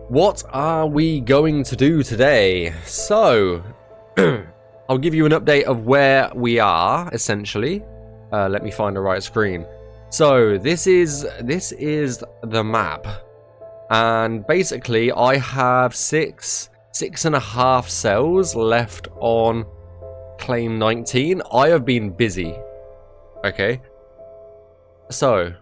What are we going to do today? So, I'll give you an update of where we are, essentially. Let me find the right screen. So, this is the map. And basically, I have six and a half cells left on Claim 19. I have been busy. Okay. So,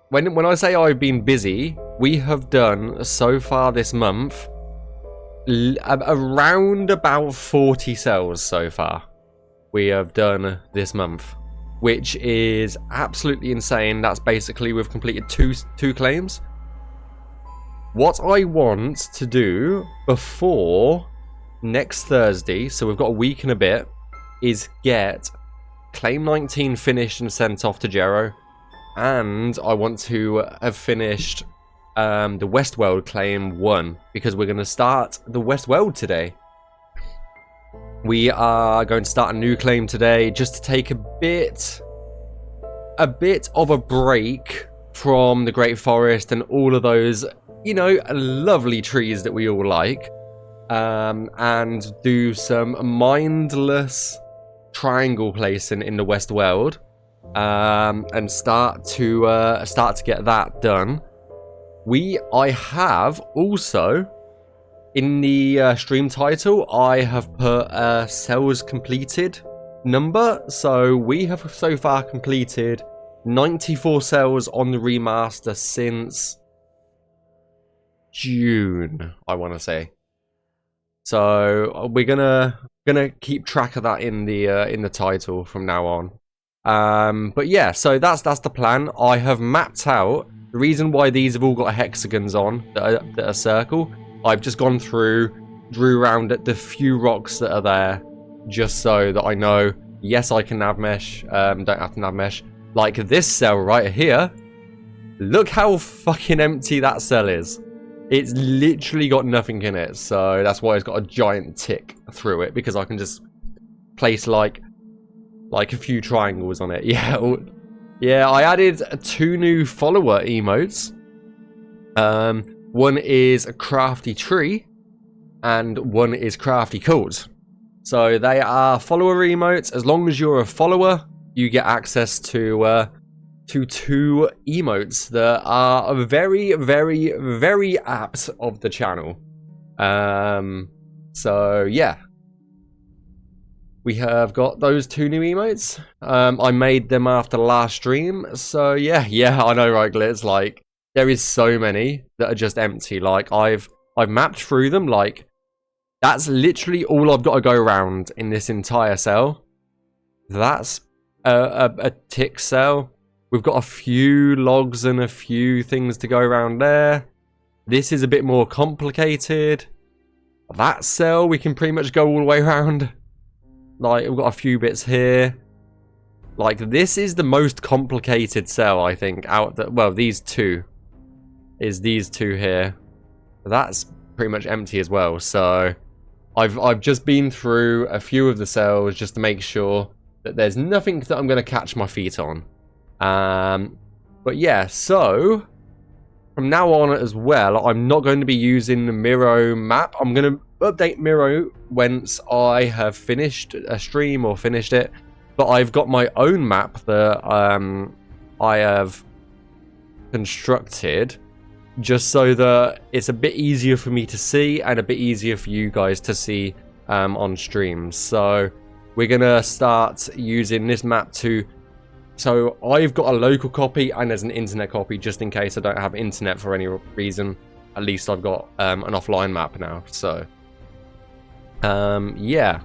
when I say I've been busy, we have done so far this month around about 40 cells so far. We have done this month, which is absolutely insane. That's basically we've completed two claims. What I want to do before next Thursday, so we've got a week and a bit, is get Claim 19 finished and sent off to Jero. And I want to have finished the Weald Claim 1, because we're going to start the Weald today. We are going to start a new claim today, just to take a bit of a break from the Great Forest and all of those, you know, lovely trees that we all like, and do some mindless triangle placing in the Weald. And start to get that done. I have also in the stream title, I have put a cells completed number. So we have so far completed 94 cells on the remaster since June, I want to say. So we're gonna keep track of that in the title from now on. But yeah, so that's the plan. I have mapped out the reason why these have all got hexagons on that are circle. I've just gone through, drew around at the few rocks that are there, just so that I know, yes, I can navmesh, don't have to navmesh. Like this cell right here, look how fucking empty that cell is. It's literally got nothing in it, so that's why it's got a giant tick through it, because I can just place like a few triangles on it. Yeah, I added 2 new follower emotes. One is a crafty tree, and one is crafty cult. So they are follower emotes. As long as you're a follower, you get access to 2 emotes that are very, very, very apt of the channel. So yeah. We have got those 2 new emotes. I made them after last stream. So yeah, I know, right, Glitz? Like, there is so many that are just empty. Like, I've mapped through them. Like, that's literally all I've got to go around in this entire cell. That's a tick cell. We've got a few logs and a few things to go around there. This is a bit more complicated. That cell, we can pretty much go all the way around. Like, we've got a few bits here. Like, this is the most complicated cell, I think, well, these two. Is these 2 here. That's pretty much empty as well. So, I've just been through a few of the cells just to make sure that there's nothing that I'm going to catch my feet on. But yeah, so from now on as well, I'm not going to be using the Miro map. I'm going to update Miro once I have finished a stream or finished it, but I've got my own map that I have constructed just so that it's a bit easier for me to see and a bit easier for you guys to see on stream. So we're gonna start using this map so I've got a local copy and there's an internet copy, just in case I don't have internet for any reason. At least I've got an offline map now. So yeah.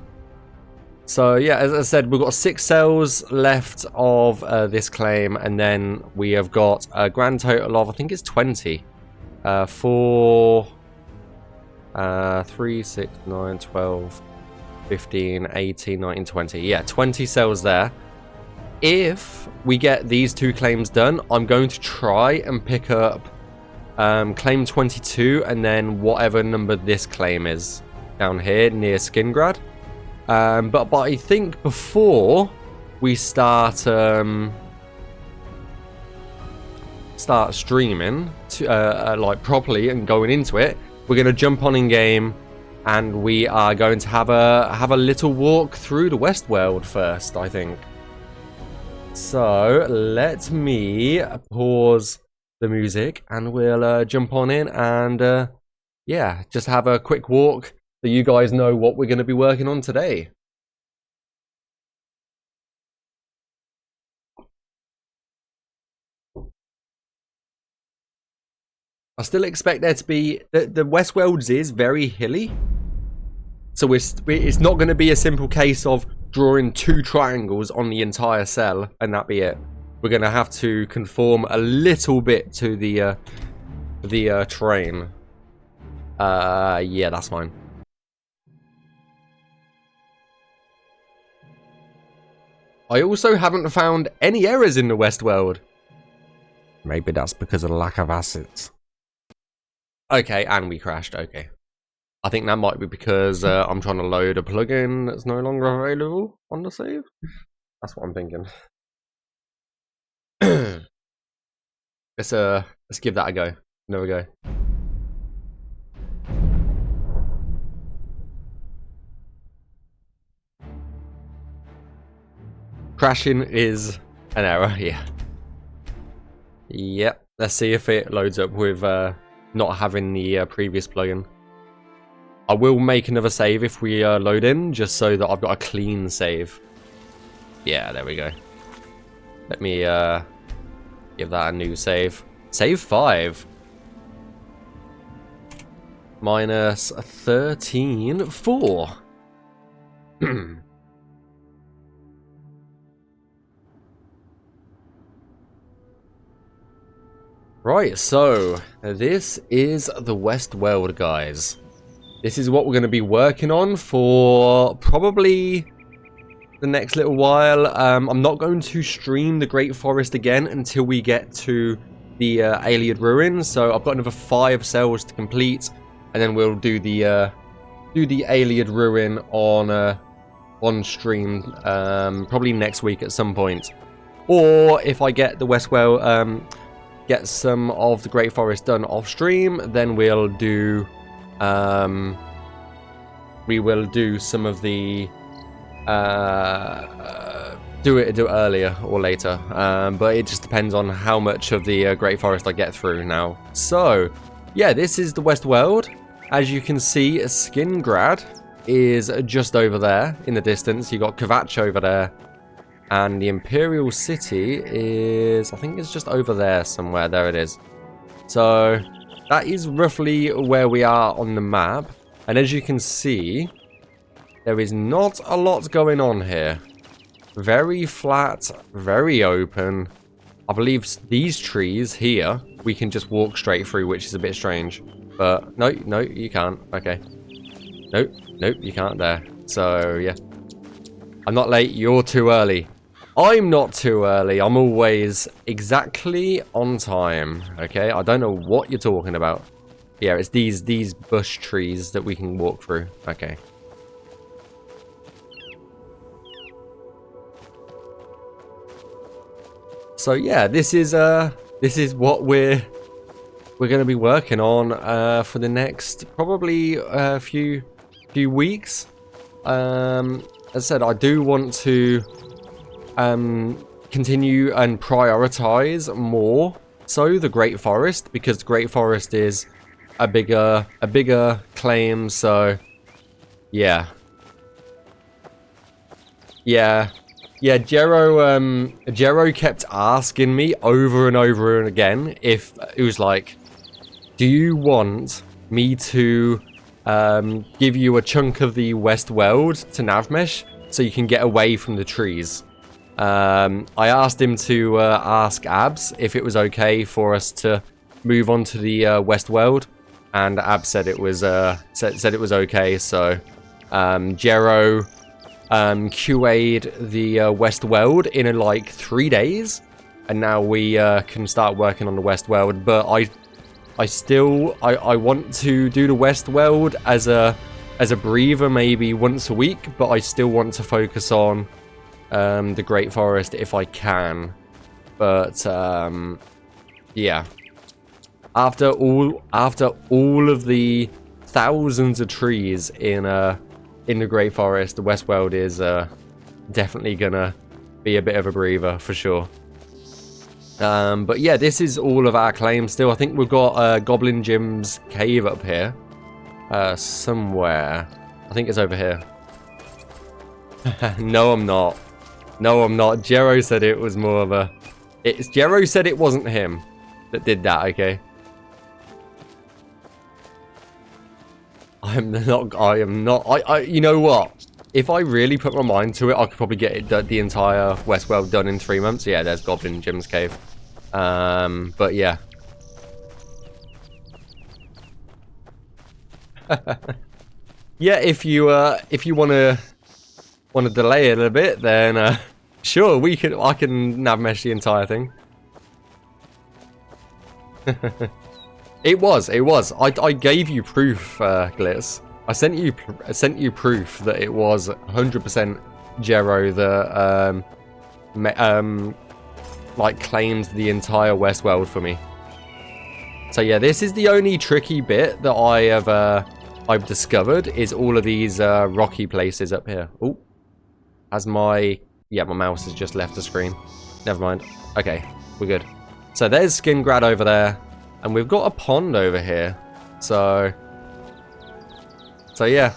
So yeah, as I said, we've got 6 cells left of this claim, and then we have got a grand total of, I think it's 20. 4, 3, 6, 9, 12, 15, 18, 19, 20. Yeah, 20 cells there. If we get these 2 claims done, I'm going to try and pick up claim 22 and then whatever number this claim is down here near Skingrad. But I think before we start streaming to, like properly and going into it, we're going to jump on in game, and we are going to have a little walk through the West Weald first, I think. So let me pause the music, and we'll jump on in, and yeah, just have a quick walk so you guys know what we're going to be working on today. I still expect there to be... The West Weald is very hilly. So it's not going to be a simple case of drawing 2 triangles on the entire cell and that be it. We're going to have to conform a little bit to the terrain. Yeah, that's fine. I also haven't found any errors in the West Weald. Maybe that's because of the lack of assets. Okay, and we crashed. Okay. I think that might be because I'm trying to load a plugin that's no longer available on the save. That's what I'm thinking. Let's give that a go. There we go. Crashing is an error, yeah. Yep. Let's see if it loads up with not having the previous plugin. I will make another save if we load in, just so that I've got a clean save. Yeah, there we go. Let me give that a new save. Save 5. Minus 13, 4. Right, so this is the West Weald, guys. This is what we're going to be working on for probably the next little while. I'm not going to stream the Great Forest again until we get to the Ayleid Ruin. So I've got another 5 cells to complete, and then we'll do the Ayleid Ruin on stream probably next week at some point. Or if I get the West Weald, get some of the Great Forest done off stream, then we'll do. We will do some of the do it earlier or later, but it just depends on how much of the Great Forest I get through now. So yeah, this is the West Weald. As you can see, Skingrad is just over there in the distance. You got Kvatch over there, and the Imperial City is, I think it's just over there somewhere. There it is. So that is roughly where we are on the map. And as you can see, there is not a lot going on here. Very flat, very open. I believe these trees here, we can just walk straight through, which is a bit strange. But no, you can't. Okay. Nope, you can't there. So, yeah. I'm not late, you're too early. I'm not too early. I'm always exactly on time. Okay, I don't know what you're talking about. Yeah, it's these bush trees that we can walk through. Okay. So yeah, this is what we're going to be working on for the next probably few weeks. As I said, I do want to continue and prioritize more so the Great Forest, because the Great Forest is a bigger claim. So yeah, Jero kept asking me over and over and again if it was like, do you want me to give you a chunk of the West Weald to Navmesh so you can get away from the trees? I asked him to ask Abs if it was okay for us to move on to the West Weald, and Abs said it was said it was okay. So Jero QA'd the West Weald in like 3 days, and now we can start working on the West Weald. But I still want to do the West Weald as a breather, maybe once a week, but I still want to focus on the Great Forest if I can. But yeah, After all of the thousands of trees in the Great Forest, the Westworld is definitely gonna be a bit of a breather for sure. But yeah, this is all of our claims still. I think we've got Goblin Jim's cave up here somewhere. I think it's over here. No, I'm not. No, I'm not. Jero said it was more of a... Jero said it wasn't him that did that, okay? I am not. You know what? If I really put my mind to it, I could probably get the entire Westworld done in 3 months. Yeah, there's Goblin Jim's cave. But yeah. Yeah, if you want to delay it a bit, then sure, I can navmesh the entire thing. It was. I gave you proof, Glitz. I sent you proof that it was 100% Jero that like claimed the entire Westworld for me. So yeah, this is the only tricky bit that I've discovered is all of these rocky places up here. Oh, my mouse has just left the screen. Never mind. Okay, we're good. So there's Skingrad over there, and we've got a pond over here. So yeah,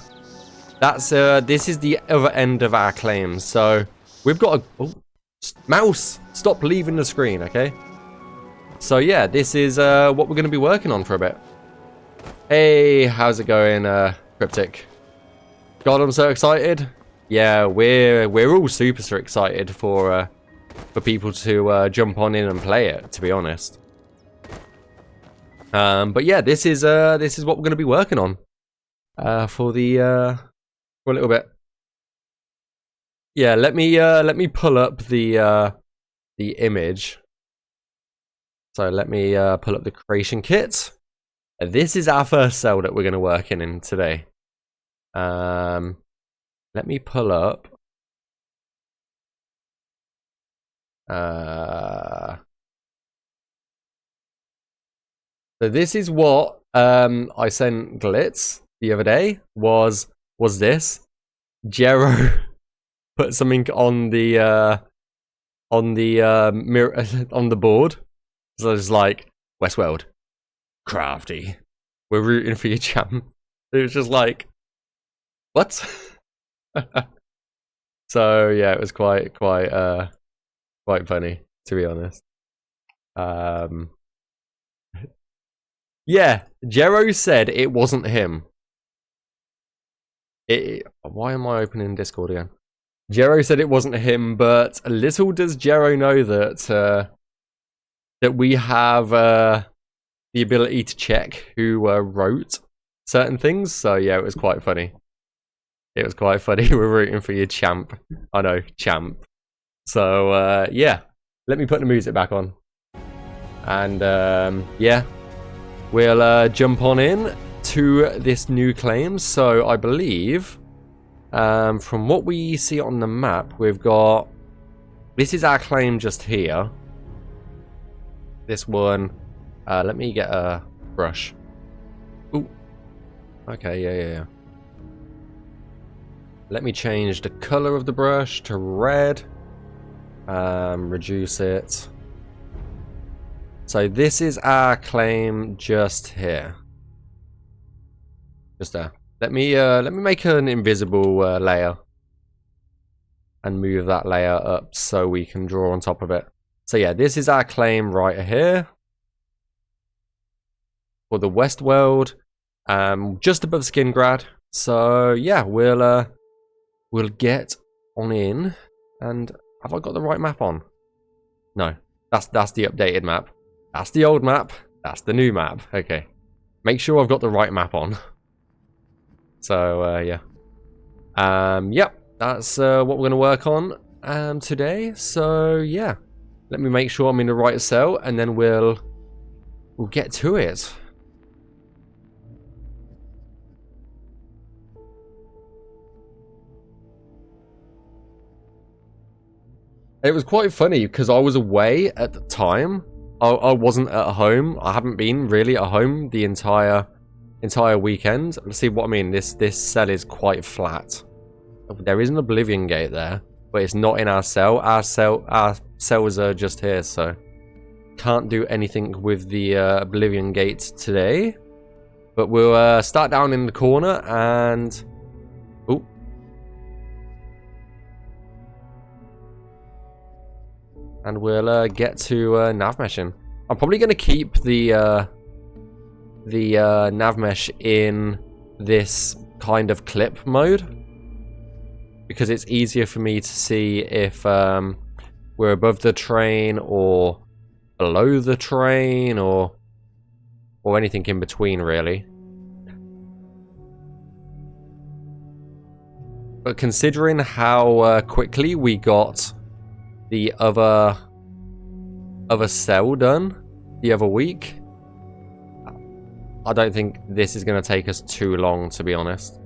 that's this is the other end of our claims. So we've got a mouse. Stop leaving the screen, okay? So yeah, this is what we're going to be working on for a bit. Hey, how's it going, Cryptic? God, I'm so excited. Yeah, we're all super excited for people to jump on in and play it, to be honest. But yeah, this is what we're going to be working on for a little bit. Yeah, let me pull up the image. So let me pull up the creation kit. This is our first cell that we're going to work in today. Let me pull up. So this is what I sent Glitz the other day. Was this Jero put something on the mirror on the board? So it's like Westworld, crafty. We're rooting for your champ. It was just like, what? So yeah, it was quite funny, to be honest. Yeah, Jero said it wasn't him. Why am I opening Discord again? Jero said it wasn't him, but little does Jero know that that we have the ability to check who wrote certain things. So yeah, it was quite funny. It was quite funny. We're rooting for your champ. I know, champ. So yeah, let me put the music back on. And yeah, we'll jump on in to this new claim. So I believe from what we see on the map, we've got, this is our claim just here. This one, let me get a brush. Ooh, okay, yeah. Let me change the color of the brush to red. Reduce it. So this is our claim just here. Just there. Let me make an invisible layer and move that layer up so we can draw on top of it. So yeah, this is our claim right here for the Westworld, just above Skingrad. So yeah, we'll get on in. And have I got the right map on? No, that's the updated map. That's the old map. That's the new map. Okay, make sure I've got the right map on. So yeah, yep, that's what we're gonna work on today. So yeah, let me make sure I'm in the right cell, and then we'll get to it. It was quite funny because I was away at the time, I wasn't at home. I haven't been really at home the entire weekend. Let's see what I mean. This cell is quite flat. There is an Oblivion gate there, but it's not in our cell. Our cells are just here, so can't do anything with the Oblivion gate today. But we'll start down in the corner and we'll get to Navmeshing. I'm probably going to keep the Navmesh in this kind of clip mode, because it's easier for me to see if we're above the train or below the train or anything in between, really. But considering how quickly we got the other cell done the other week, I don't think this is going to take us too long, to be honest.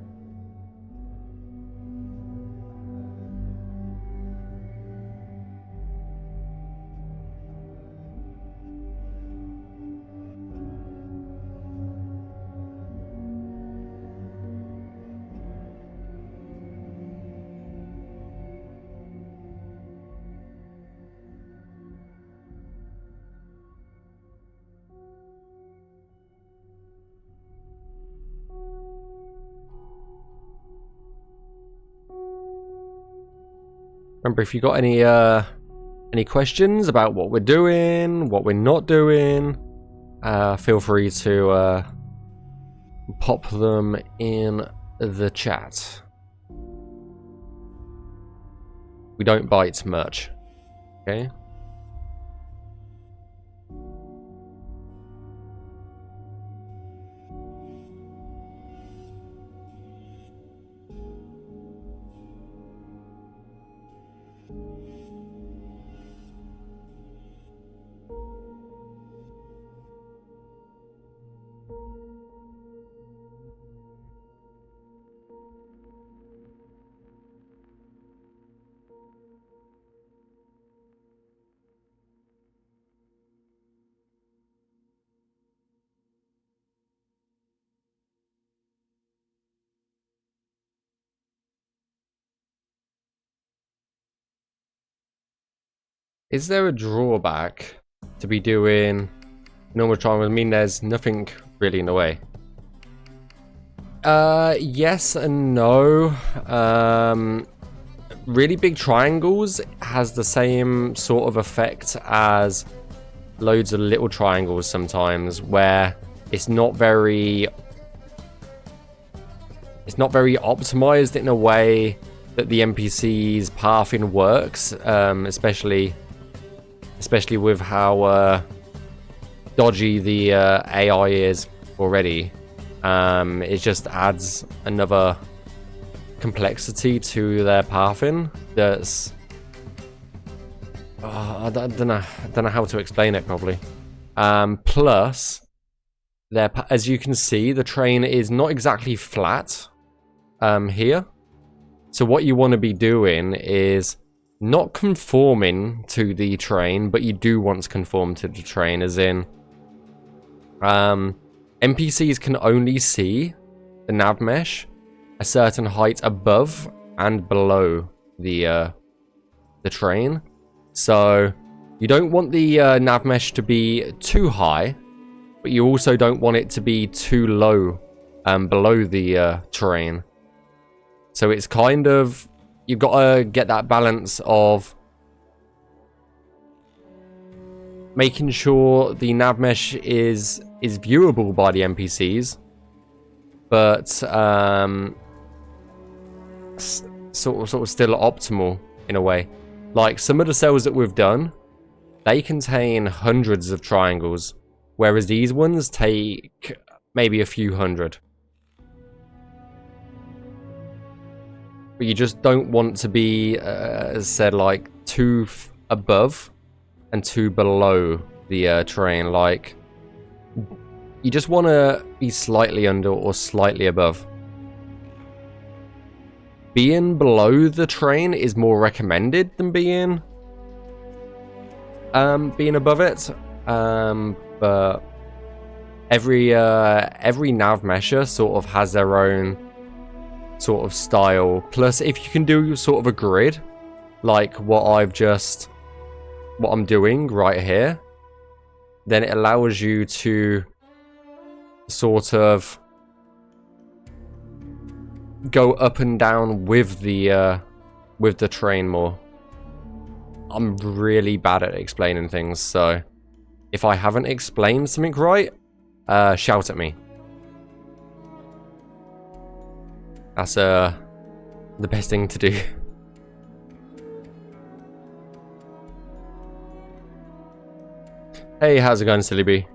Remember, if you got any questions about what we're doing, what we're not doing, feel free to pop them in the chat. We don't bite much, okay? Is there a drawback to be doing normal triangle? I mean, there's nothing really in the way. Yes and no. Really big triangles has the same sort of effect as loads of little triangles sometimes, where it's not very optimized in a way that the NPC's pathing works, especially with how dodgy the AI is already. It just adds another complexity to their pathing that's I don't know how to explain it properly. Plus, as you can see, the train is not exactly flat here. So what you want to be doing is not conforming to the train, but you do want to conform to the train, as in NPCs can only see the Navmesh a certain height above and below the train. So you don't want the Navmesh to be too high, but you also don't want it to be too low below the terrain. So it's kind of, you've got to get that balance of making sure the Navmesh is viewable by the NPCs, but sort of still optimal in a way. Like some of the cells that we've done, they contain hundreds of triangles, whereas these ones take maybe a few hundred. But you just don't want to be, as said, like too above and too below the terrain. Like, you just want to be slightly under or slightly above. Being below the train is more recommended than being above it. But every Navmesher sort of has their own sort of style. Plus, if you can do sort of a grid, like what I'm doing right here, then it allows you to sort of go up and down with the train more. I'm really bad at explaining things, so if I haven't explained something right, shout at me. That's the best thing to do. Hey, how's it going, Silly Bee?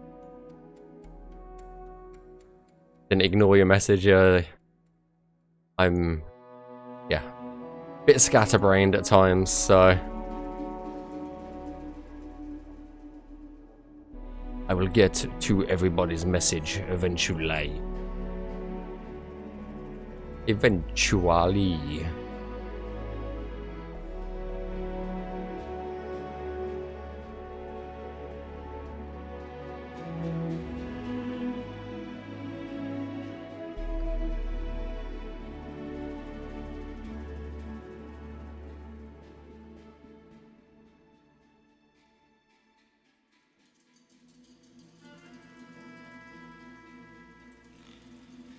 Didn't ignore your message. I'm, yeah, a bit scatterbrained at times, so I will get to everybody's message eventually. Eventually.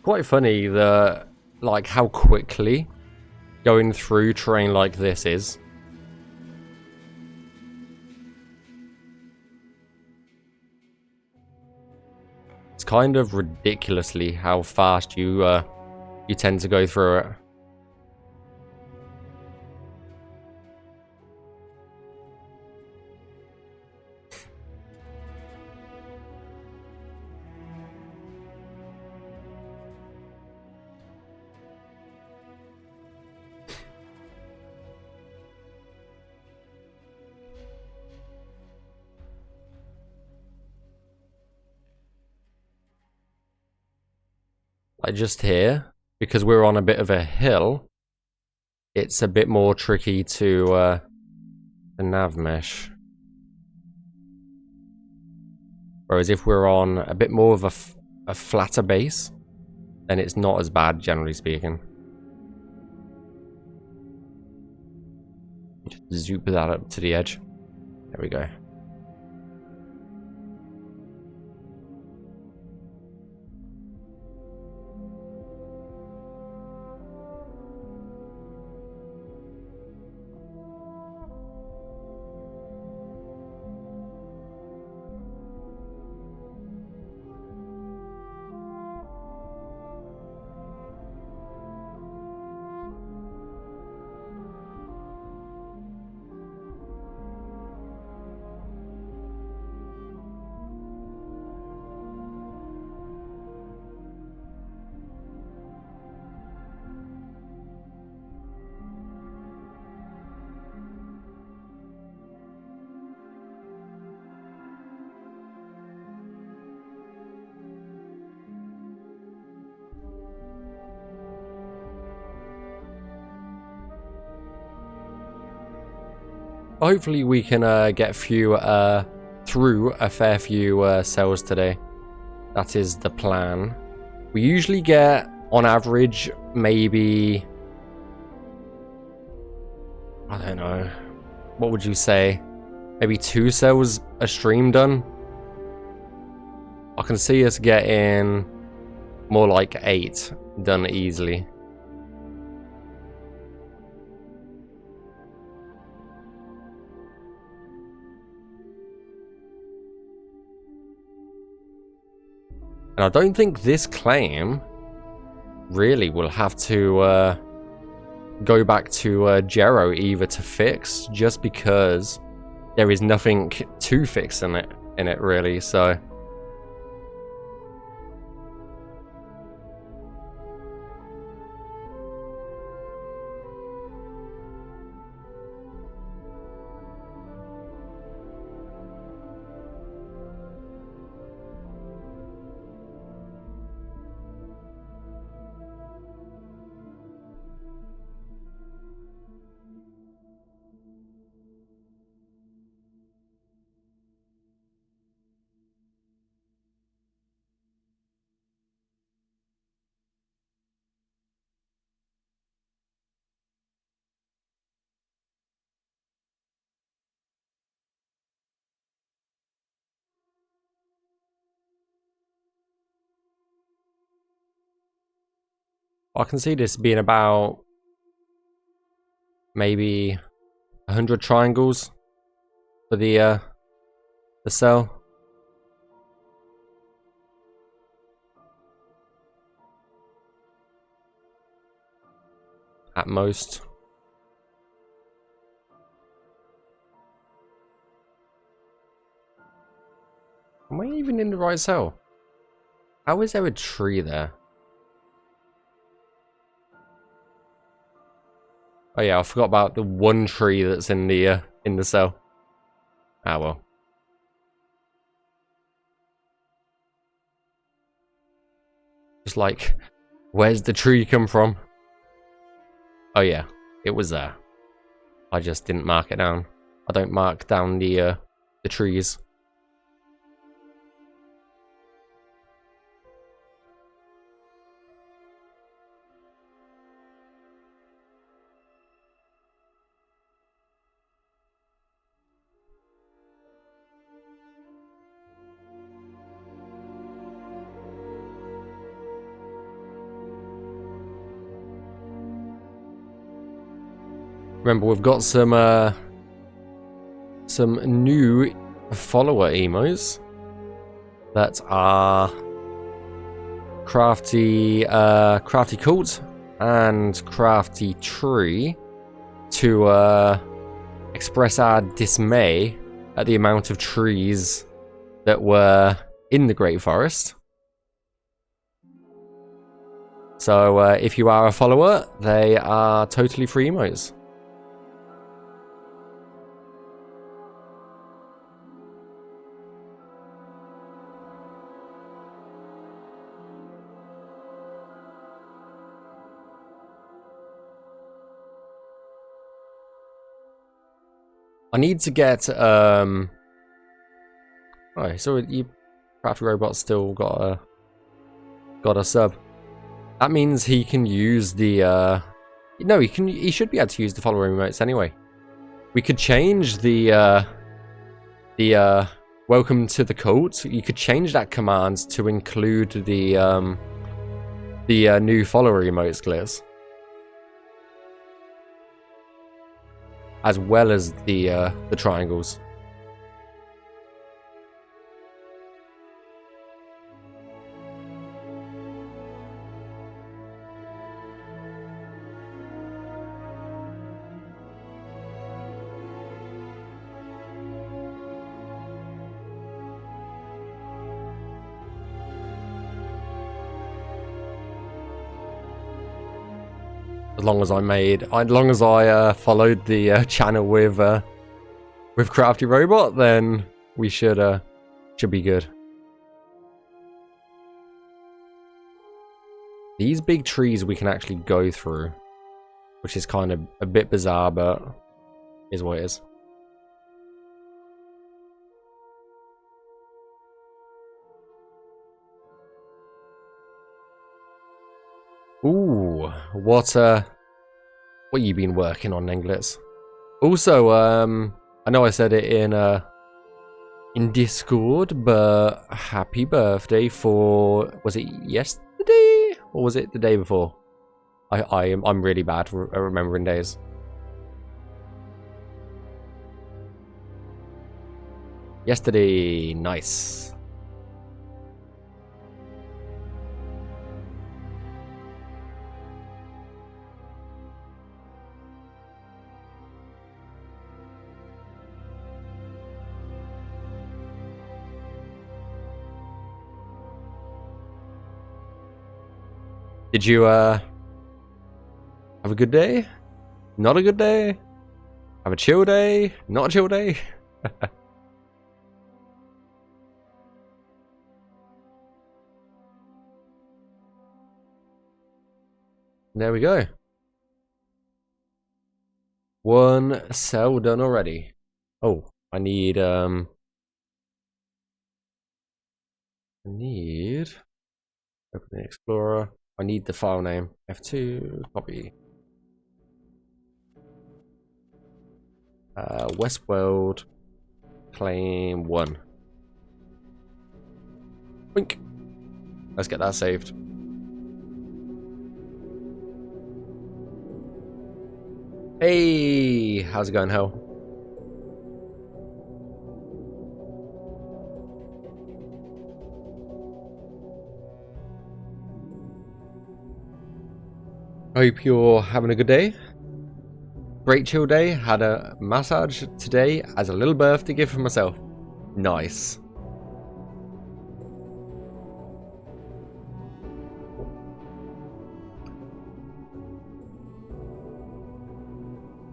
Quite funny like how quickly going through terrain like this is. It's kind of ridiculously how fast you tend to go through it. Like just here, because we're on a bit of a hill, it's a bit more tricky to nav mesh. Whereas if we're on a bit more of a flatter base, then it's not as bad, generally speaking. Just zoop that up to the edge. There we go. Hopefully we can get through a fair few cells today. That is the plan. We usually get, on average, maybe, I don't know, what would you say? Maybe 2 cells a stream done? I can see us getting more like 8 done easily. And I don't think this claim really will have to go back to Jero either to fix, just because there is nothing to fix in it really, so. I can see this being about maybe 100 triangles for the cell. At most. Am I even in the right cell? How is there a tree there? Oh yeah, I forgot about the one tree that's in the cell. Ah well. Just like, where's the tree come from? Oh yeah, it was there. I just didn't mark it down. I don't mark down the trees. Remember, we've got some new follower emos that are crafty cult and crafty tree to express our dismay at the amount of trees that were in the Great Forest. So if you are a follower, they are totally free emos. I need to get oh, so you crafty robot's still got a sub. That means he can use the no, he should be able to use the follower emotes anyway. We could change the welcome to the cult. You could change that command to include the new follower emotes, Gliz, as well as the triangles. As long as I followed the channel with Crafty Robot, then we should be good. These big trees we can actually go through, which is kind of a bit bizarre, but is what it is. Ooh, what you been working on, Nenglitz? Also, I know I said it in Discord, but happy birthday for, was it yesterday or was it the day before? I'm really bad for remembering days. Yesterday, nice. Did you have a good day? Not a good day? Have a chill day? Not a chill day? There we go. One cell done already. Oh, I need Open the Explorer. I need the file name. F2, copy. Westworld, claim 1. Wink. Let's get that saved. Hey, how's it going, Hell? Hope you're having a good day. Great chill day. Had a massage today as a little birthday gift for myself. Nice.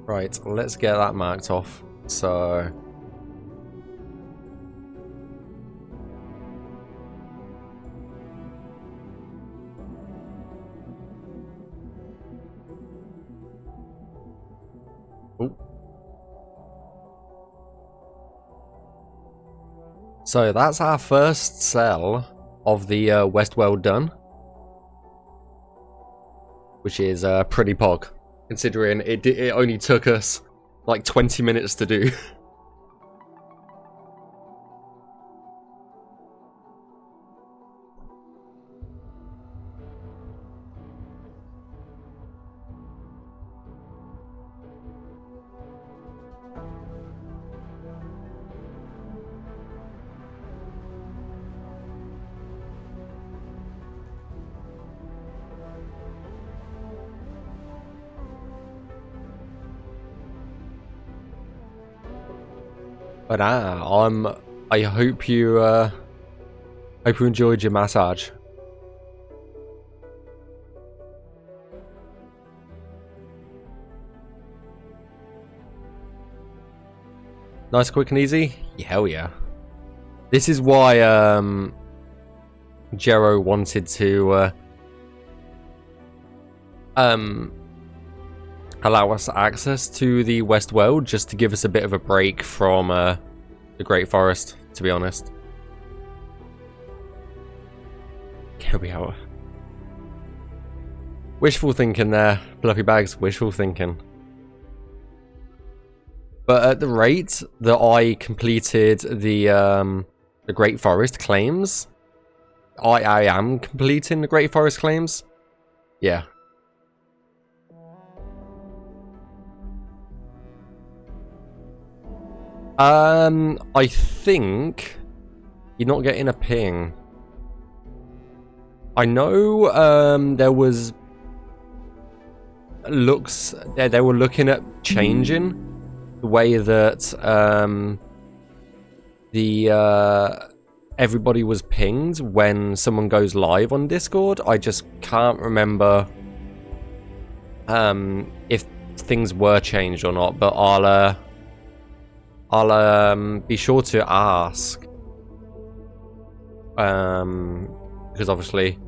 Right, let's get that marked off. So... Ooh. So that's our first cell of the West Weald done. Which is pretty pog. Considering it only took us like 20 minutes to do. But I hope you enjoyed your massage. Nice, quick and easy? Yeah, hell yeah. This is why Jero wanted to allow us access to the West Weald, just to give us a bit of a break from the Great Forest, to be honest. Here we are. Wishful thinking there, Fluffy Bags, wishful thinking. But at the rate that I completed the Great Forest claims, I am completing the Great Forest claims. Yeah. I think you're not getting a ping. I know there was they were looking at changing the way that everybody was pinged when someone goes live on Discord. I just can't remember if things were changed or not, but I'll be sure to ask, because obviously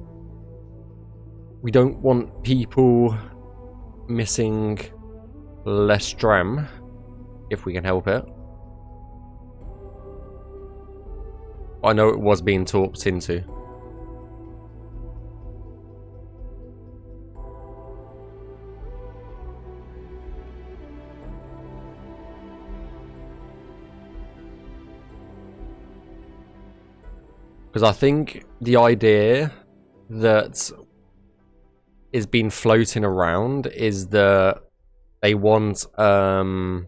we don't want people missing Lestram if we can help it. I know it was being talked into. Because I think the idea that is being floating around is that they want a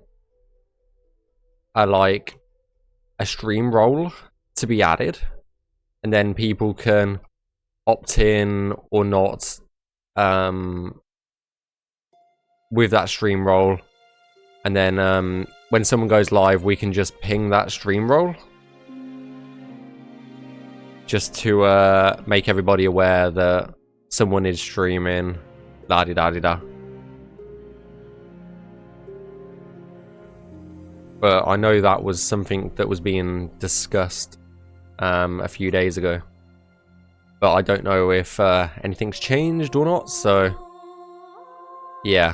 stream role to be added, and then people can opt in or not with that stream role, and then when someone goes live we can just ping that stream role, just to make everybody aware that someone is streaming, la-di-da-di-da. But I know that was something that was being discussed a few days ago. But I don't know if anything's changed or not, so... yeah.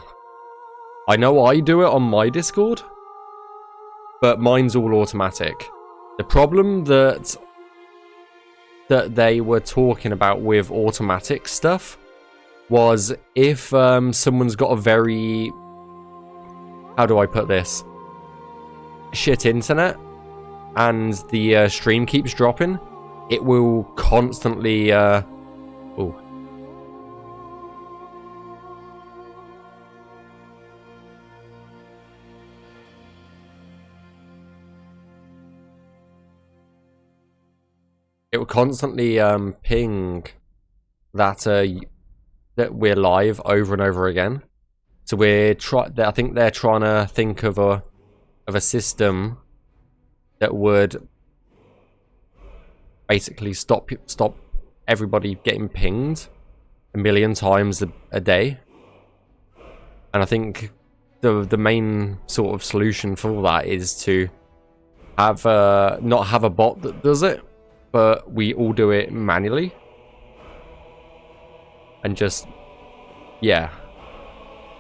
I know I do it on my Discord, but mine's all automatic. The problem that they were talking about with automatic stuff was if someone's got a very, how do I put this, shit internet and the stream keeps dropping, it will constantly ooh. it will constantly ping that that we're live over and over again. So I think they're trying to think of a system that would basically stop everybody getting pinged a million times a day. And I think the main sort of solution for that is to have not have a bot that does it, but we all do it manually. And just, yeah.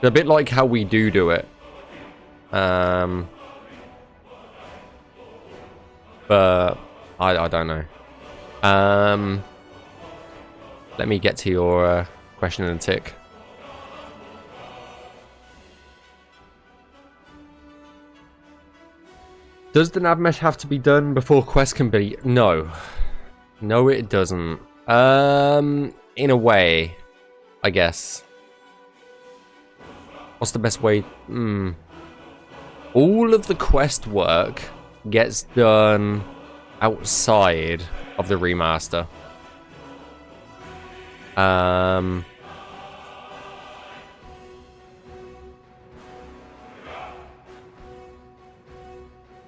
A bit like how we do it. But I don't know. Let me get to your question in a tick. Does the Navmesh have to be done before quest can be? No. No, it doesn't. In a way, I guess. What's the best way? All of the quest work gets done outside of the remaster.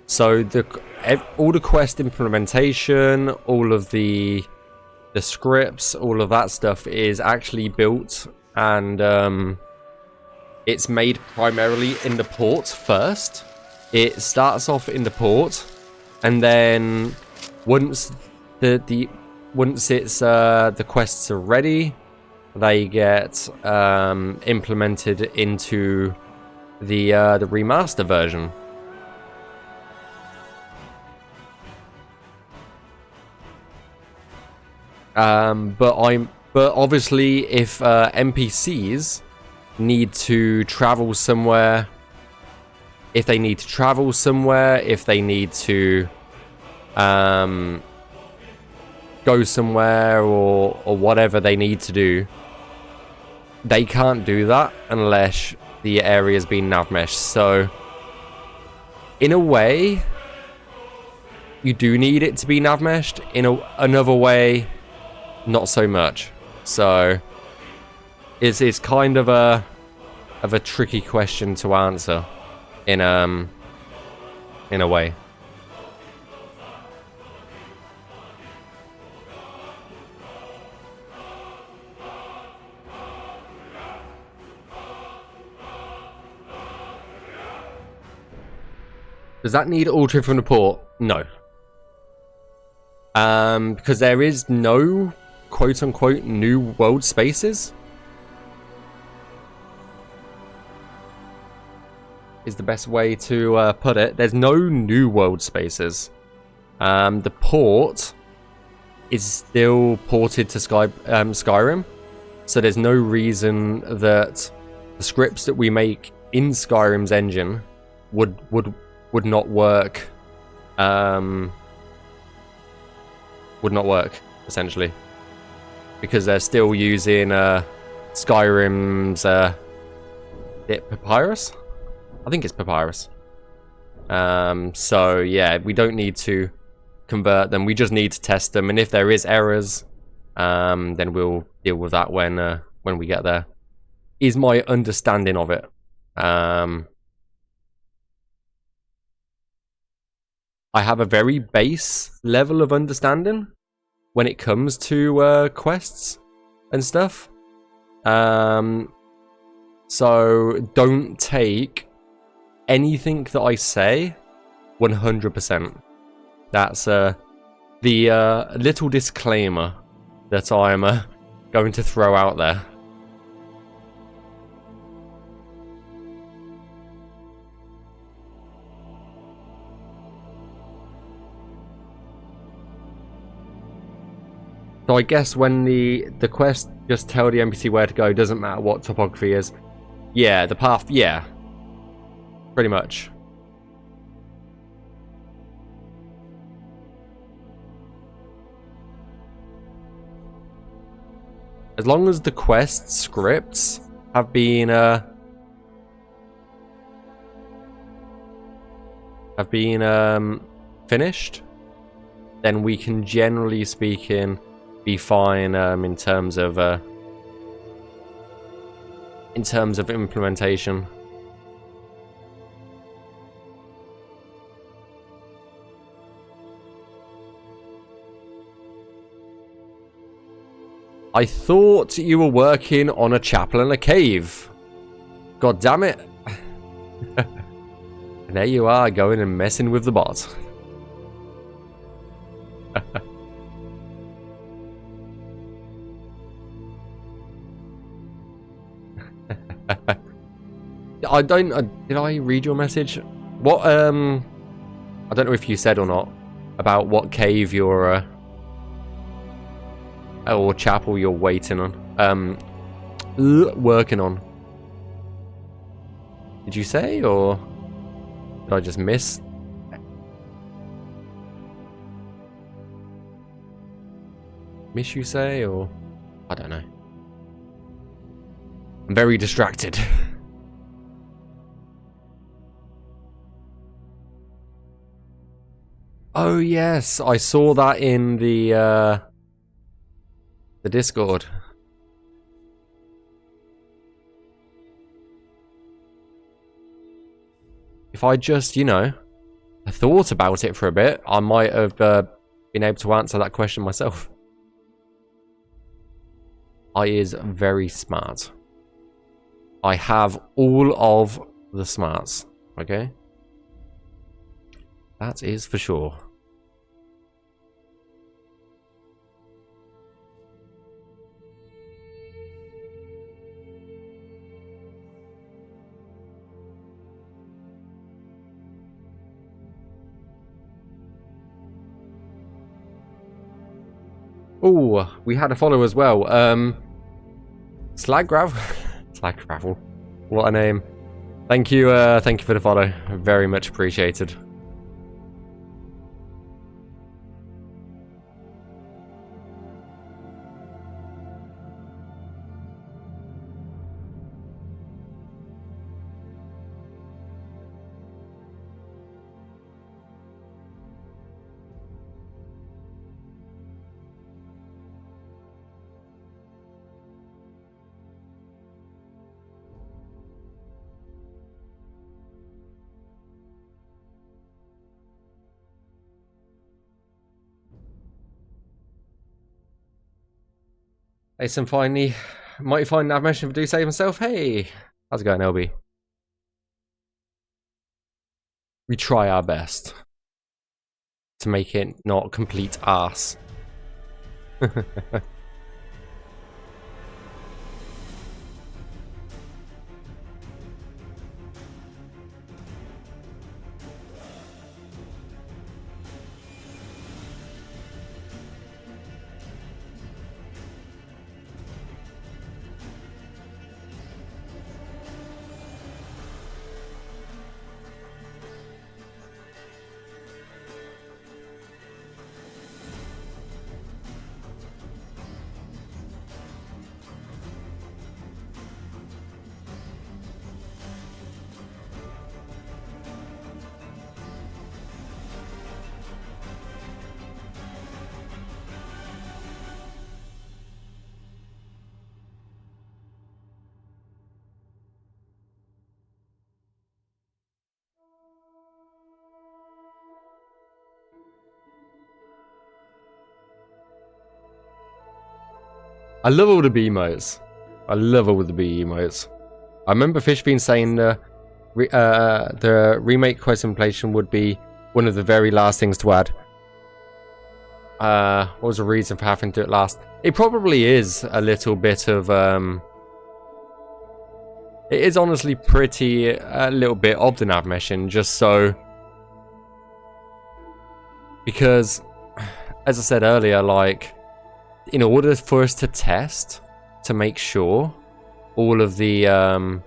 So all the quest implementation, all of the scripts, all of that stuff is actually built, and it's made primarily in the port first. It starts off in the port, and then once the quests are ready, they get implemented into the remaster version. But obviously, if NPCs need to travel somewhere, if they need to go somewhere or whatever they need to do, they can't do that unless the area's been navmeshed. So in a way, you do need it to be navmeshed. In another way, not so much. So it's kind of a tricky question to answer in a way. Does that need altering from the port? No. Because there is no quote-unquote new world spaces. Is the best way to put it. There's no new world spaces. The port is still ported to Skyrim. So there's no reason that the scripts that we make in Skyrim's engine would not work. Would not work, essentially. Because they're still using Skyrim's Papyrus? I think it's Papyrus. So yeah, we don't need to convert them. We just need to test them, and if there is errors, then we'll deal with that when we get there. Is my understanding of it. I have a very base level of understanding when it comes to quests and stuff. So don't take anything that I say 100%. That's the little disclaimer that I'm going to throw out there. So I guess when the quest just tell the NPC where to go, doesn't matter what topography is. Yeah, the path, yeah. Pretty much. As long as the quest scripts have been finished, then we can, generally speaking, be fine in terms of implementation. I thought you were working on a chapel and a cave. God damn it. And there you are, going and messing with the bot. I don't... did I read your message? What, I don't know if you said or not about what cave you're, or chapel you're waiting on. Working on. Did you say, or did I just miss? Miss you say, or I don't know. I'm very distracted. Oh yes, I saw that in the Discord. If I just, you know, thought about it for a bit, I might have been able to answer that question myself. I is very smart. I have all of the smarts, okay? That is for sure. Oh, we had a follow as well. Slag Gravel. Slag Gravel. What a name. Thank you for the follow. Very much appreciated. Hey, some finally. Mighty fine Navmeshing for do save himself. Hey, how's it going, LB? We try our best to make it not complete arse. I love all the B emotes. I love all the B emotes. I remember Fishbean saying the remake contemplation would be one of the very last things to add. What was the reason for having to do it last? It probably is a little bit of it is honestly pretty a little bit of the Navmeshing, just so, because as I said earlier, like, in order for us to test to make sure all of the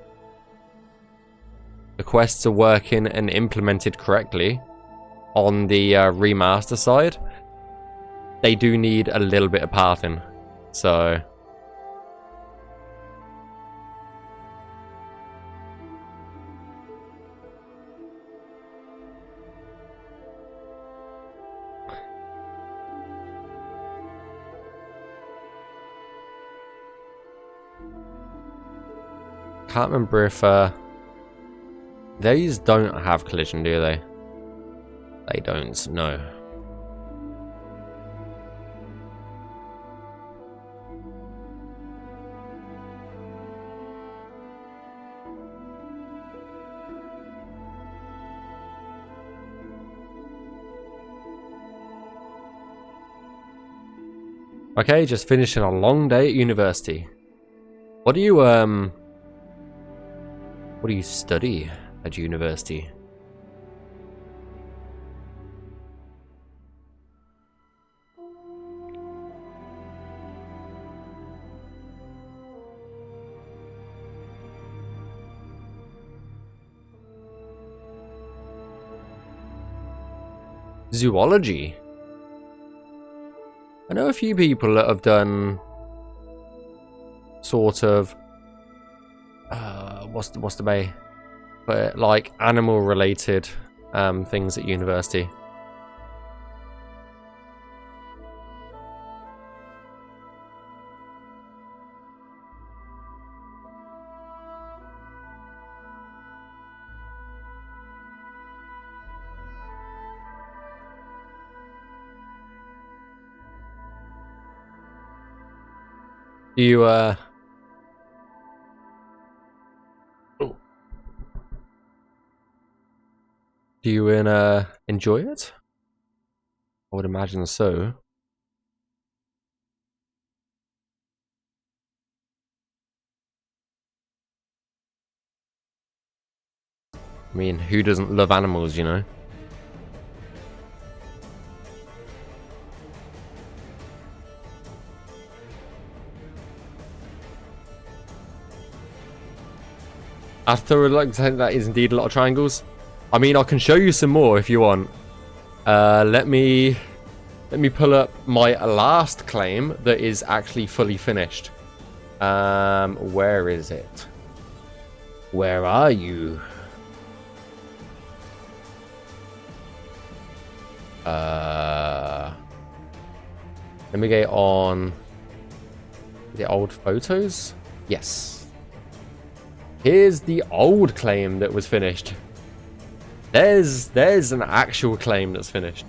quests are working and implemented correctly on the remaster side, they do need a little bit of pathing. So Can't remember if these don't have collision, do they? They don't, no. Okay, just finishing a long day at university. What do you study at university? Zoology. I know a few people that have done sort of what's the way, but like animal related things at university. Do you enjoy it? I would imagine so. I mean, who doesn't love animals, you know? After like that is indeed a lot of triangles. I mean, I can show you some more if you want. Let me pull up my last claim that is actually fully finished. Where is it? Where are you? Let me get on the old photos. Yes. Here's the old claim that was finished. There's an actual claim that's finished.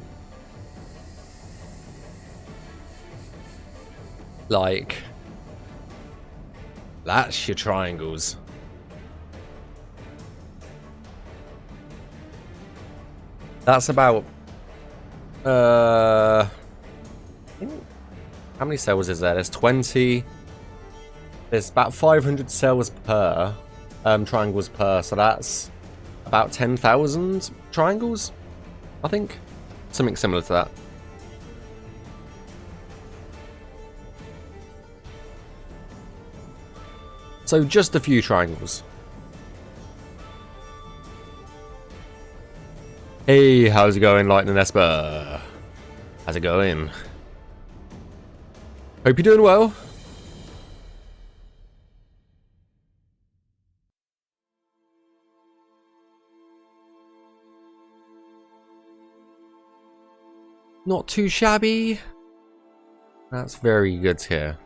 Like, that's your triangles. That's about how many cells is there? There's 20. There's about 500 cells per triangles per, so that's about 10,000 triangles, I think. Something similar to that. So just a few triangles. Hey, how's it going, Lightning Esper? How's it going? Hope you're doing well. Not too shabby. That's very good to hear.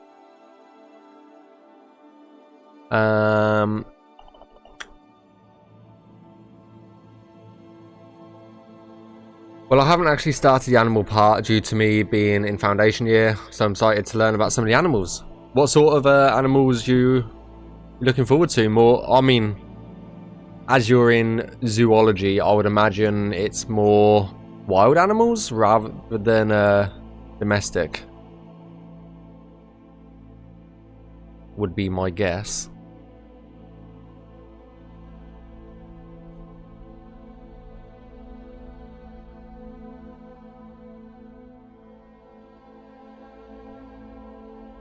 Well, I haven't actually started the animal part due to me being in foundation year, so I'm excited to learn about some of the animals. What sort of animals you looking forward to? More, I mean, as you're in zoology, I would imagine it's more wild animals rather than domestic. Would be my guess.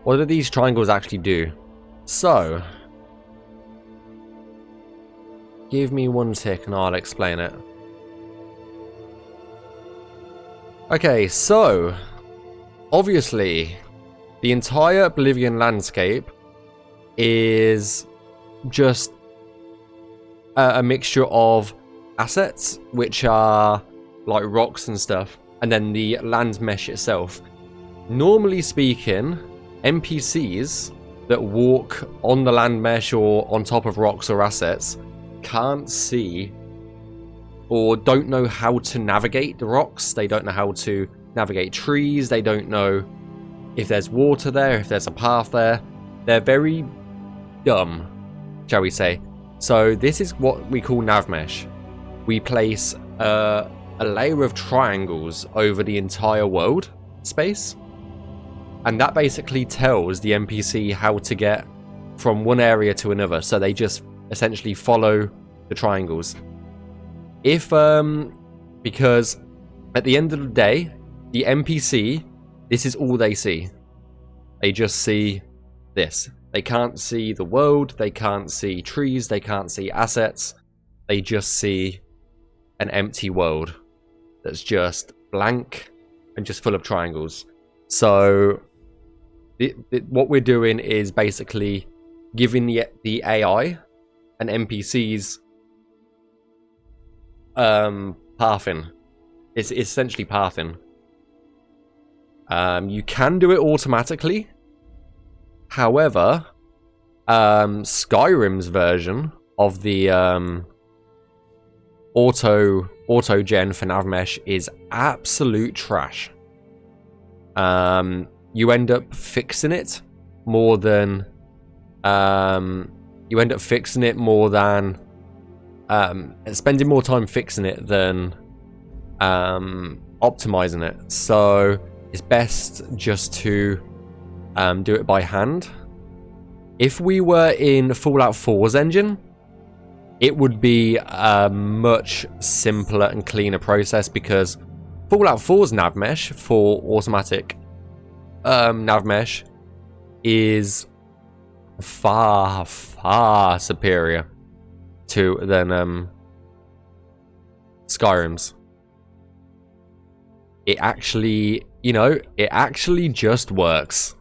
What do these triangles actually do? So, give me one tick and I'll explain it. Okay, so, obviously, the entire Oblivion landscape is just a mixture of assets, which are like rocks and stuff, and then the land mesh itself. Normally speaking, NPCs that walk on the land mesh or on top of rocks or assets can't see or don't know how to navigate the rocks. They don't know how to navigate trees. They don't know if there's water there, if there's a path there. They're very dumb, shall we say. So this is what we call Navmesh. We place a layer of triangles over the entire world space, and that basically tells the NPC how to get from one area to another. So they just essentially follow the triangles. Because at the end of the day, the NPC, this is all they see. They just see this. They can't see the world, they can't see trees, they can't see assets. They just see an empty world that's just blank and just full of triangles. So what we're doing is basically giving the AI and NPCs pathing. It's essentially pathing. You can do it automatically. However, Skyrim's version of the auto-gen for Navmesh is absolute trash. You end up fixing it more than spending more time fixing it than optimizing it. So it's best just to do it by hand. If we were in Fallout 4's engine, it would be a much simpler and cleaner process, because Fallout 4's Navmesh for automatic Navmesh is far superior than Skyrim's. It actually, it actually just works.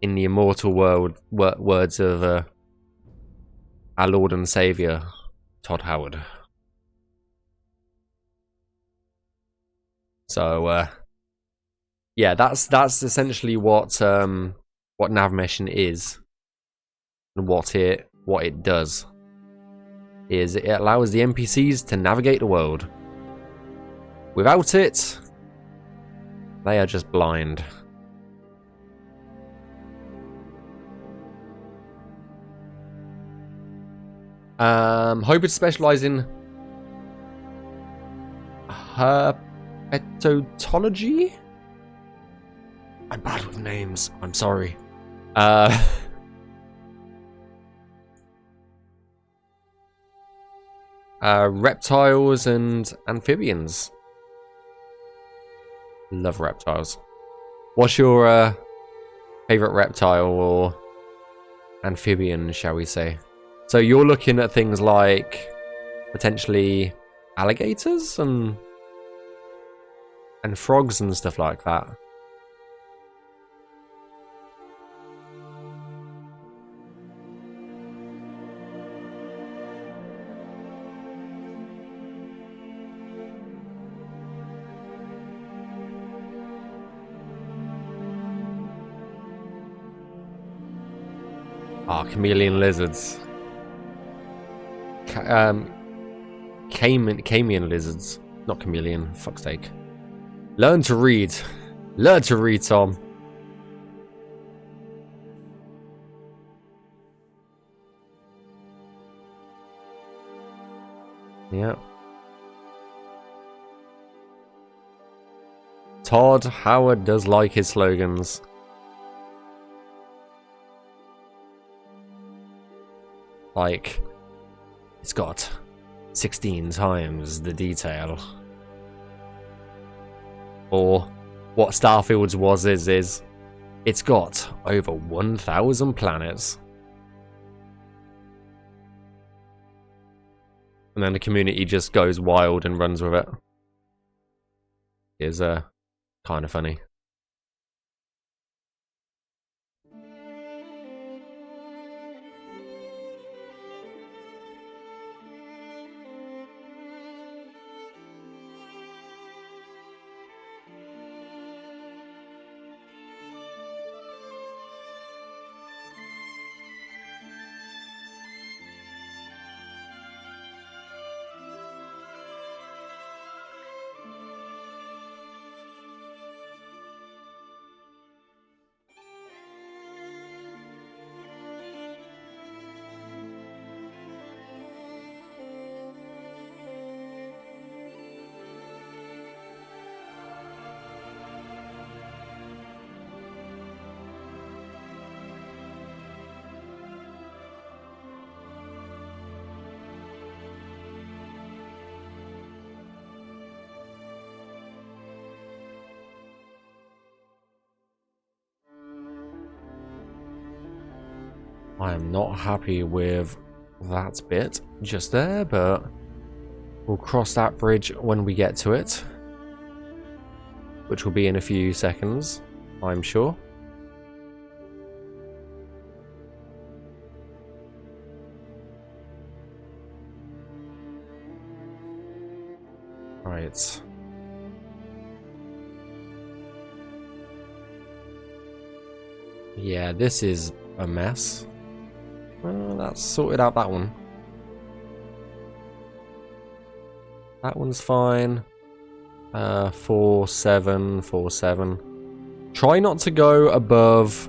In the immortal words of our Lord and Savior, Todd Howard. So, yeah, that's essentially what Navmeshing is, and what it does. Is it allows the NPCs to navigate the world. Without it, they are just blind. Hoping to specialize in herpetology. I'm bad with names. I'm sorry. Reptiles and amphibians. Love reptiles. What's your favorite reptile or amphibian, shall we say? So you're looking at things like potentially alligators and frogs and stuff like that. Chameleon lizards. Camion lizards. Not chameleon, fuck's sake. Learn to read. Learn to read, Tom. Yeah. Todd Howard does like his slogans. Like, it's got 16 times the detail. Or what Starfield's is it's got over 1,000 planets. And then the community just goes wild and runs with it. It's kind of funny. I am not happy with that bit just there, but we'll cross that bridge when we get to it, which will be in a few seconds, I'm sure. Right. Yeah, this is a mess. Well, that's sorted out that one. That one's fine. 4, 7, 4, 7. Try not to go above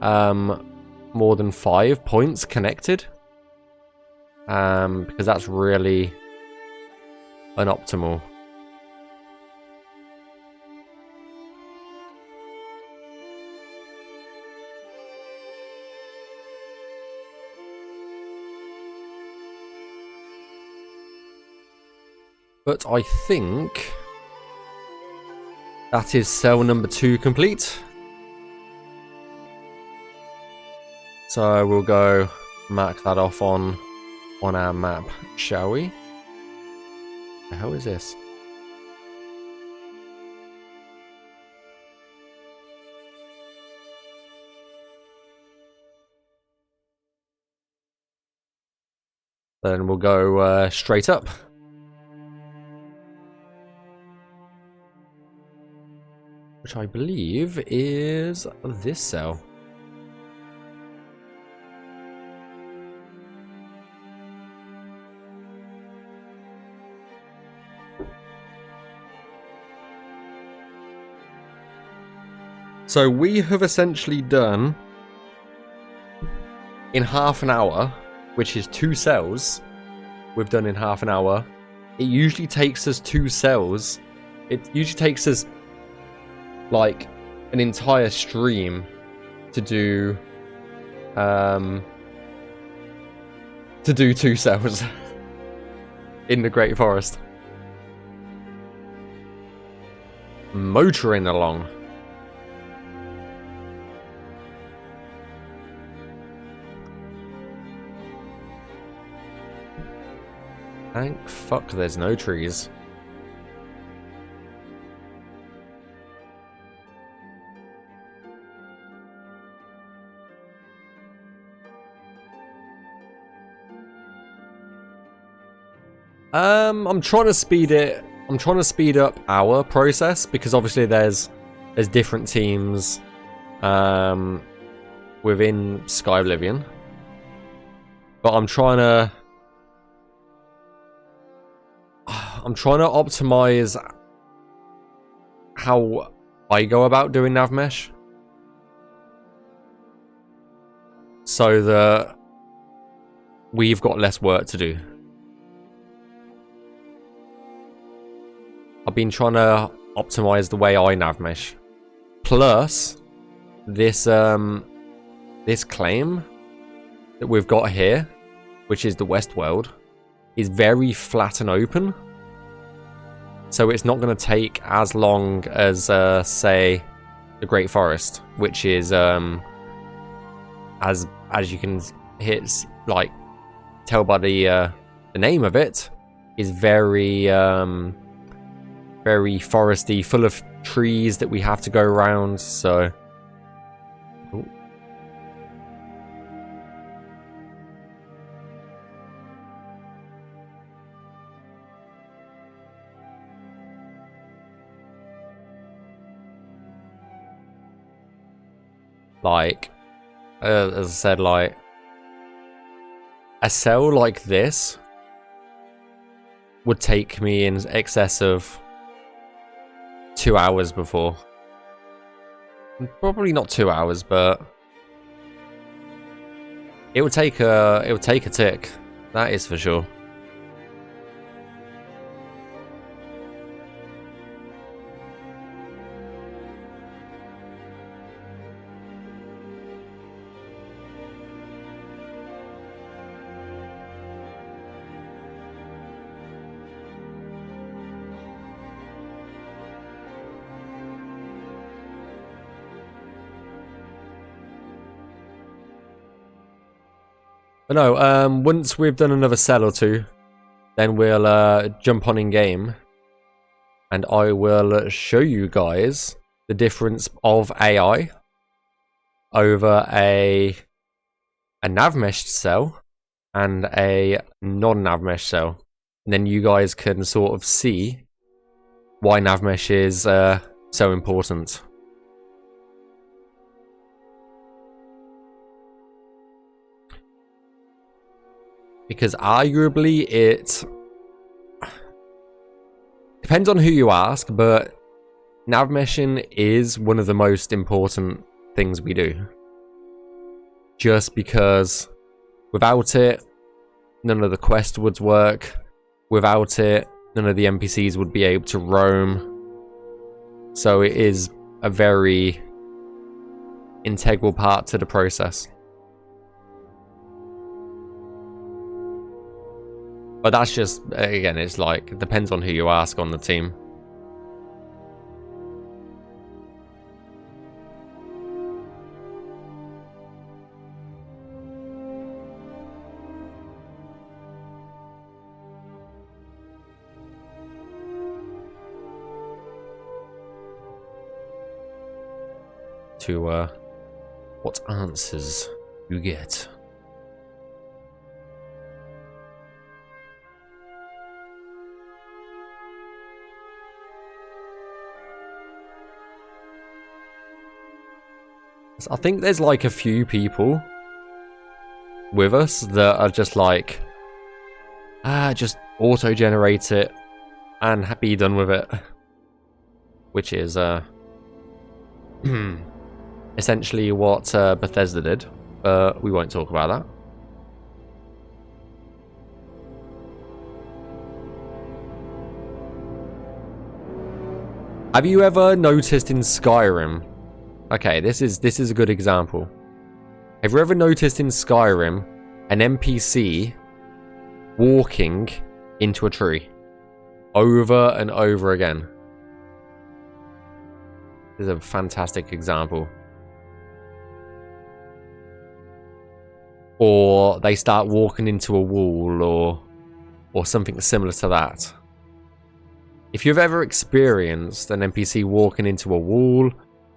more than 5 points connected. Because that's really unoptimal. But I think that is cell number 2 complete. So we'll go mark that off on our map, shall we? The hell is this? Then we'll go straight up. Which I believe is this cell. So we have essentially done, in half an hour, which is 2 cells, we've done in half an hour. It usually takes us 2 cells. It usually takes us like an entire stream to do 2 cells in the Great Forest. Motoring along. Thank fuck there's no trees. I'm trying to speed it. I'm trying to speed up our process because obviously there's different teams within Skyblivion. But I'm trying to optimize how I go about doing Navmesh so that we've got less work to do. I've been trying to optimize the way I Navmesh. Plus, this claim that we've got here, which is the Weald, is very flat and open. So it's not going to take as long as, say, the Great Forest, which is, as you can like tell by the name of it, is very very foresty, full of trees that we have to go around. So, ooh. Like, as I said, like a cell like this would take me in excess of 2 hours before. Probably not 2 hours, but it would take a tick. That is for sure. But no, once we've done another cell or two, then we'll jump on in game, and I will show you guys the difference of AI over a Navmeshed cell and a non-Navmesh cell. And then you guys can sort of see why Navmesh is so important. Because arguably it depends on who you ask, but Navmeshing is one of the most important things we do. Just because without it, none of the quest would work. Without it, none of the NPCs would be able to roam. So it is a very integral part to the process. But that's just, again, it's like, it depends on who you ask on the team. To what answers you get. I think there's like a few people with us that are just like, just auto-generate it and be done with it. Which is essentially what Bethesda did, but we won't talk about that. Have you ever noticed in Skyrim? Okay, this is a good example. Have you ever noticed in Skyrim an NPC walking into a tree over and over again? This is a fantastic example. Or they start walking into a wall, or something similar to that. If you've ever experienced an NPC walking into a wall,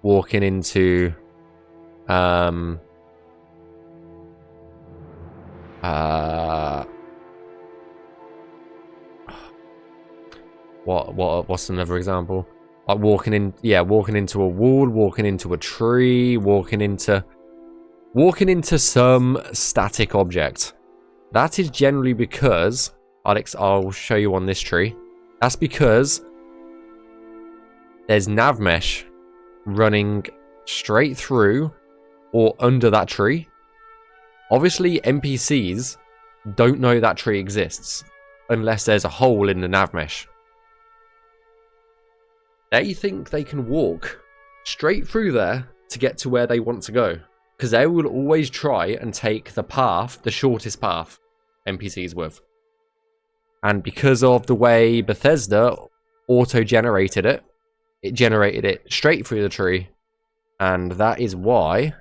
walking into what's another example? Like walking into a wall, walking into a tree, walking into some static object. That is generally because I'll show you on this tree. That's because there's Navmesh running straight through or under that tree. Obviously, NPCs don't know that tree exists unless there's a hole in the Navmesh. They think they can walk straight through there to get to where they want to go, because they will always try and take the path, the shortest path, NPCs with. And because of the way Bethesda auto-generated it, it generated it straight through the tree. And that is why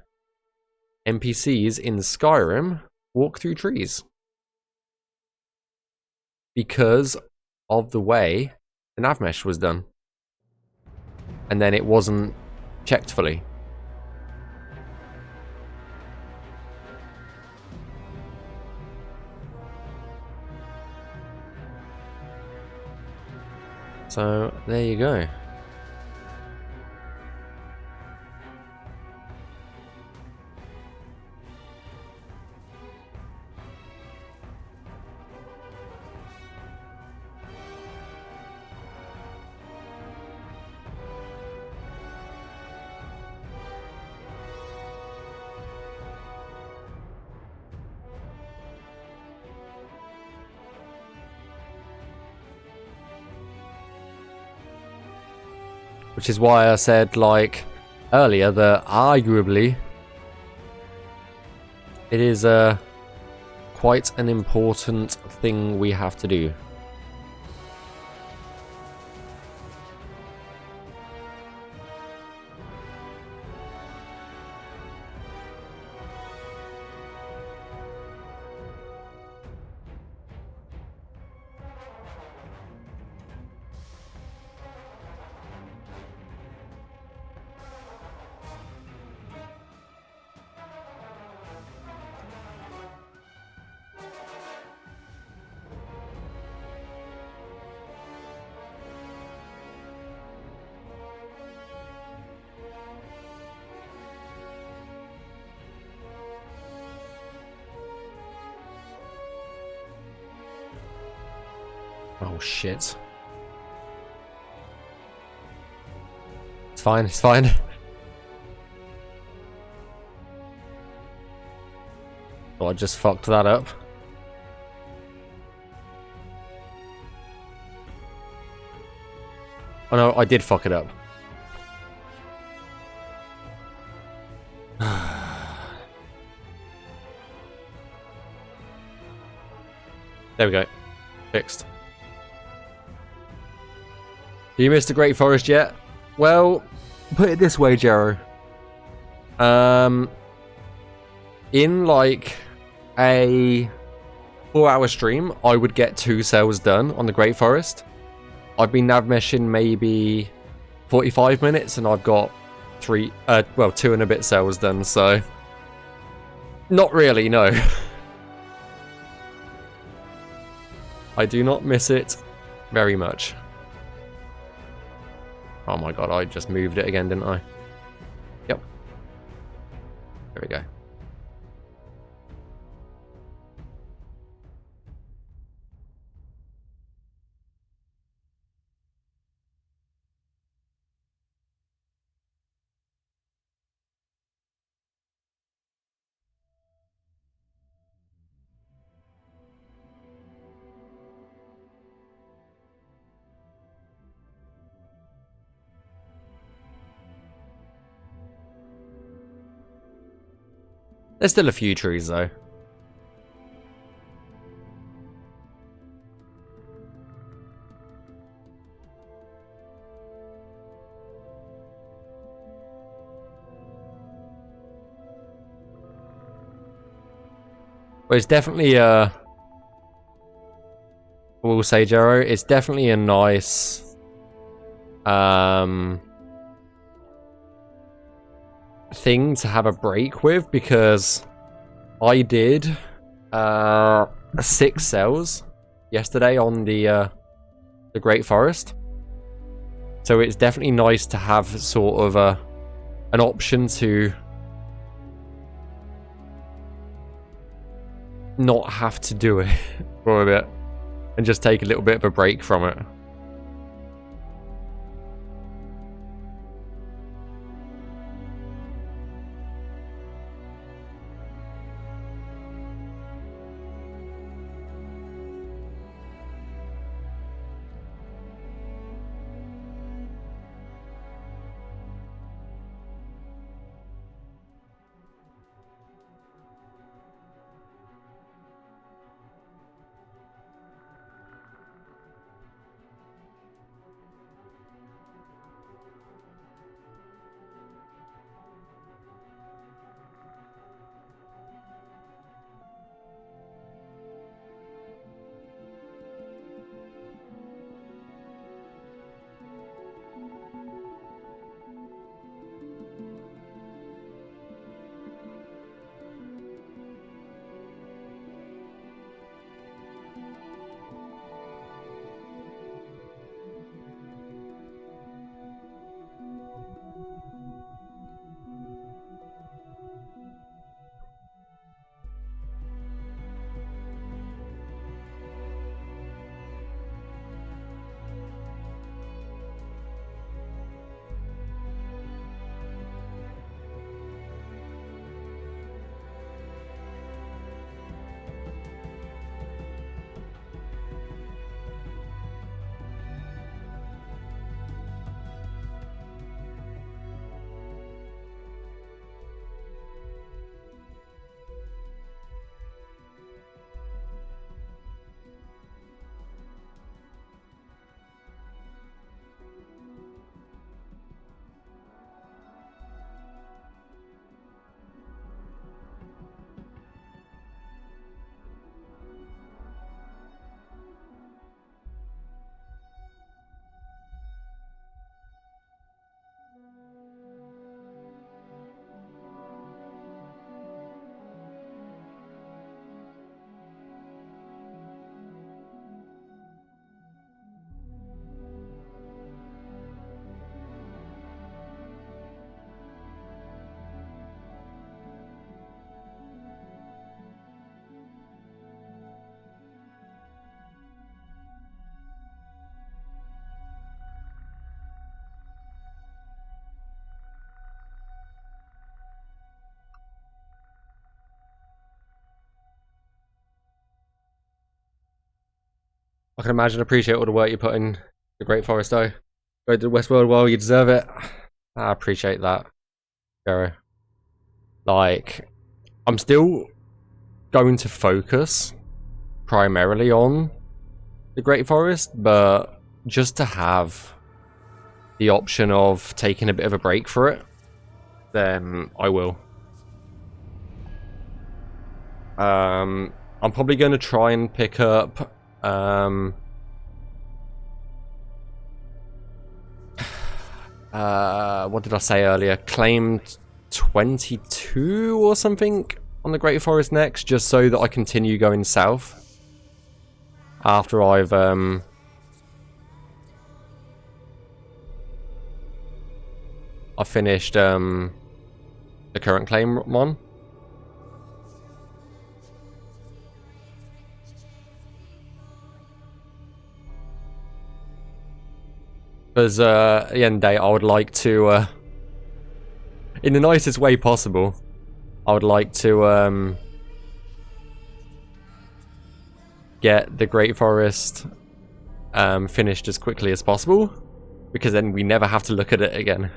NPCs in Skyrim walk through trees. Because of the way the Navmesh was done. And then it wasn't checked fully. So, there you go. Which is why I said, like, earlier that arguably it is quite an important thing we have to do. Oh shit. It's fine, it's fine. Oh, I just fucked that up. Oh no, I did fuck it up. There we go. Fixed. You missed the Great Forest yet? Well, put it this way, Jero. In like a 4-hour stream, I would get 2 cells done on the Great Forest. I've been navmeshing maybe 45 minutes and I've got 2 and a bit cells done, so not really, no. I do not miss it very much. Oh my god, I just moved it again, didn't I? Yep. There we go. There's still a few trees though. But it's definitely I will say, Jero, it's definitely a nice thing to have a break with, because I did 6 cells yesterday on the Great Forest, so it's definitely nice to have sort of an option to not have to do it for a bit and just take a little bit of a break from it. I can imagine, appreciate all the work you put in the Great Forest, though. Go to the Westworld, well, you deserve it. I appreciate that, Gary. Like, I'm still going to focus primarily on the Great Forest, but just to have the option of taking a bit of a break for it, then I will. I'm probably going to try and pick up what did I say earlier? Claim 22 or something on the Great Forest next, just so that I continue going south after I've finished the current claim one. Because at the end of the day, I would like to, in the nicest way possible, I would like to get the Great Forest finished as quickly as possible, because then we never have to look at it again.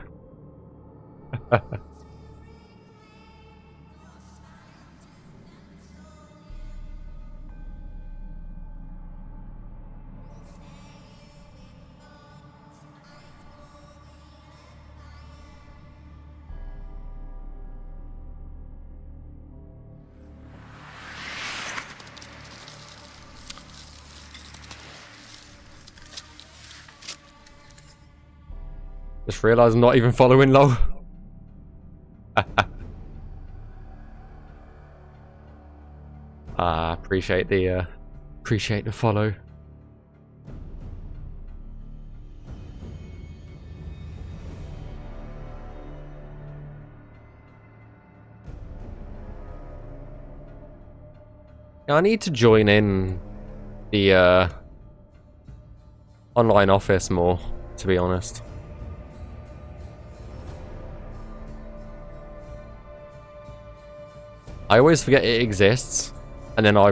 Just realised I'm not even following low. Appreciate the follow. I need to join in the online office more, to be honest. I always forget it exists, and then I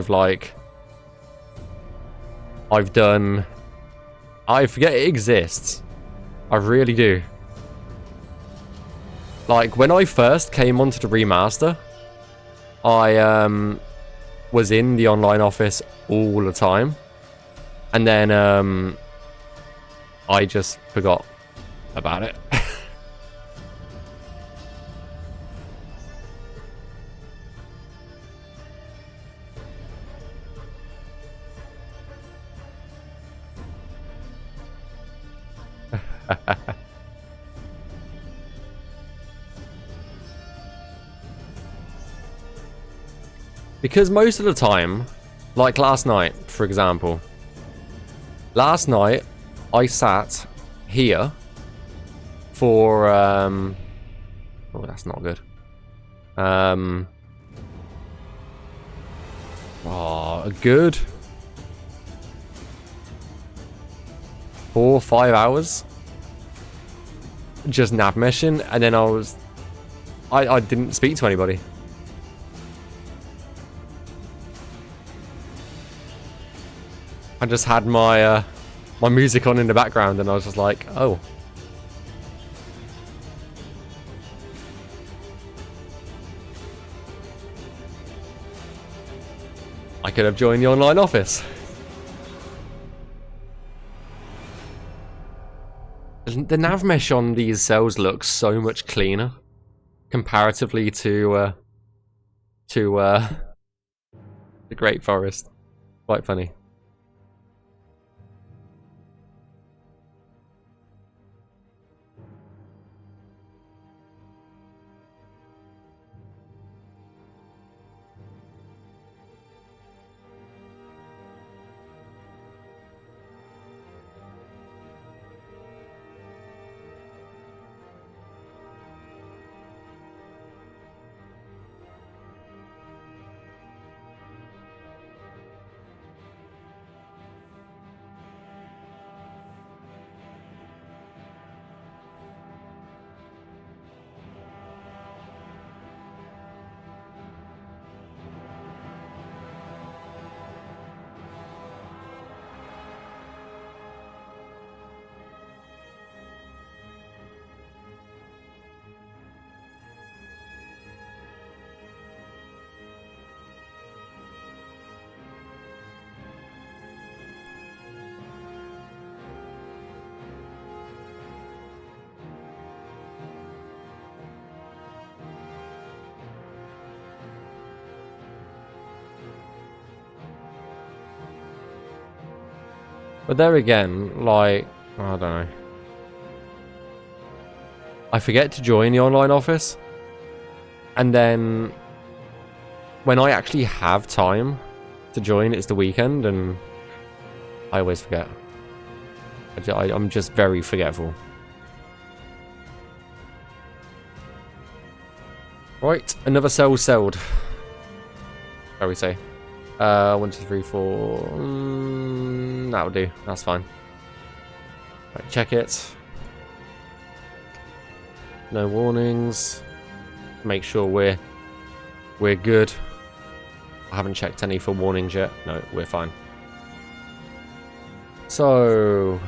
forget it exists. I really do. Like, when I first came onto the remaster, I was in the online office all the time, and then I just forgot about it. Because most of the time, like last night, for example, last night I sat here for oh, that's not good. Oh, a good 4 or 5 hours just Navmeshing, and then I didn't speak to anybody. I just had my my music on in the background, and I was just like, oh. I could have joined the online office. The nav mesh on these cells looks so much cleaner comparatively to the Great Forest. Quite funny. But there again, like, I don't know. I forget to join the online office. And then when I actually have time to join, it's the weekend, and I always forget. I'm just very forgetful. Right, another cell sold. How we say? 1, 2, 3, 4. That'll do. That's fine. Right, check it. No warnings. Make sure we're good. I haven't checked any for warnings yet. No, we're fine. So,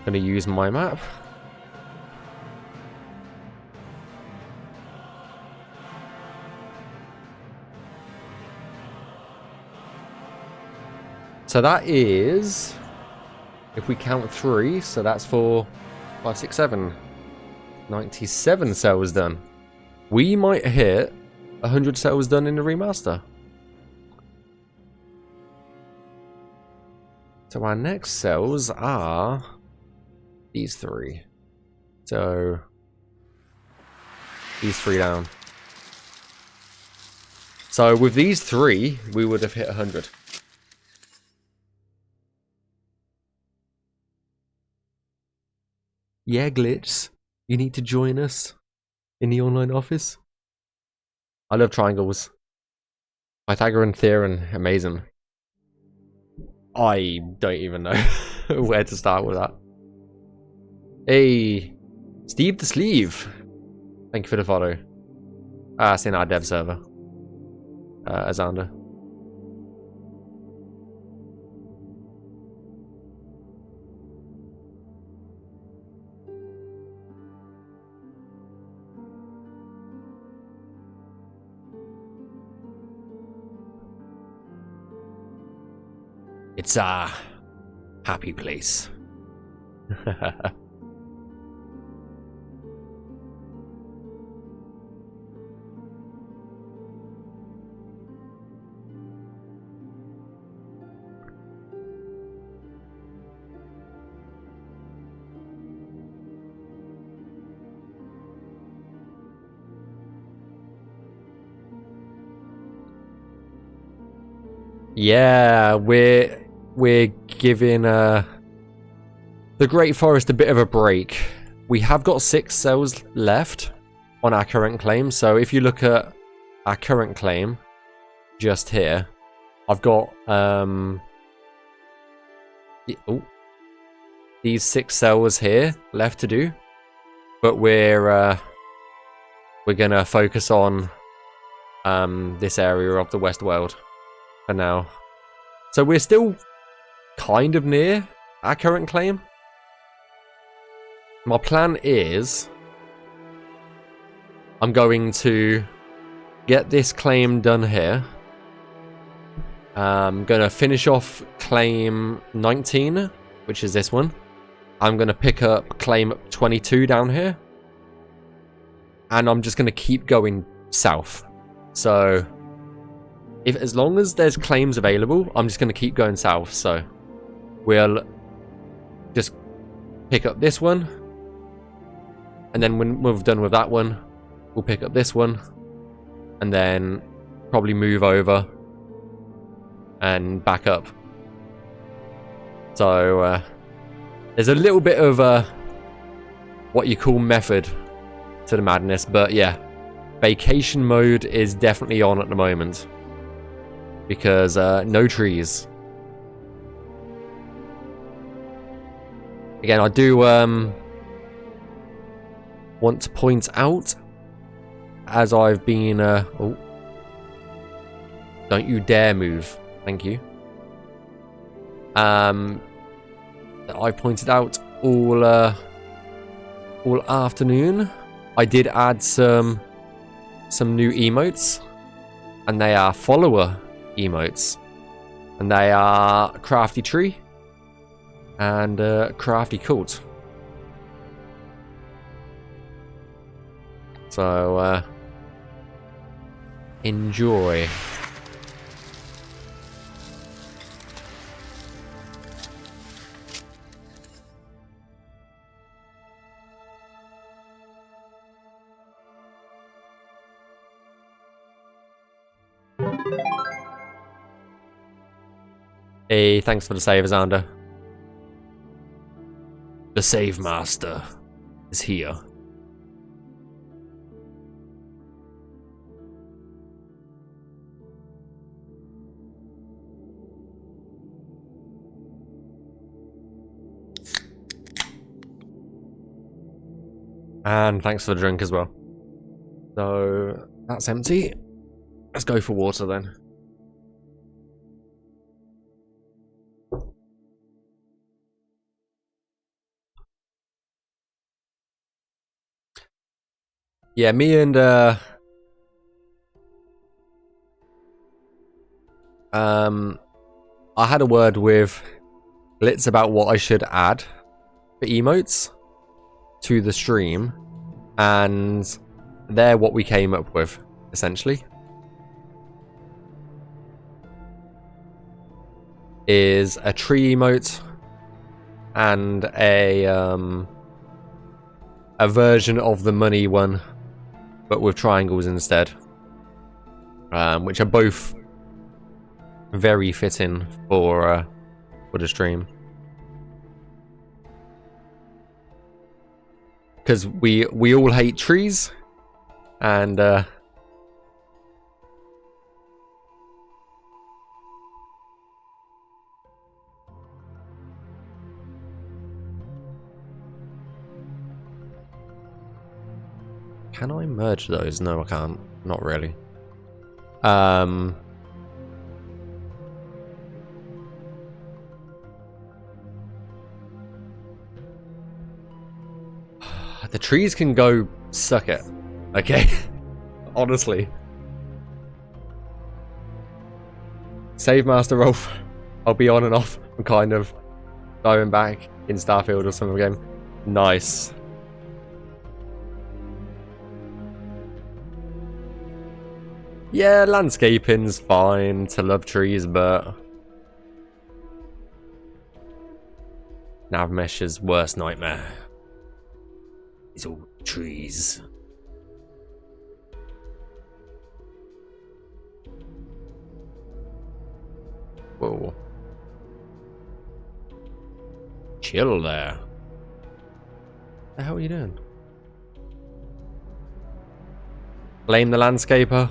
gonna use my map. So that is, if we count 3, so that's 4, 5, 6, 7. 97 cells done. We might hit 100 cells done in the remaster. So our next cells are these 3. So these 3 down. So with these 3, we would have hit 100. Yeah, Glitch, you need to join us in the online office. I love triangles. Pythagorean theorem, amazing. I don't even know where to start with that. Hey, Steve the Sleeve. Thank you for the follow. It's in our dev server. Azander. It's a happy place. Yeah, we're giving the Great Forest a bit of a break. We have got 6 cells left on our current claim. So if you look at our current claim, just here, I've got these 6 cells here left to do, but we're gonna focus on this area of the West Weald for now. So we're still kind of near our current claim. My plan is I'm going to get this claim done here. I'm going to finish off claim 19, which is this one. I'm going to pick up claim 22 down here. And I'm just going to keep going south. So, as long as there's claims available, I'm just going to keep going south. So, we'll just pick up this one. And then when we're done with that one, we'll pick up this one. And then probably move over and back up. So, there's a little bit of what you call method to the madness. But yeah, vacation mode is definitely on at the moment. Because no trees. Again, I do want to point out, as I've been... oh, don't you dare move. Thank you. That I pointed out all afternoon. I did add some new emotes, and they are follower emotes, and they are crafty tree and crafty cult. So enjoy. Hey, thanks for the save, Xander. The save master is here. And thanks for the drink as well. So, that's empty. Let's go for water then. Yeah, me and I had a word with Blitz about what I should add for emotes to the stream, and they're what we came up with, essentially. Is a tree emote and a version of the money one, but with triangles instead, which are both very fitting for the stream. Because we all hate trees, and can I merge those? No, I can't. Not really. The trees can go suck it. Okay? Honestly. Save Master Rolf. I'll be on and off. I'm kind of going back in Starfield or some game. Nice. Yeah, landscaping's fine to love trees, but Navmesh's worst nightmare is all trees. Whoa. Chill there. What the hell are you doing? Blame the landscaper.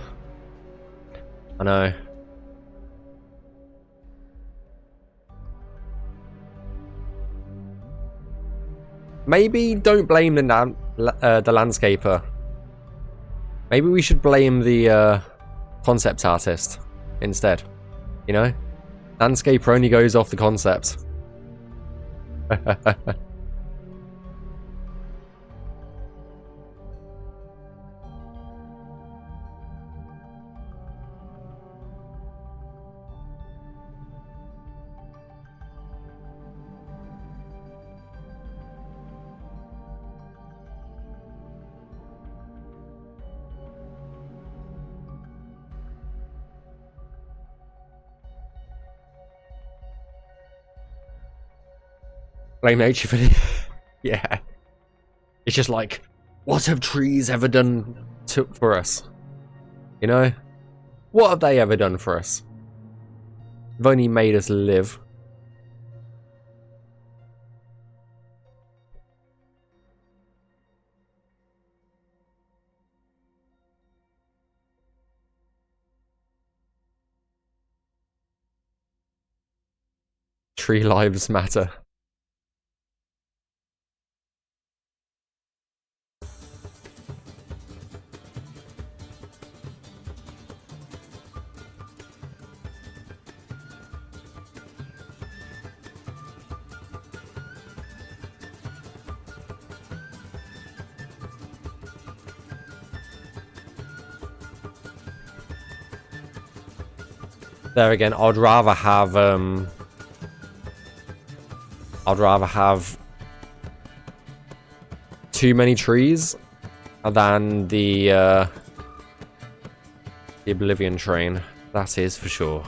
I know. Maybe don't blame the landscaper. Maybe we should blame the concept artist instead. You know? Landscaper only goes off the concept. Blame nature for the... Yeah. It's just like, what have trees ever done for us? You know? What have they ever done for us? They've only made us live. Tree lives matter. There again, I'd rather have too many trees than the Oblivion train. That is for sure.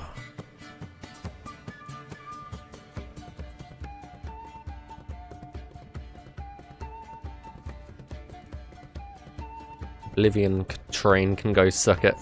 Oblivion train can go suck it.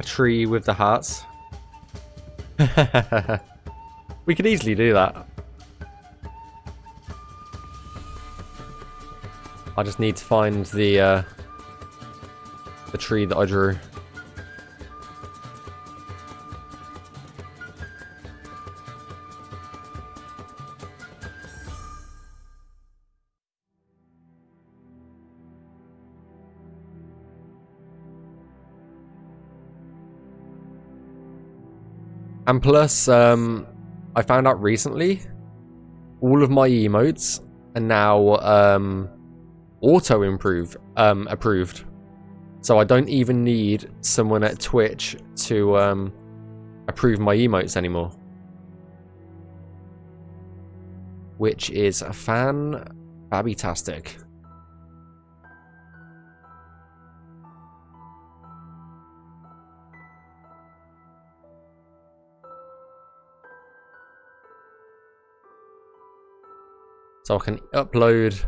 A tree with the hearts. We could easily do that. I just need to find the tree that I drew. And plus, I found out recently, all of my emotes are now auto approved. So I don't even need someone at Twitch to approve my emotes anymore. Which is a fan-babby-tastic. So I can upload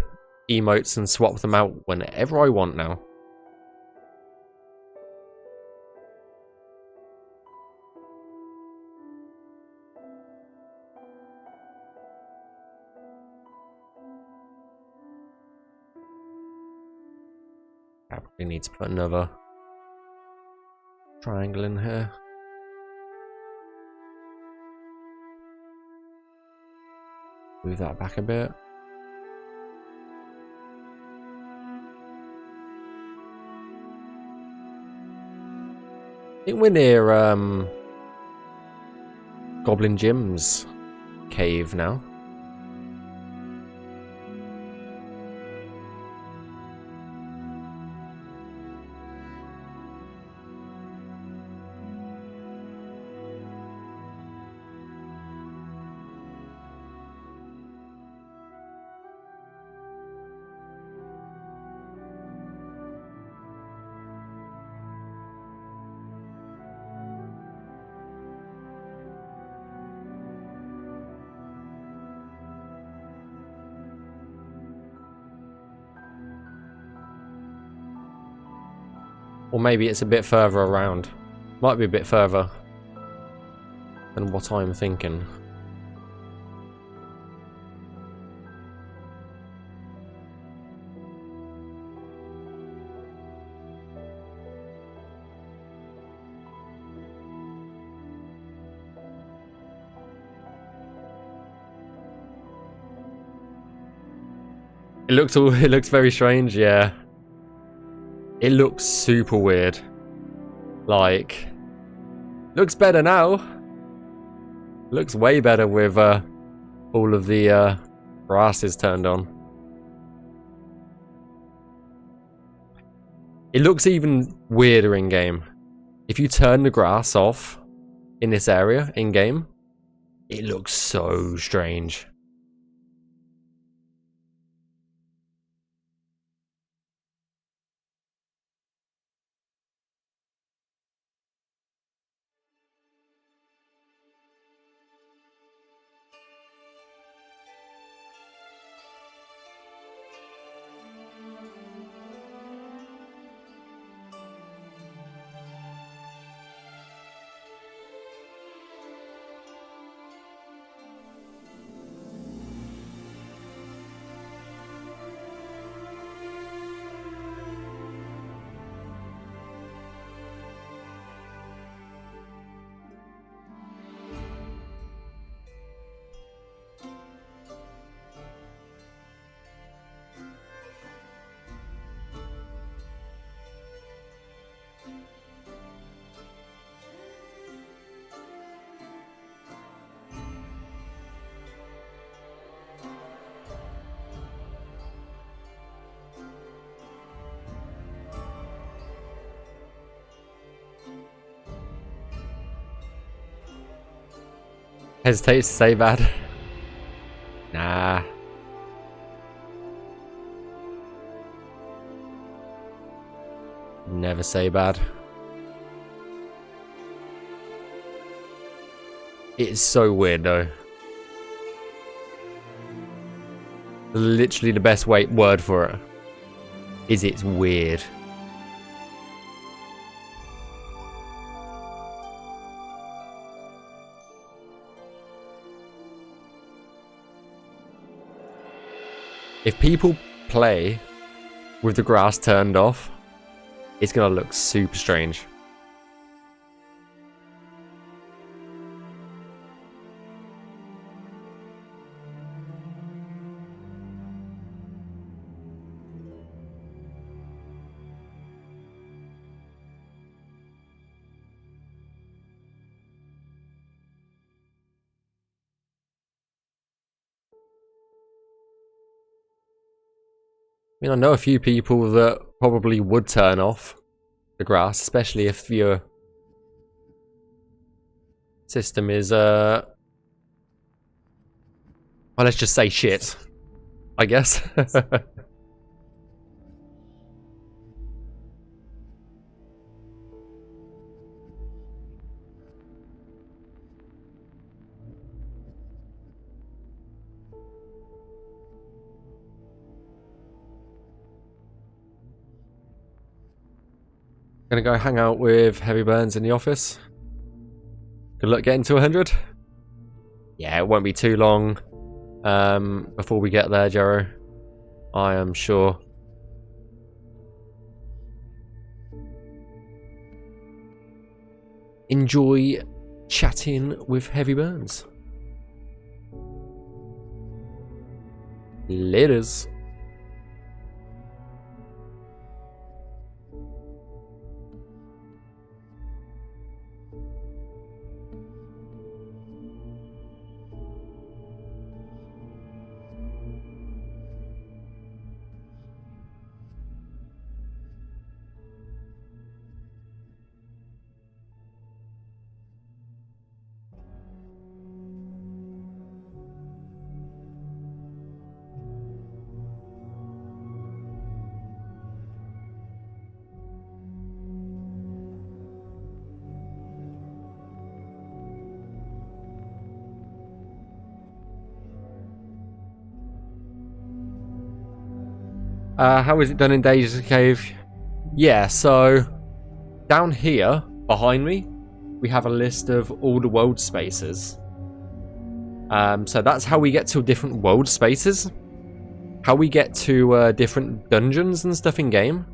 emotes and swap them out whenever I want now. I probably need to put another triangle in here. Move that back a bit. I think we're near Goblin Jim's cave now. Or maybe it's a bit further around. Might be a bit further than what I'm thinking. It looks very strange, yeah. It looks super weird. Like, looks better now. Looks way better with all of the grasses turned on. It looks even weirder in game. If you turn the grass off in this area in game, it looks so strange. Hesitate to say bad. Nah. Never say bad. It's so weird though. Literally the best word for it is it's weird. If people play with the grass turned off, it's going to look super strange. I mean, I know a few people that probably would turn off the grass, especially if your system is, well, let's just say shit, I guess. Gonna go hang out with Heavy Burns in the office. Good luck getting to 100. Yeah, it won't be too long before we get there, Jero. I am sure. Enjoy chatting with Heavy Burns. Laters. How is it done in Deja's Cave? Yeah, so down here behind me, we have a list of all the world spaces. So that's how we get to different world spaces. How we get to different dungeons and stuff in game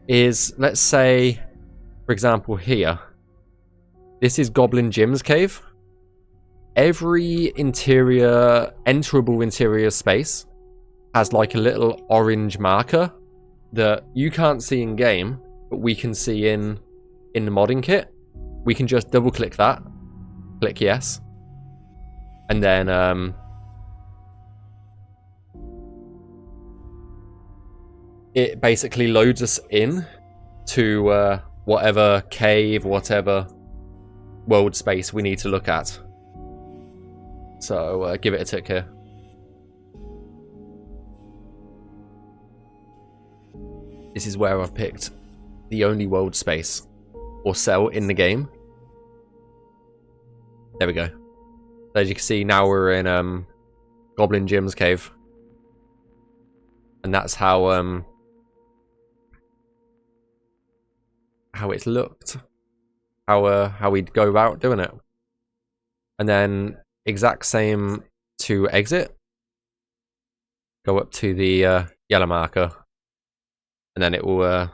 is, let's say, for example, here. This is Goblin Jim's cave. Every enterable interior space has like a little orange marker that you can't see in game, but we can see in the modding kit. We can just double click that, click yes, and then it basically loads us in to whatever cave, whatever world space we need to look at. So give it a tick here. This is where I've picked the only world space or cell in the game. There we go. So as you can see, now we're in Goblin Jim's cave. And that's how it's looked. How we'd go about doing it. And then exact same to exit. Go up to the yellow marker. And then it will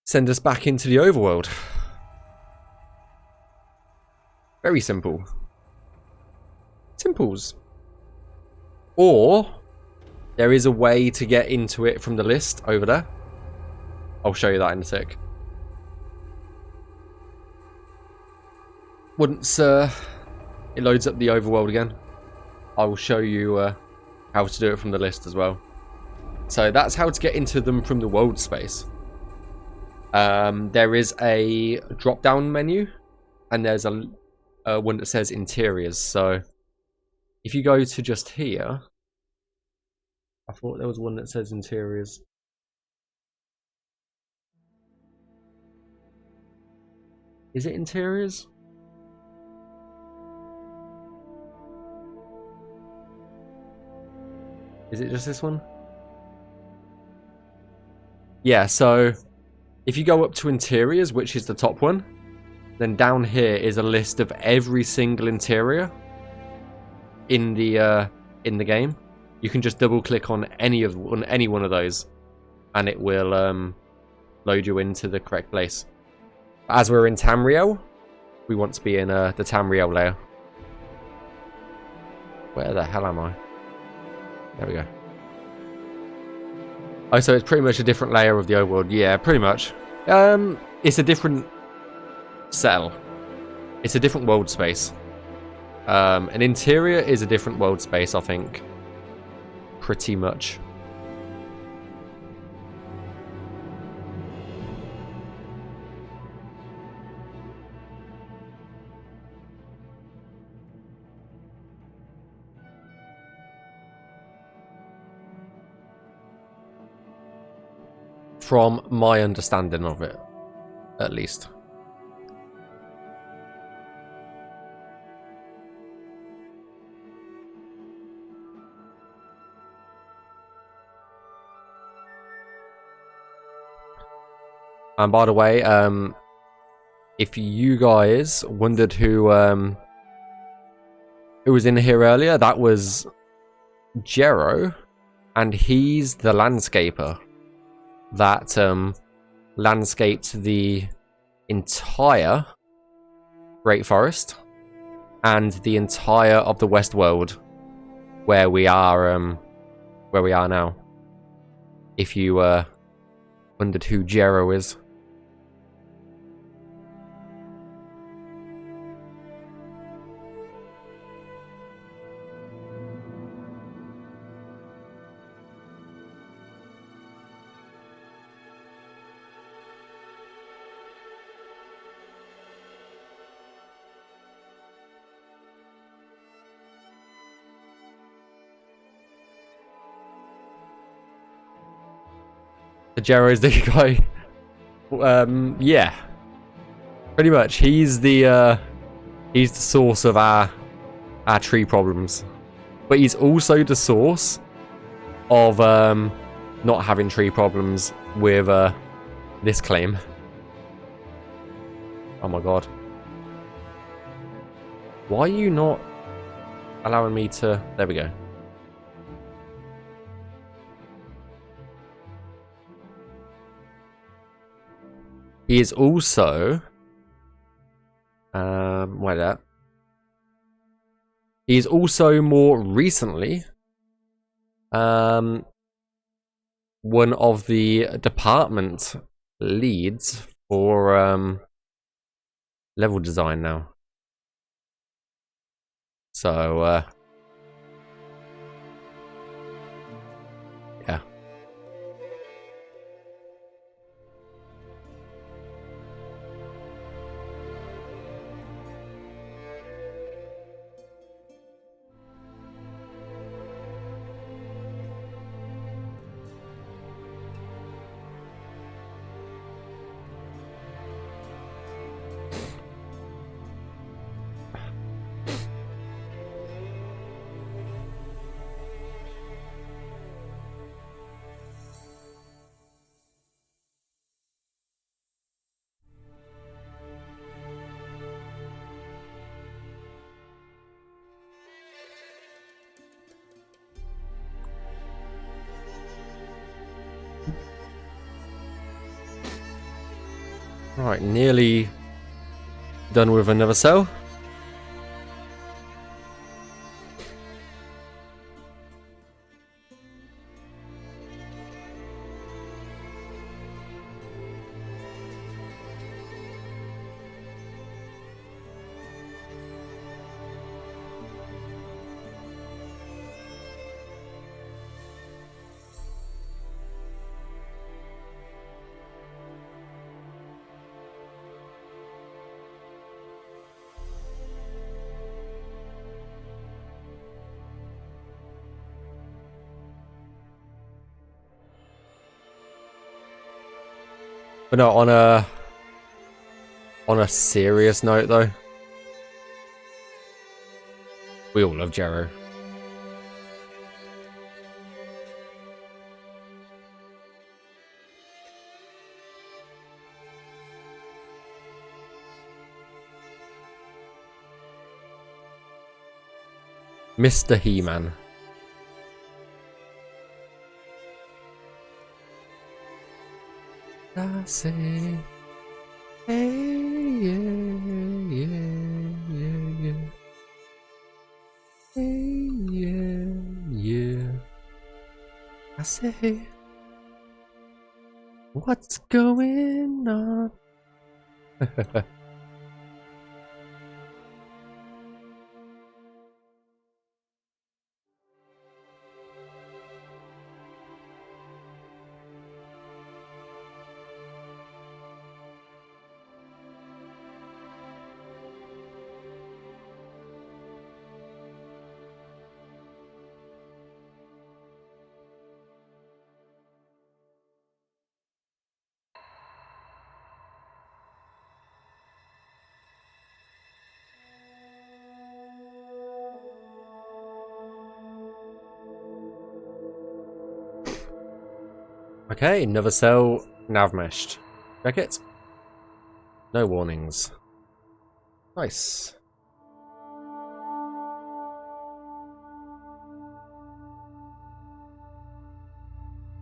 send us back into the overworld. Very simple. Simples. Or there is a way to get into it from the list over there. I'll show you that in a sec. Once it loads up the overworld again, I will show you how to do it from the list as well. So that's how to get into them from the world space. There is a drop-down menu, and there's a one that says interiors. So if you go to just here, I thought there was one that says interiors. Is it interiors? Is it just this one? Yeah, so if you go up to interiors, which is the top one, then down here is a list of every single interior in the game. You can just double click on any one of those, and it will load you into the correct place. As we're in Tamriel, we want to be in the Tamriel layer. Where the hell am I? There we go. Oh, so it's pretty much a different layer of the overworld. Yeah, pretty much. It's a different cell. It's a different world space. An interior is a different world space, I think. Pretty much. From my understanding of it, at least. And by the way, if you guys wondered who was in here earlier, that was Jero, and he's the landscaper that landscaped the entire Great Forest and the entire of the West World, where we are now. If you wondered who Jero is. Jero is the guy. Yeah, pretty much. He's the source of our tree problems, but he's also the source of not having tree problems with this claim. Oh my god! Why are you not allowing me to? There we go. He is also wait that. He is also more recently one of the department leads for level design now. So yeah. Right, nearly done with another cell. But no, on a serious note though, we all love Jero. Mr. He-Man. I say, hey, yeah, yeah, yeah, yeah. Hey, yeah, yeah. I say, what's going on? Okay, another cell navmeshed. Check it. No warnings. Nice.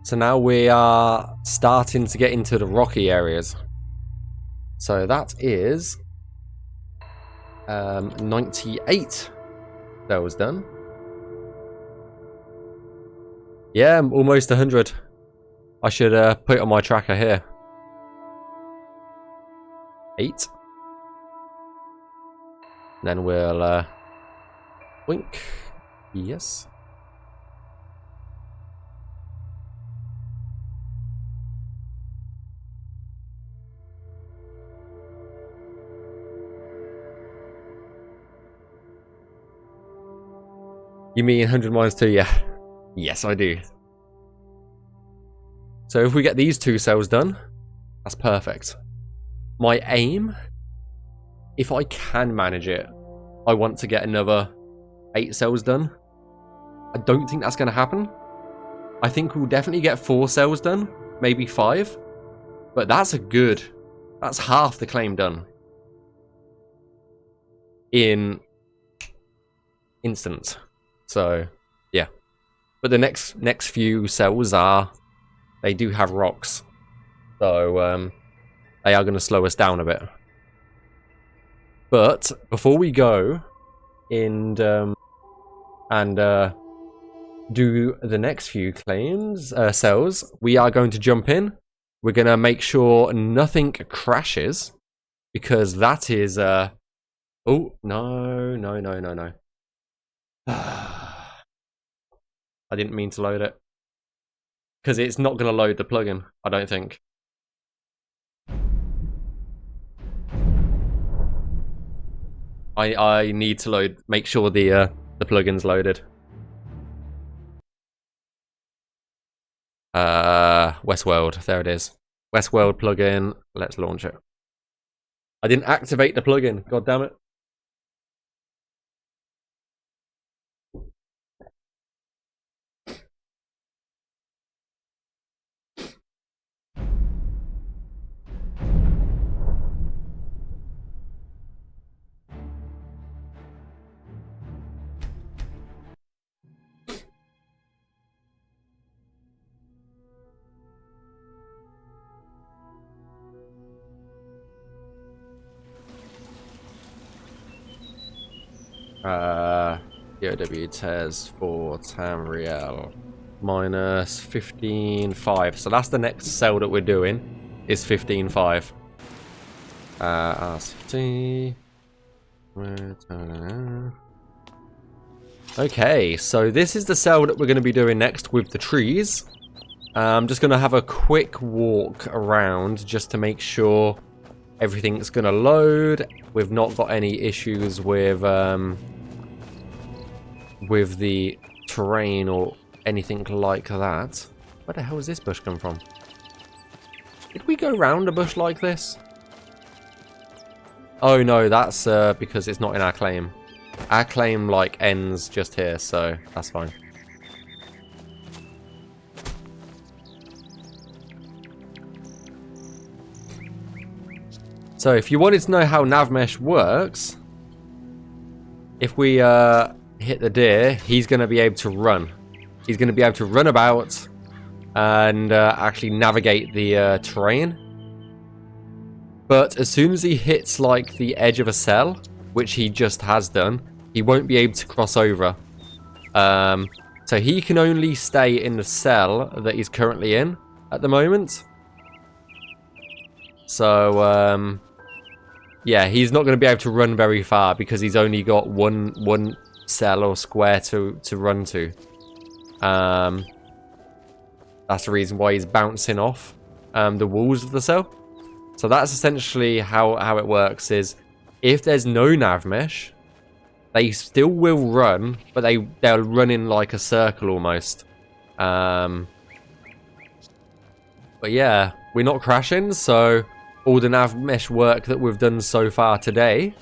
So now we are starting to get into the rocky areas. So that is 98 cells done. Yeah, I'm almost 100. I should put it on my tracker here. 8. Then we'll wink. Yes. You mean 100 minus 2? Yeah. Yes, I do. So if we get these 2 cells done, that's perfect. My aim, if I can manage it, I want to get another 8 cells done. I don't think that's going to happen. I think we'll definitely get 4 cells done, maybe 5. But that's that's half the claim done. In instance. So, yeah. But the next few cells they do have rocks. So, they are going to slow us down a bit. But before we go and do the next few cells, we are going to jump in. We're going to make sure nothing crashes, because that is oh, no. I didn't mean to load it. Because it's not going to load the plugin, I don't think. I need to make sure the plugin's loaded. Westworld, there it is. Westworld plugin, let's launch it. I didn't activate the plugin, god damn it. DOW tears for Tamriel minus 15.5. So that's the next cell that we're doing, is 15.5. RCT. Okay, so this is the cell that we're going to be doing next with the trees. I'm just going to have a quick walk around just to make sure everything's going to load. We've not got any issues with the terrain or anything like that. Where the hell has this bush come from? Did we go round a bush like this? Oh no, that's because it's not in our claim. Our claim like ends just here, so that's fine. So if you wanted to know how Navmesh works, if we hit the deer, he's going to be able to run. He's going to be able to run about and actually navigate the terrain. But as soon as he hits like the edge of a cell, which he just has done, he won't be able to cross over. So he can only stay in the cell that he's currently in at the moment. So yeah, he's not going to be able to run very far because he's only got one cell or square to run to. That's the reason why he's bouncing off the walls of the cell. So that's essentially how it works, is if there's no nav mesh, they still will run, but they'll run in like a circle almost. But yeah, we're not crashing, so all the nav mesh work that we've done so far today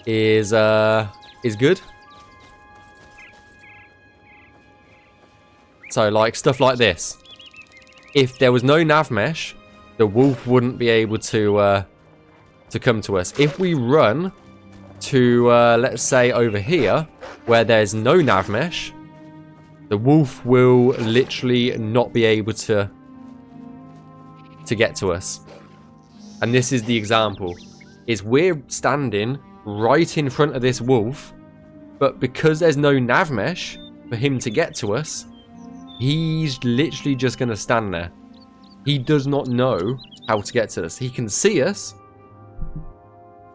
is good. So like stuff like this. If there was no nav mesh, the wolf wouldn't be able to come to us. If we run to let's say over here where there's no nav mesh, the wolf will literally not be able to get to us. And this is the example, is we're standing right in front of this wolf, but because there's no nav mesh for him to get to us, he's literally just going to stand there. He does not know how to get to us. He can see us,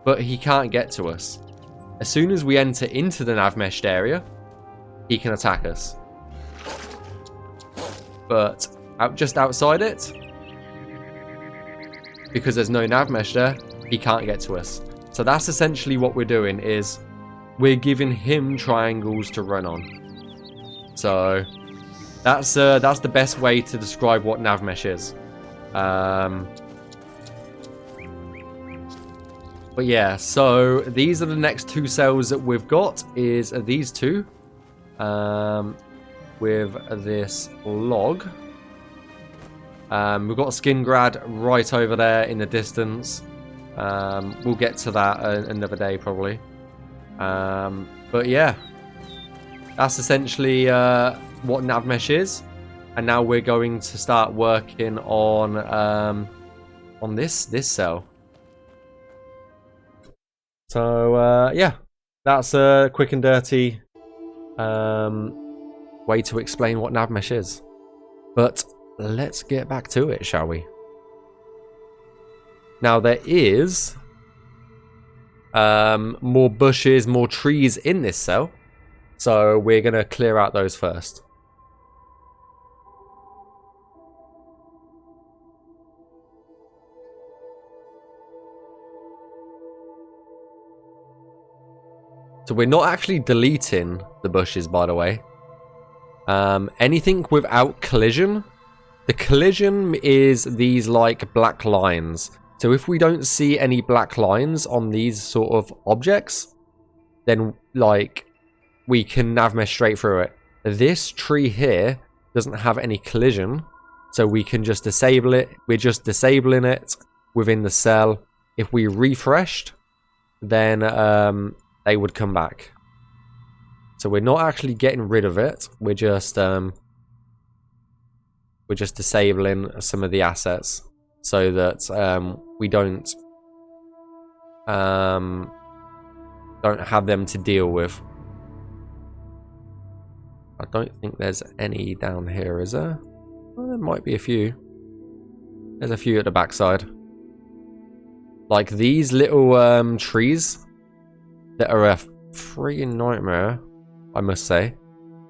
but he can't get to us. As soon as we enter into the nav meshed area, he can attack us. But just outside it, because there's no nav mesh there, he can't get to us. So that's essentially what we're doing, is we're giving him triangles to run on. So that's the best way to describe what nav mesh is. But yeah, so these are the next two cells that we've got, is these two, with this log. We've got Skingrad right over there in the distance. We'll get to that another day probably. But yeah, that's essentially what Navmesh is. And now we're going to start working on this cell. So yeah, that's a quick and dirty way to explain what Navmesh is. But let's get back to it, shall we? Now there is more bushes, more trees in this cell, so we're going to clear out those first. So we're not actually deleting the bushes, by the way. Anything without collision. The collision is these like black lines. So if we don't see any black lines on these sort of objects, then like we can navmesh straight through it. This tree here doesn't have any collision, so we can just disable it. We're just disabling it within the cell. If we refreshed, then they would come back. So we're not actually getting rid of it. We're just disabling some of the assets so that we don't have them to deal with. I don't think there's any down here, is there? Well, there might be a few. There's a few at the backside. Like these little trees that are a freaking nightmare, I must say.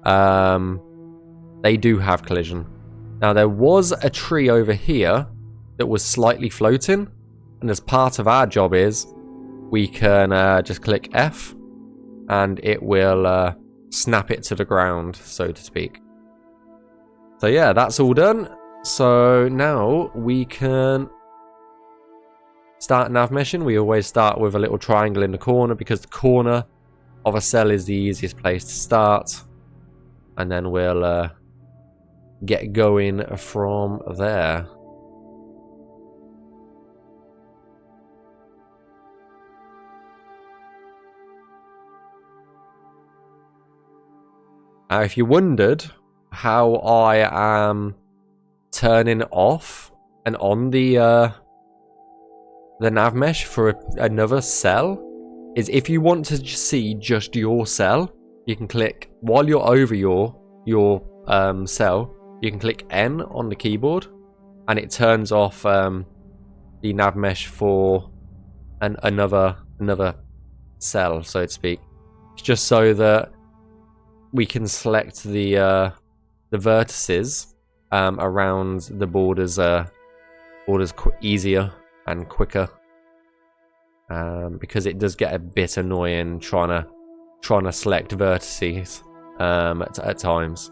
They do have collision. Now there was a tree over here that was slightly floating, and as part of our job is we can just click F and it will snap it to the ground, so to speak. So yeah, that's all done. So now we can start navmeshing. We always start with a little triangle in the corner because the corner of a cell is the easiest place to start, and then we'll get going from there. Now, if you wondered how I am turning off and on the nav mesh for another cell is if you want to see just your cell, you can click while you're over your cell. You can click N on the keyboard, and it turns off the nav mesh for another cell, so to speak. It's just so that we can select the vertices around the borders easier and quicker, because it does get a bit annoying trying to select vertices at times.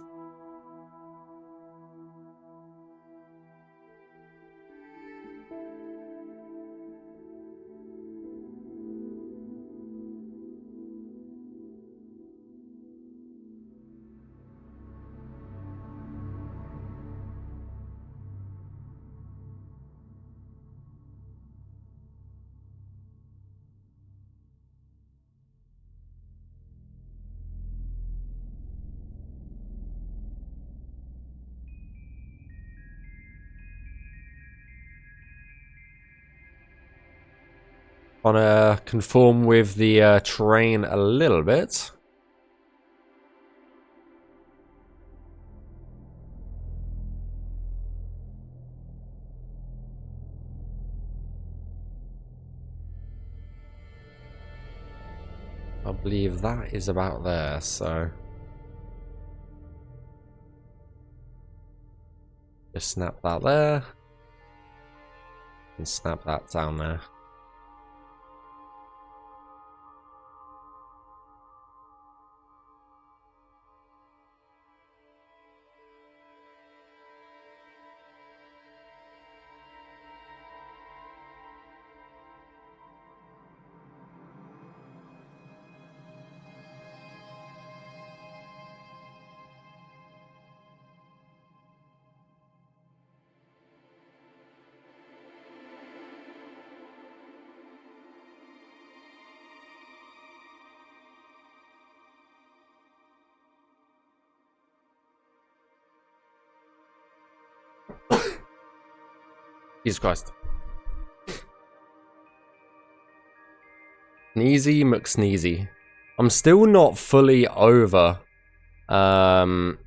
Want to conform with the terrain a little bit. I believe that is about there, so just snap that there and snap that down there. Jesus Christ. Sneezy McSneezy. I'm still not fully over my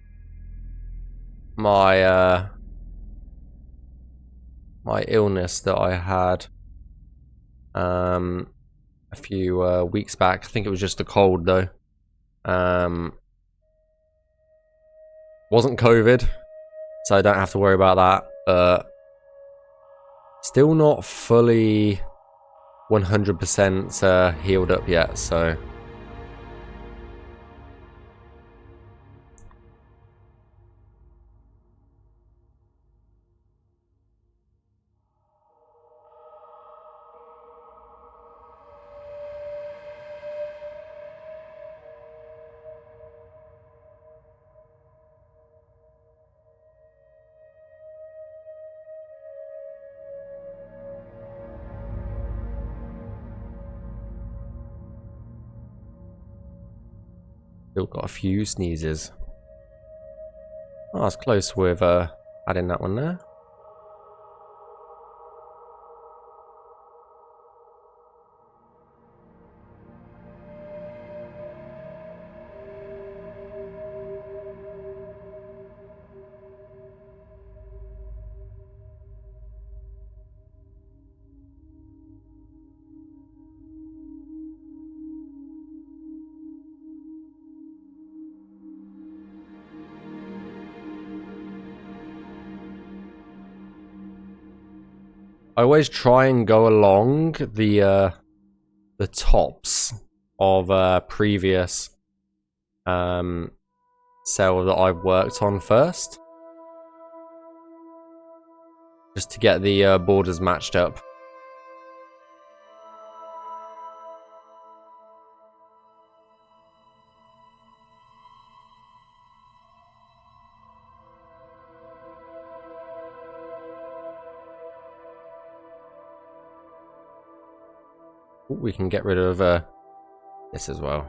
illness that I had a few weeks back. I think it was just a cold though. Wasn't COVID, so I don't have to worry about that, but still not fully 100% healed up yet, so still got a few sneezes. Oh, I was close with adding that one there. I always try and go along the tops of previous cell that I've worked on first, just to get the borders matched up. Ooh, we can get rid of this as well.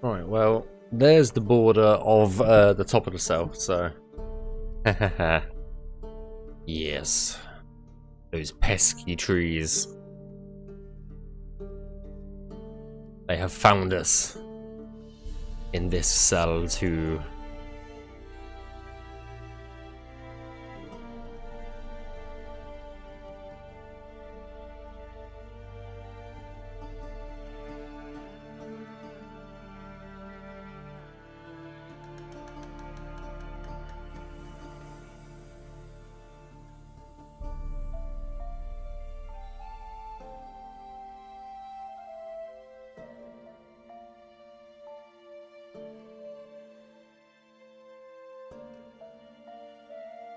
Alright, well, there's the border of the top of the cell, so... Yes. Those pesky trees. They have found us. In this cell, too.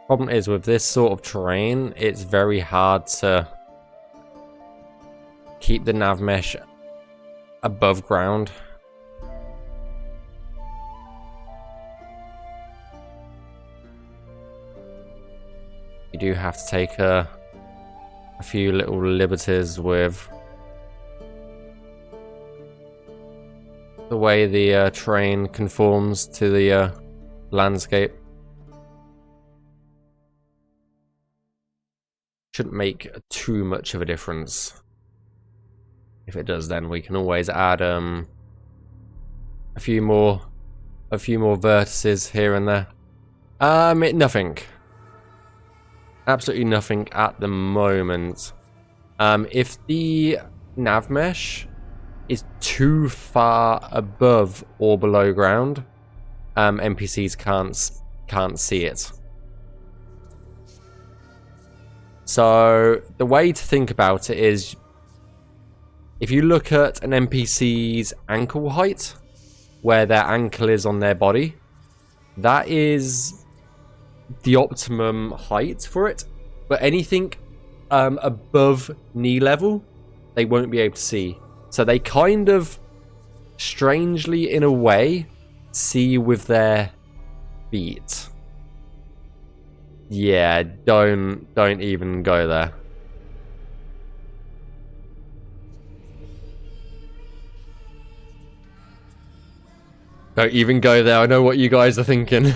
Problem is, with this sort of terrain, it's very hard to keep the Navmesh above ground. You do have to take a few little liberties with the way the terrain conforms to the landscape. Shouldn't make too much of a difference. If it does, then we can always add a few more vertices here and there. Nothing. Absolutely nothing at the moment. If the Navmesh is too far above or below ground, NPCs can't see it. So the way to think about it is, if you look at an NPC's ankle height, where their ankle is on their body, that is the optimum height for it. But anything above knee level, they won't be able to see. So they kind of, strangely in a way, see with their feet. Yeah, don't even go there. Don't even go there. I know what you guys are thinking.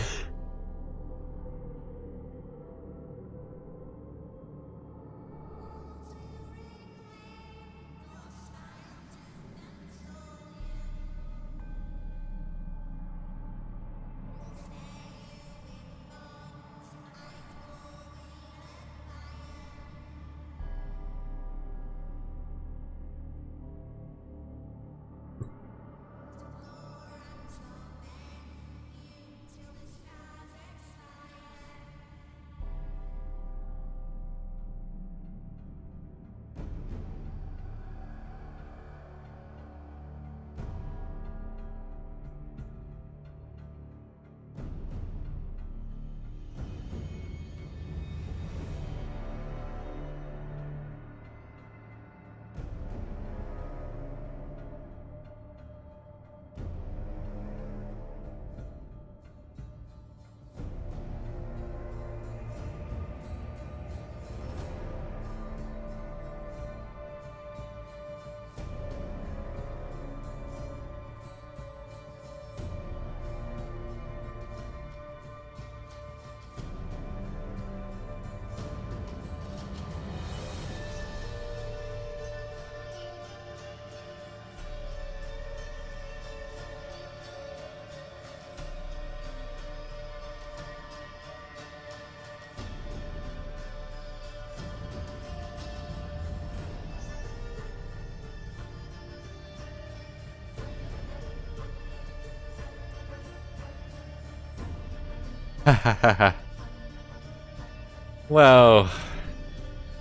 Well,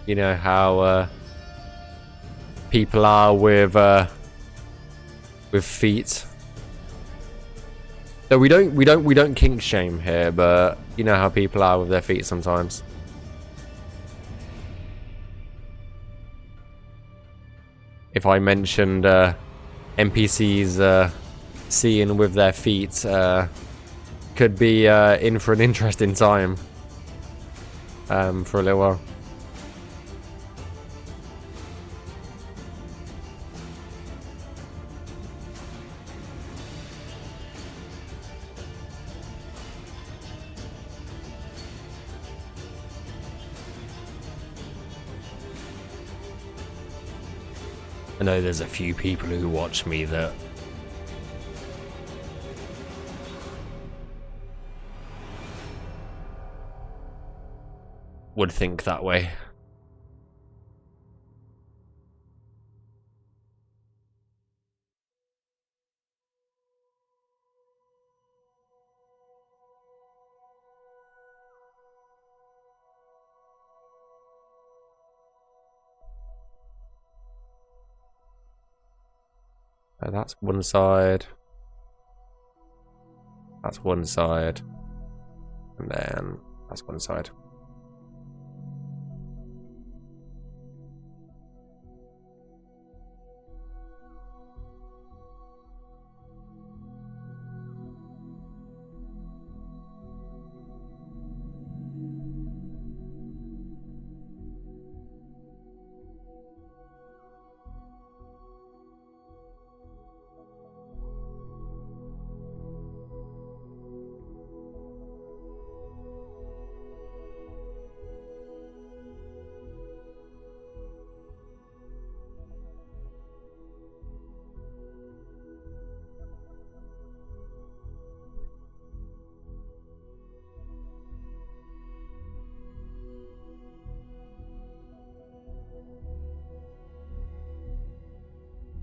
you know how people are with feet. So we don't kink shame here, but you know how people are with their feet sometimes. If I mentioned NPCs seeing with their feet, could be in for an interesting time for a little while. I know there's a few people who watch me that would think that way. So that's one side. That's one side. And then that's one side.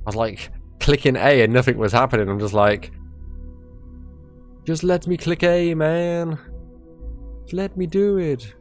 I was like clicking A and nothing was happening. I'm just like, just let me click A, man. Just let me do it.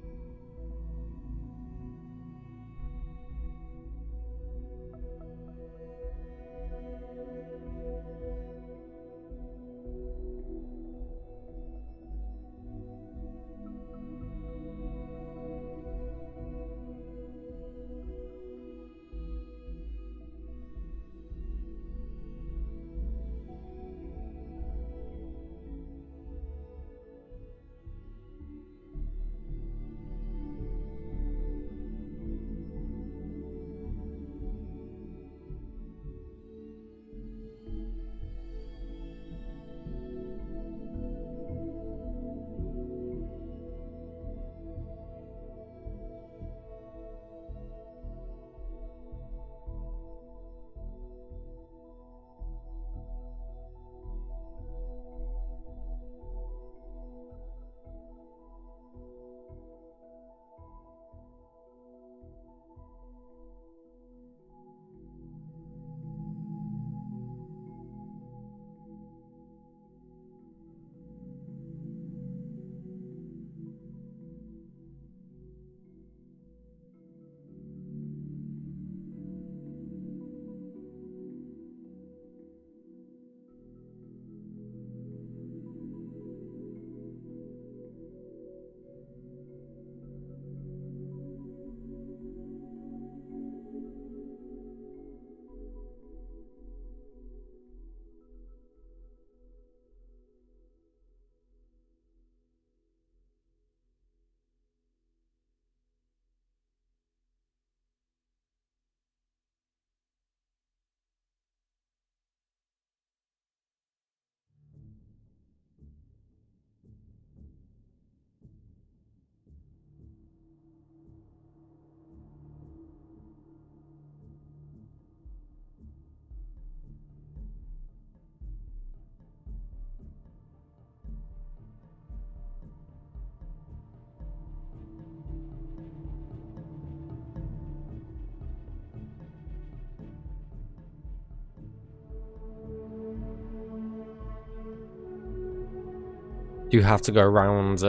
Do you have to go around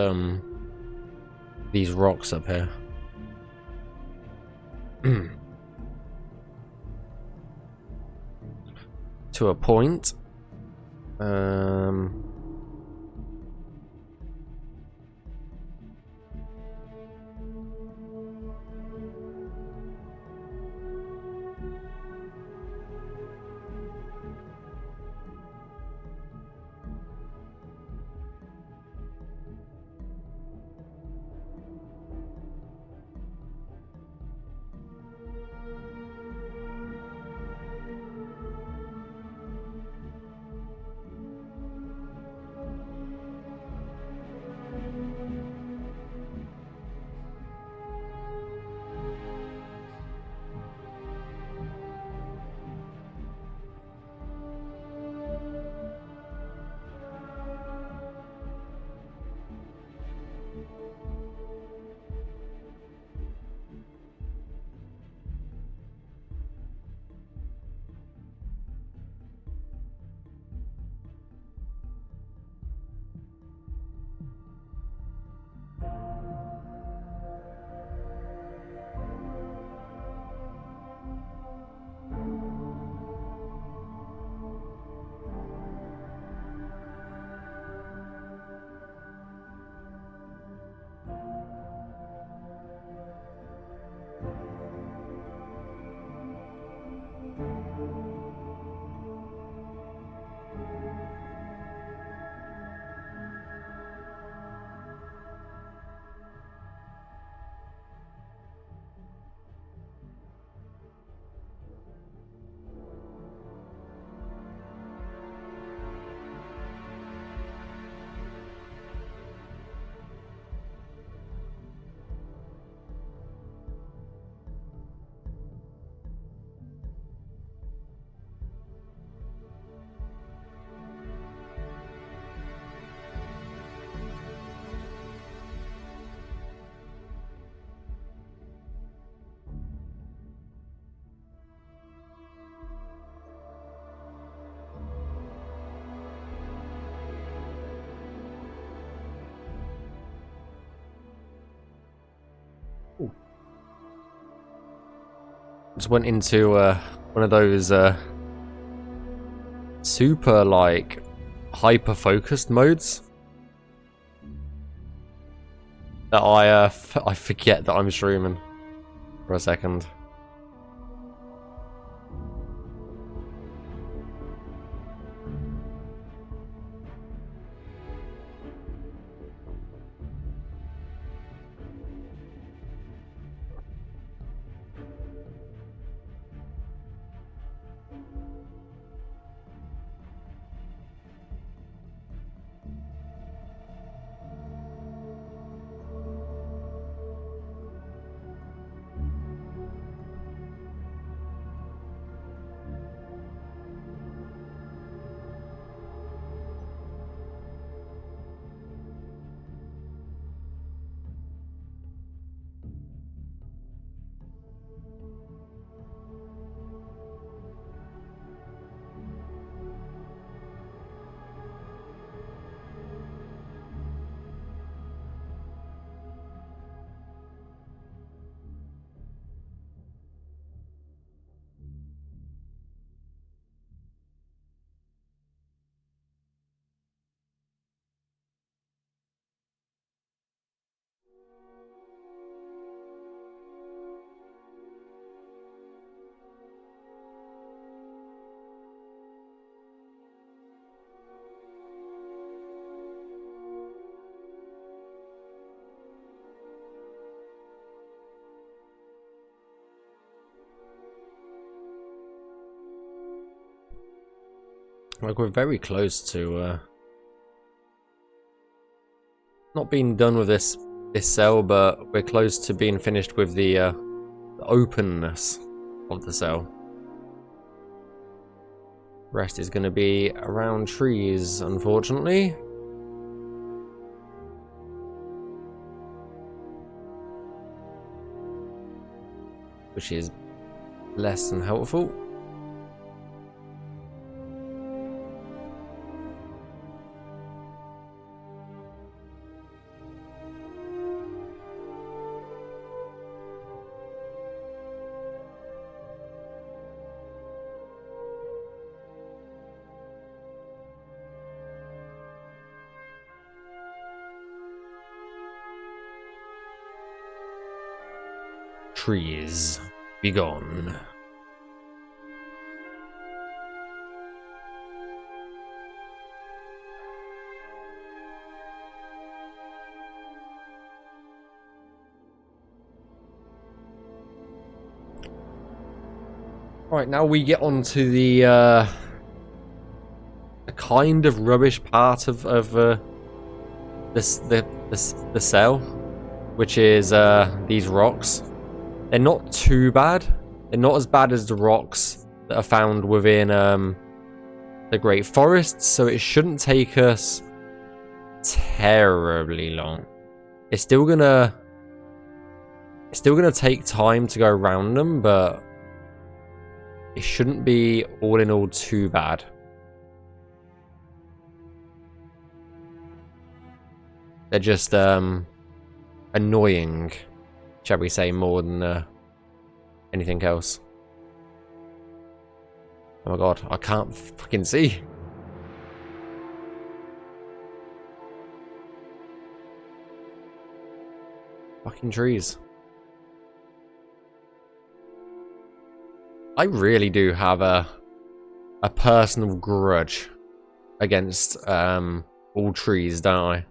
these rocks up here? To a point. Just went into one of those super like hyper focused modes that I forget that I'm streaming for a second. Like we're very close to not being done with this cell, but we're close to being finished with the openness of the cell. Rest is going to be around trees, unfortunately. Which is less than helpful. Trees, be gone. Right, now we get on to the kind of rubbish part of the cell, which is these rocks. They're not too bad. They're not as bad as the rocks that are found within the Great Forests, so it shouldn't take us terribly long. It's still gonna take time to go around them, but it shouldn't be all in all too bad. They're just annoying, shall we say, more than anything else. Oh my god, I can't fucking see. Fucking trees. I really do have a personal grudge against all trees, don't I?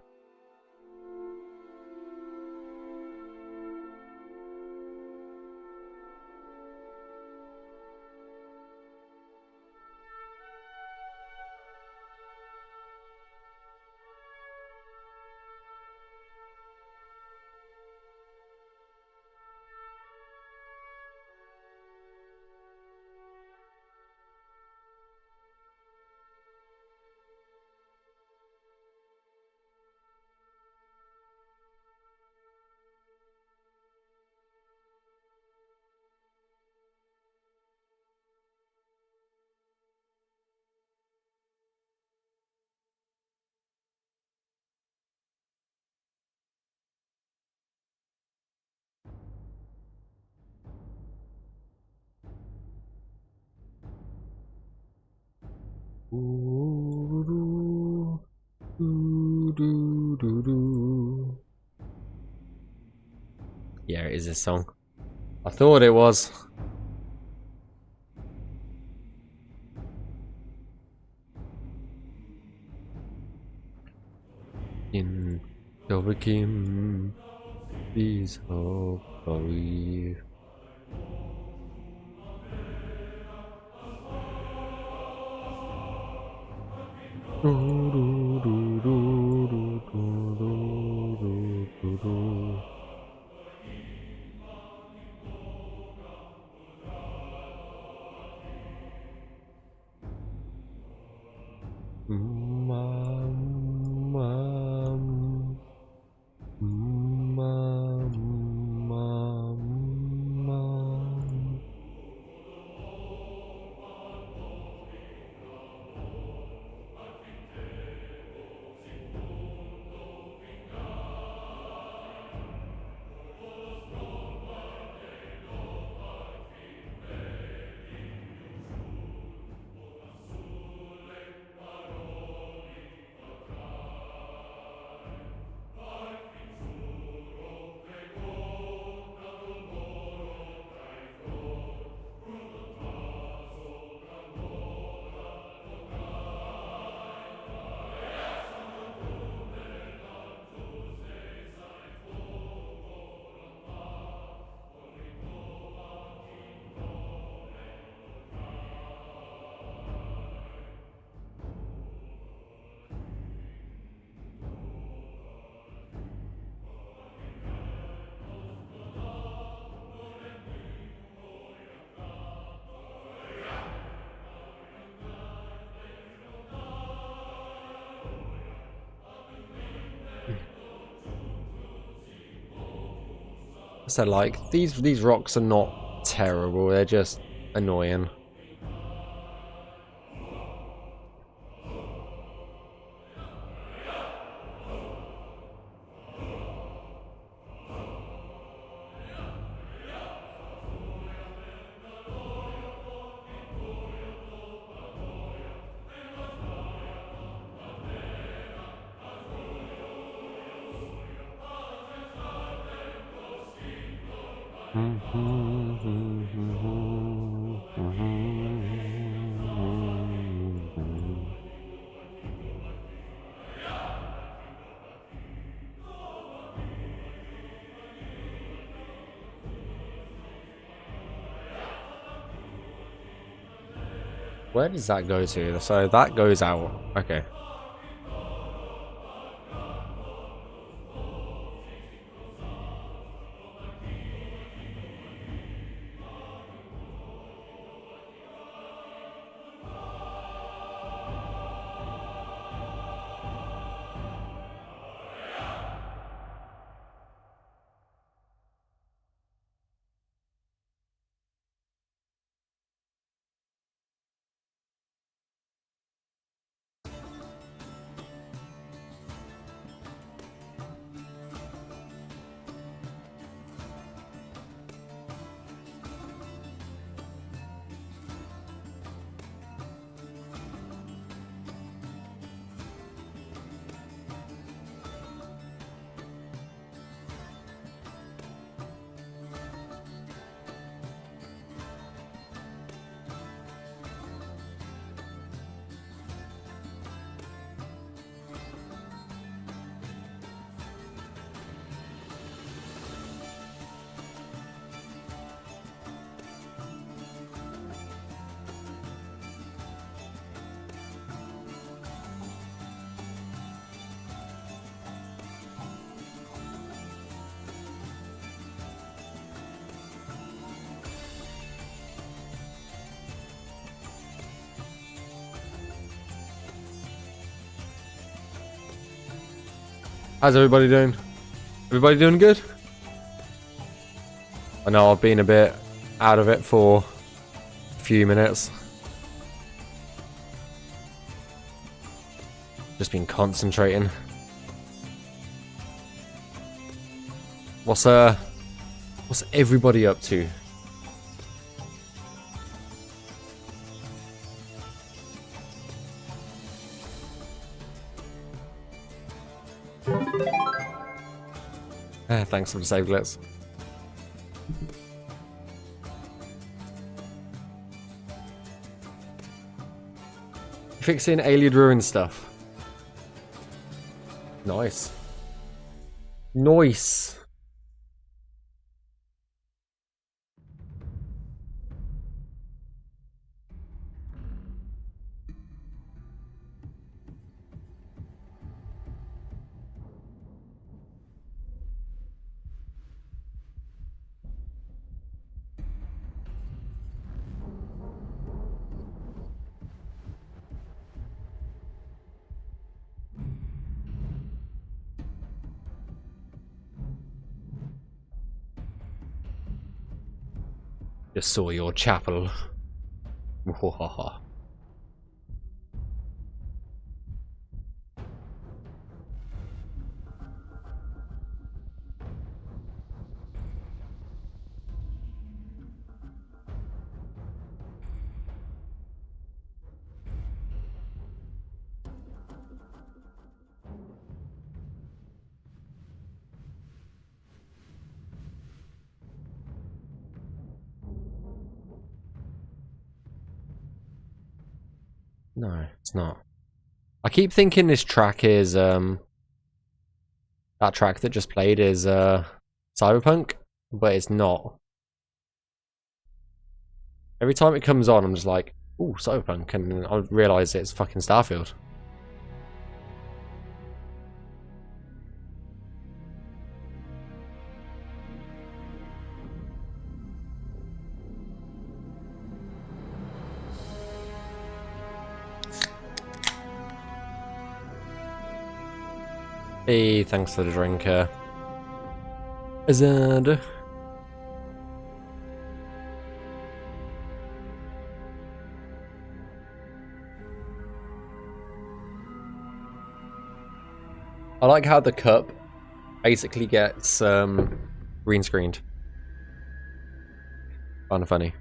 Yeah, it is this song. I thought it was. In Kim, please hope for you. So like these rocks are not terrible, they're just annoying. Where does that go to? So that goes out. Okay. How's everybody doing? Everybody doing good? I know I've been a bit out of it for a few minutes. Just been concentrating. What's everybody up to? Thanks for the save glitz. Fixing alien ruin stuff. Nice. Nice. Just saw your chapel. No, it's not. I keep thinking this track is that track that just played is Cyberpunk, but it's not. Every time it comes on, I'm just like, ooh, Cyberpunk, and I realise it's fucking Starfield. Hey, thanks for the drink, Azad. I like how the cup basically gets green screened. Kind of funny.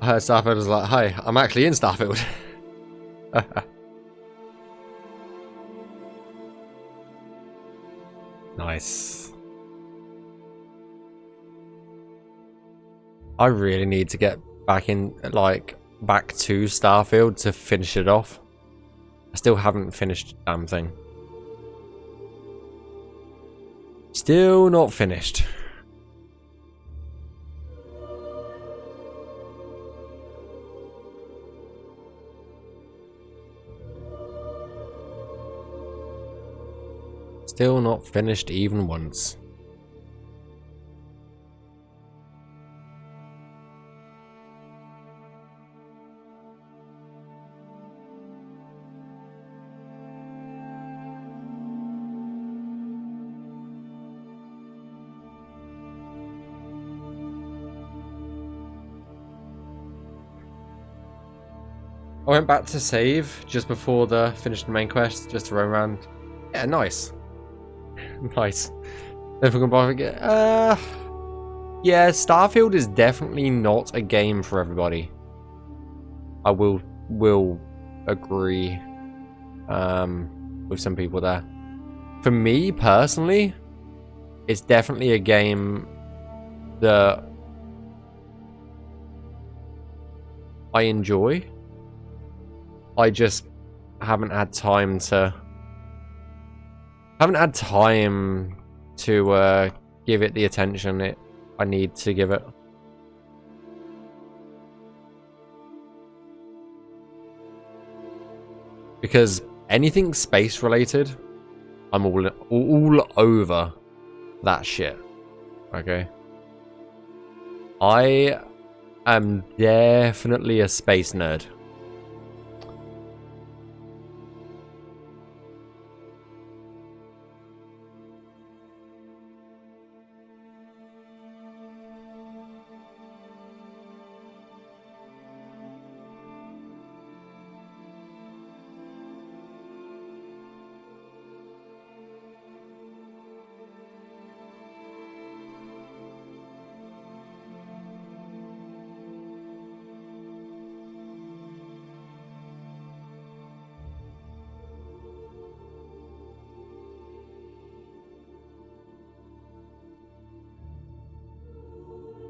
Starfield was like, hi, I'm actually in Starfield. Nice. I really need to get back in, like, back to Starfield to finish it off. I still haven't finished the damn thing. Still not finished. Still not finished even once. I went back to save just before the finished the main quest, just to roam around. Yeah, nice. Nice. If we can bother again. Yeah, Starfield is definitely not a game for everybody. I will agree with some people there. For me personally, it's definitely a game that I enjoy. I just haven't had time to give it the attention I need to give it. Because anything space related, I'm all over that shit. Okay. I am definitely a space nerd.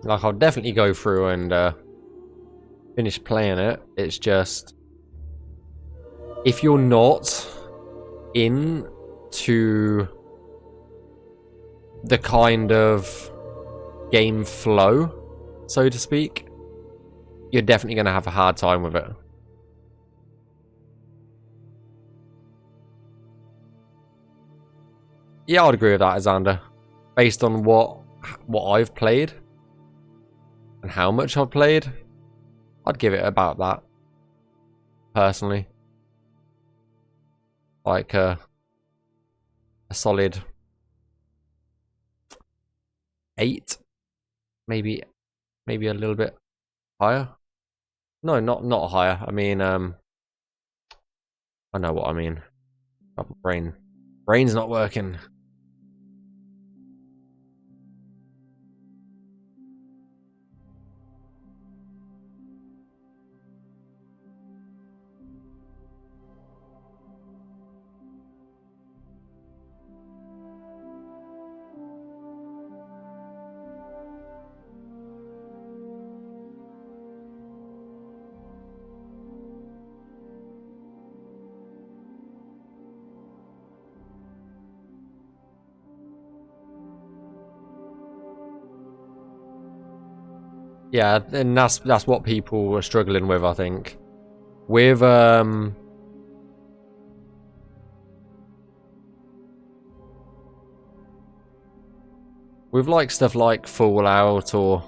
Like, I'll definitely go through and finish playing it. It's just, if you're not into the kind of game flow, so to speak, you're definitely going to have a hard time with it. Yeah, I'd agree with that, Xander. Based on what I've played and how much I've played, I'd give it about that, personally. Like a solid 8, maybe a little bit higher. No, not higher. I mean, I know what I mean. Brain's not working. Yeah, and that's what people were struggling with, I think. With like stuff like Fallout or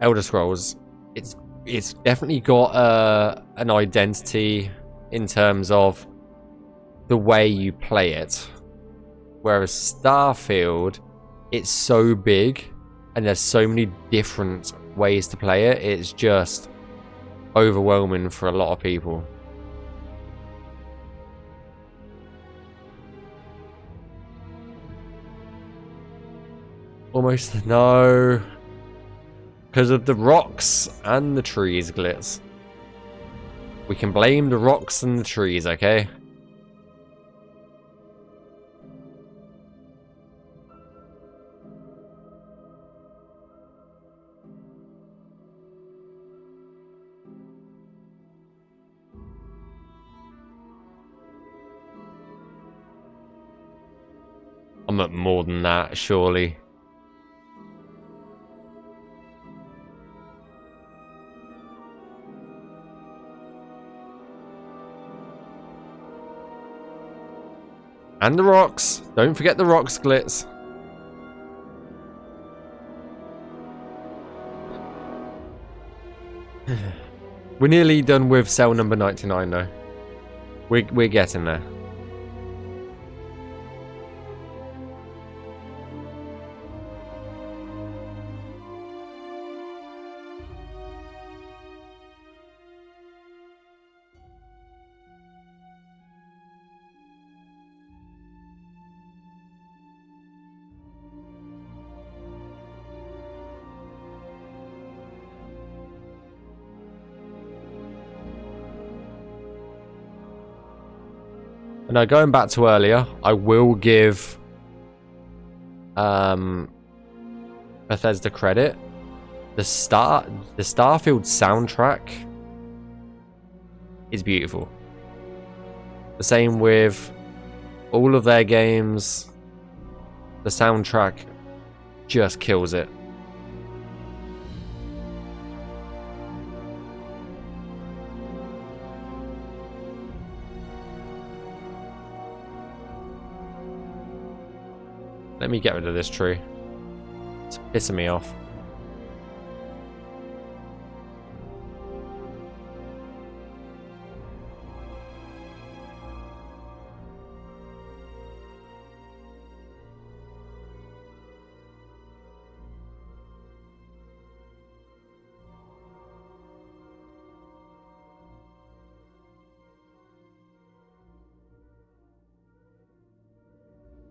Elder Scrolls, it's definitely got an identity in terms of the way you play it. Whereas Starfield, it's so big and there's so many different ways to play it, it's just overwhelming for a lot of people. Almost no. Because of the rocks and the trees, Glitz. We can blame the rocks and the trees, okay? I'm at more than that, surely. And the rocks. Don't forget the rocks, Glitz. We're nearly done with cell number 99, though. We're getting there. Now, going back to earlier, I will give Bethesda credit. The Starfield soundtrack is beautiful. The same with all of their games. The soundtrack just kills it. Let me get rid of this tree. It's pissing me off.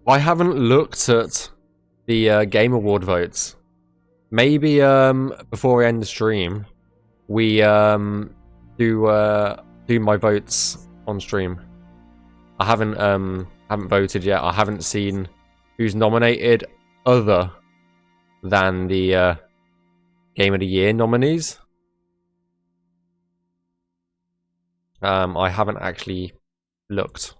I haven't looked at the Game Award votes. Maybe before we end the stream, we do my votes on stream. I haven't voted yet. I haven't seen who's nominated other than the Game of the Year nominees. I haven't actually looked.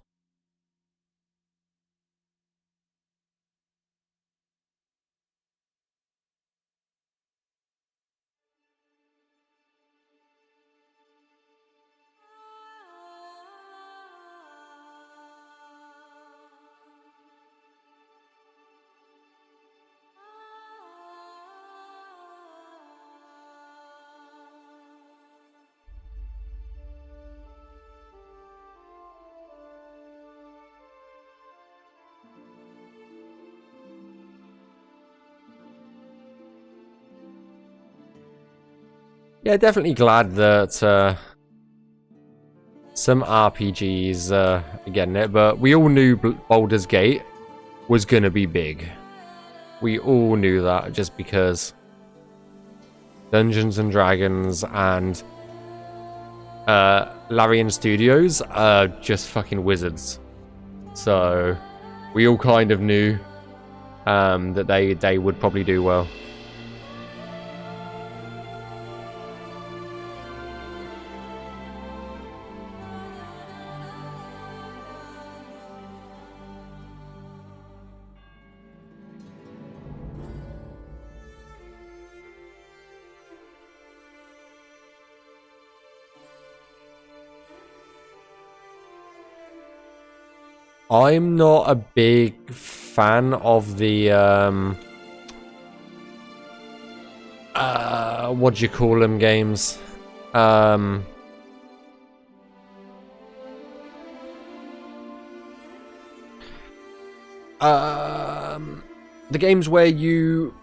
Yeah, definitely glad that some RPGs are getting it, but we all knew Baldur's Gate was going to be big. We all knew that just because Dungeons and Dragons and Larian Studios are just fucking wizards. So we all kind of knew that they would probably do well. I'm not a big fan of the what do you call them games? The games where you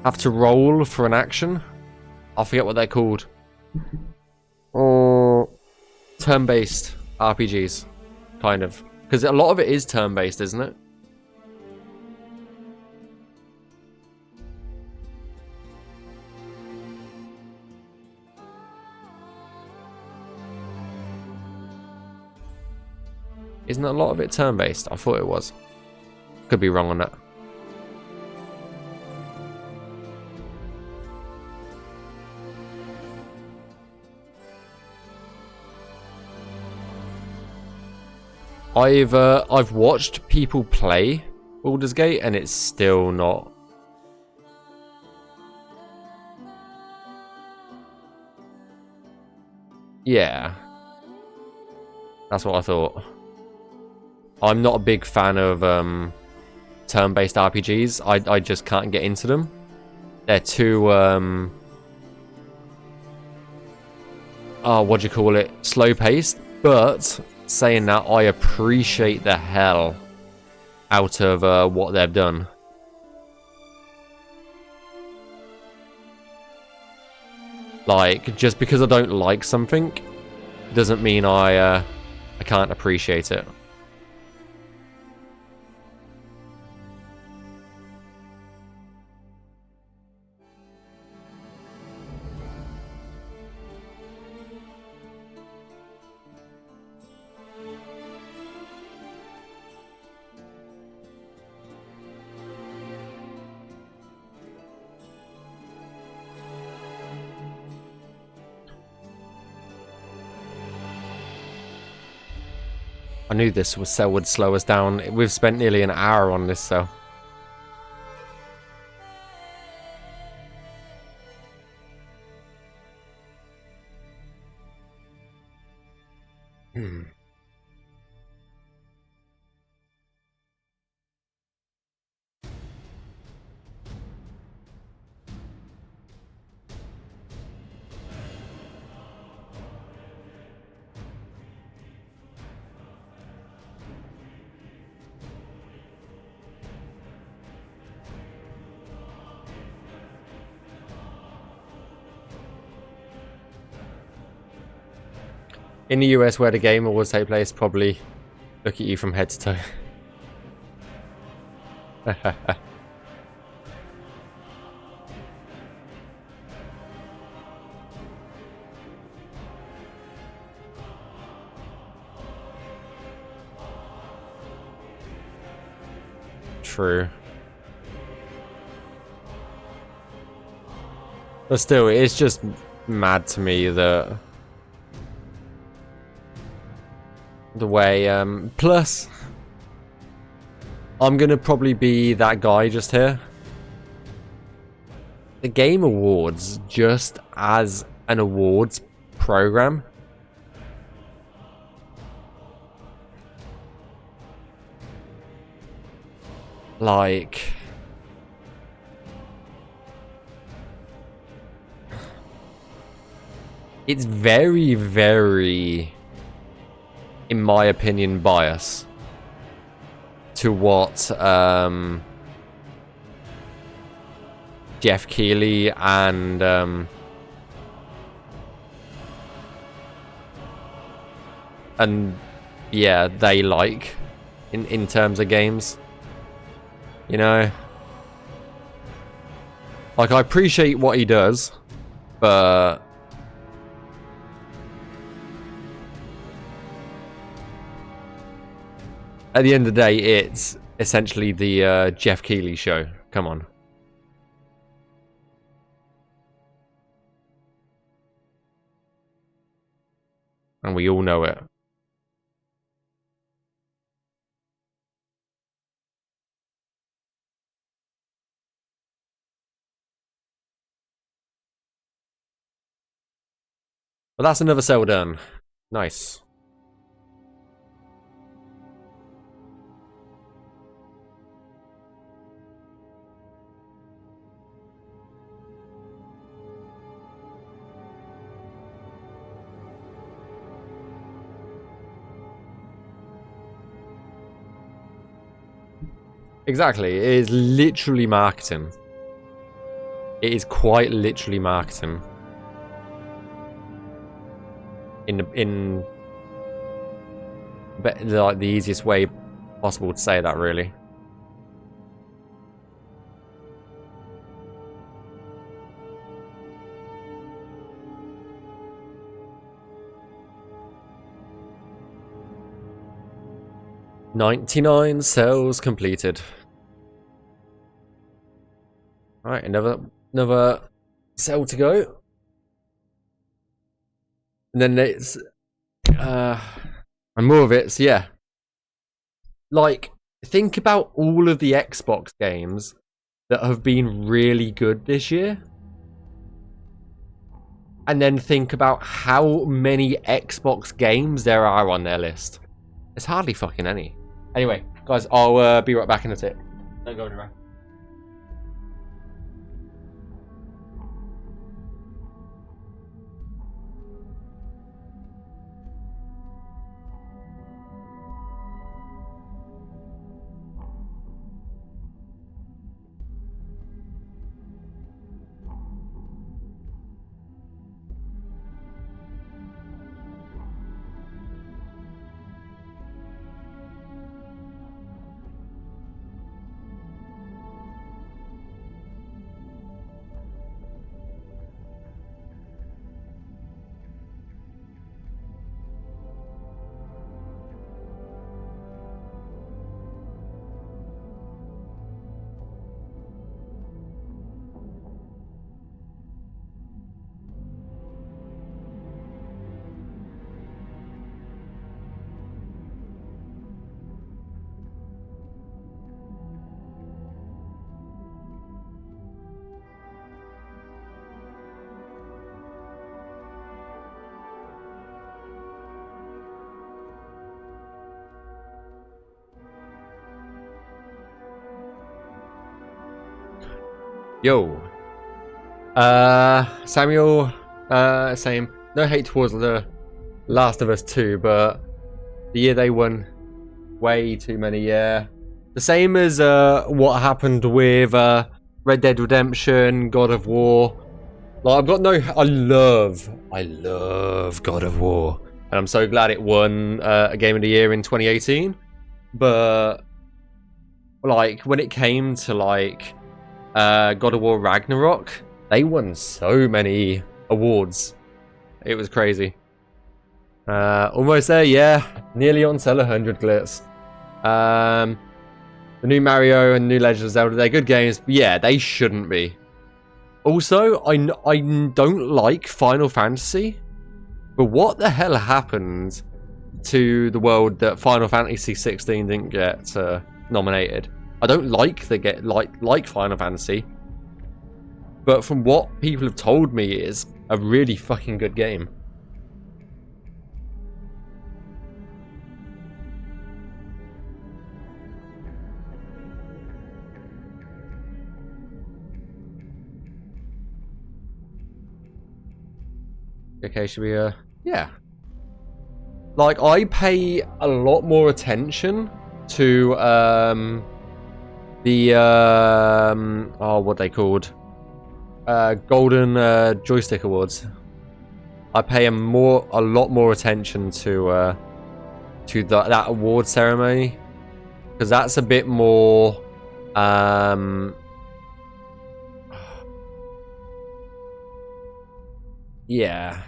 have to roll for an action. I forget what they're called. Or turn-based RPGs, kind of. Because a lot of it is turn-based, isn't it? Isn't a lot of it turn-based? I thought it was. Could be wrong on that. I've watched people play Baldur's Gate and it's still not. Yeah. That's what I thought. I'm not a big fan of turn-based RPGs. I just can't get into them. They're too what do you call it? Slow-paced, but saying that, I appreciate the hell out of what they've done. Like, just because I don't like something doesn't mean I can't appreciate it. I knew this cell would slow us down. We've spent nearly an hour on this cell. In the US, where the game awards take place, probably look at you from head to toe. true. But still, it's just mad to me that the way, plus, I'm gonna probably be that guy just here. The Game Awards, just as an awards program, like, it's very, very, in my opinion, biased to what Jeff Keighley and yeah, they like in terms of games. You know, like, I appreciate what he does, but at the end of the day, it's essentially the Jeff Keighley show. Come on. And we all know it. Well, that's another cell done. Nice. Exactly. It is literally marketing. It is quite literally marketing. In like the easiest way possible to say that, really. "99 cells completed." Alright, another cell to go. And then it's and more of it, so yeah. Like, think about all of the Xbox games that have been really good this year. And then think about how many Xbox games there are on their list. It's hardly fucking any. Anyway, guys, I'll be right back in a tick. Don't go anywhere. Yo. Samuel, same. No hate towards the Last of Us 2, but the year they won, way too many, yeah. The same as what happened with Red Dead Redemption, God of War. Like, I've got no... I love God of War. And I'm so glad it won a Game of the Year in 2018. But, like, when it came to, like, God of War Ragnarok, they won so many awards. It was crazy. Almost there, yeah. Nearly on sell 100 glitz. The new Mario and new Legend of Zelda, they're good games, but yeah, they shouldn't be. Also, I don't like Final Fantasy, but what the hell happened to the world that Final Fantasy 16 didn't get nominated? I don't like like Final Fantasy, but from what people have told me, it is a really fucking good game. Okay, should we, yeah. Like, I pay a lot more attention to, the, oh, what they called? Golden, Joystick Awards. I pay a lot more attention to that award ceremony. Because that's a bit more, yeah.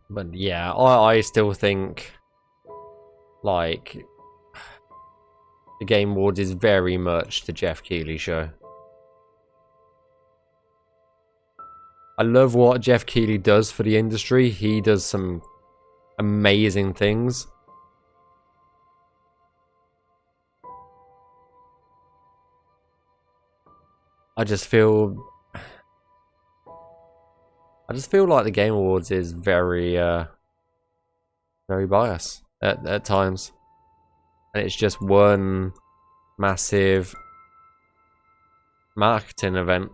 But yeah, I still think, like, the Game Awards is very much the Jeff Keighley show. I love what Jeff Keighley does for the industry. He does some amazing things. I just feel like the Game Awards is very very biased at times. And it's just one massive marketing event.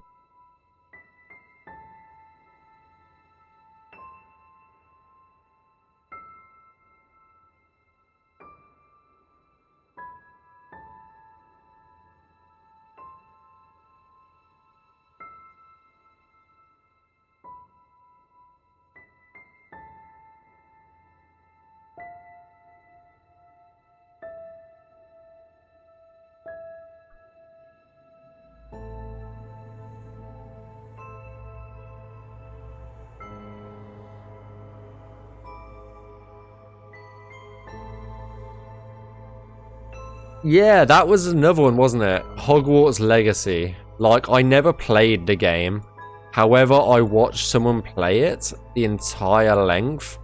Yeah, that was another one, wasn't it? Hogwarts Legacy. Like, I never played the game. However, I watched someone play it the entire length.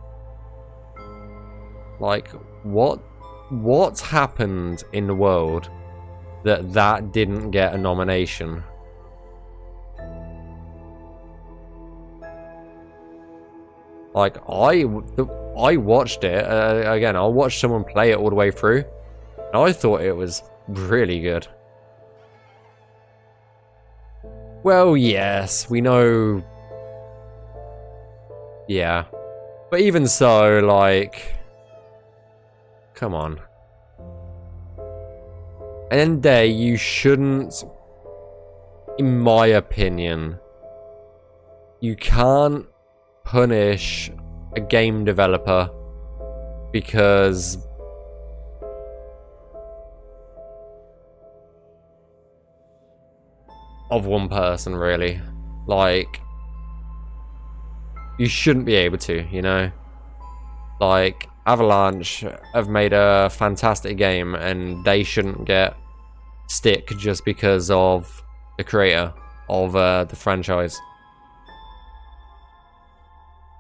Like, what happened in the world that didn't get a nomination? Like, I watched it again. I watched someone play it all the way through, and I thought it was really good. Well, yes, we know. Yeah, but even so, like, come on. And day, you shouldn't, in my opinion, you can't punish a game developer because of one person, really. Like, you shouldn't be able to, you know? Like, Avalanche have made a fantastic game and they shouldn't get stick just because of the creator of the franchise.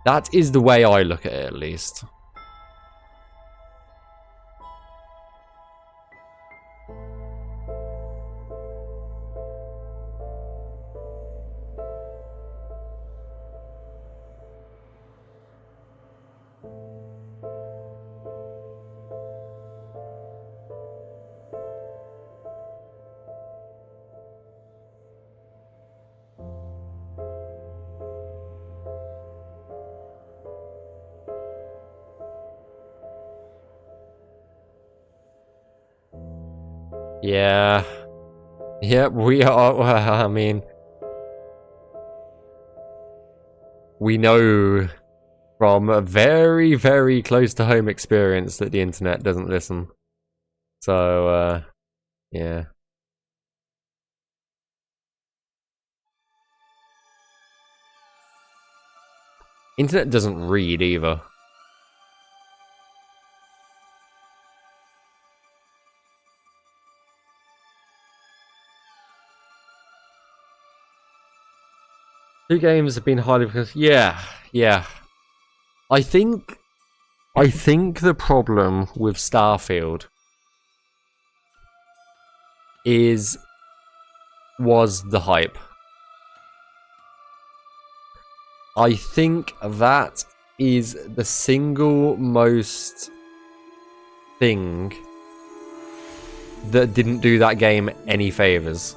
That is the way I look at it, at least. Yeah. Yep, we are. Well, I mean, we know from a very, very close to home experience that the internet doesn't listen. So, yeah. Internet doesn't read either. Two games have been highly because yeah. I think the problem with Starfield was the hype. I think that is the single most thing that didn't do that game any favors.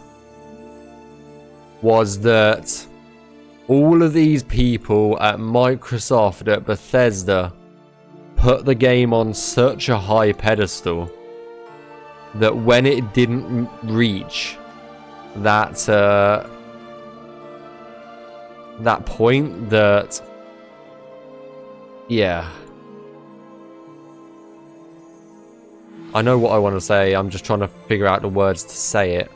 Was that all of these people at Microsoft, at Bethesda, put the game on such a high pedestal that when it didn't reach that that point, that yeah, I know what I want to say. I'm just trying to figure out the words to say it.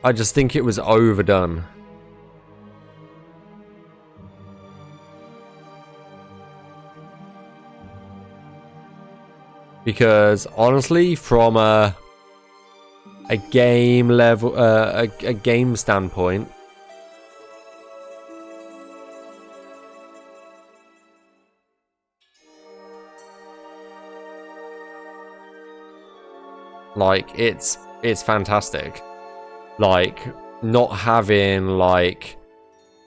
I just think it was overdone. Because honestly, from a game level, a game standpoint, like it's fantastic. Like not having like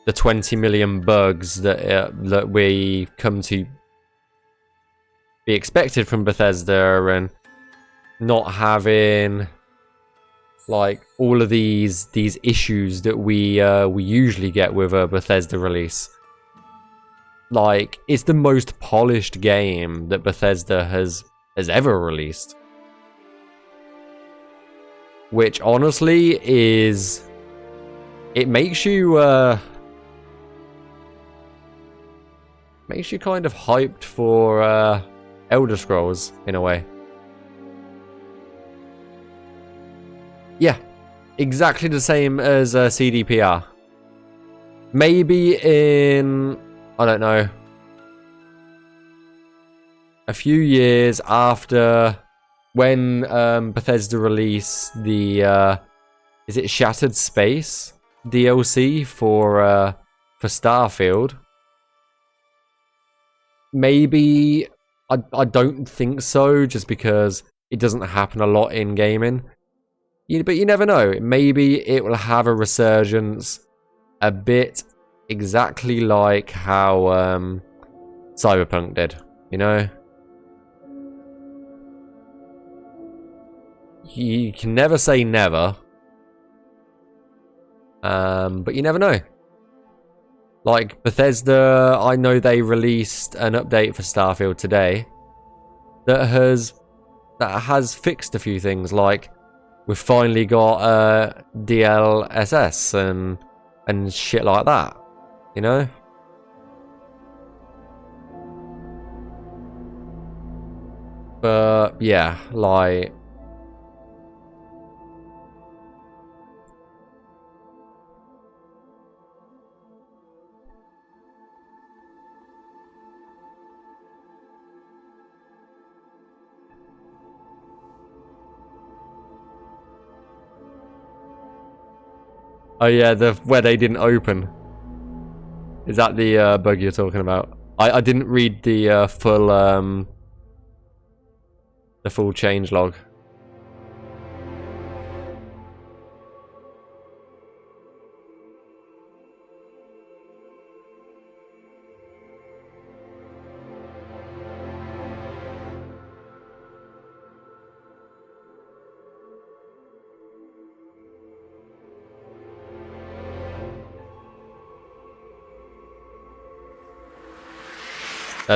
the 20 million bugs that we come to be expected from Bethesda, and not having like all of these issues that we usually get with a Bethesda release. Like it's the most polished game that Bethesda has ever released, which honestly is, it makes you kind of hyped for Elder Scrolls in a way. Yeah, exactly the same as CDPR. Maybe in, I don't know, a few years after, when Bethesda released the is it Shattered Space DLC for Starfield. Maybe, I don't think so, just because it doesn't happen a lot in gaming. But you never know. Maybe it will have a resurgence a bit exactly like how Cyberpunk did, you know? You can never say never. But you never know. Like Bethesda, I know they released an update for Starfield today that has fixed a few things. Like we've finally got DLSS and shit like that, you know? But yeah, like, oh yeah, where they didn't open. Is that the bug you're talking about? I didn't read the full change log.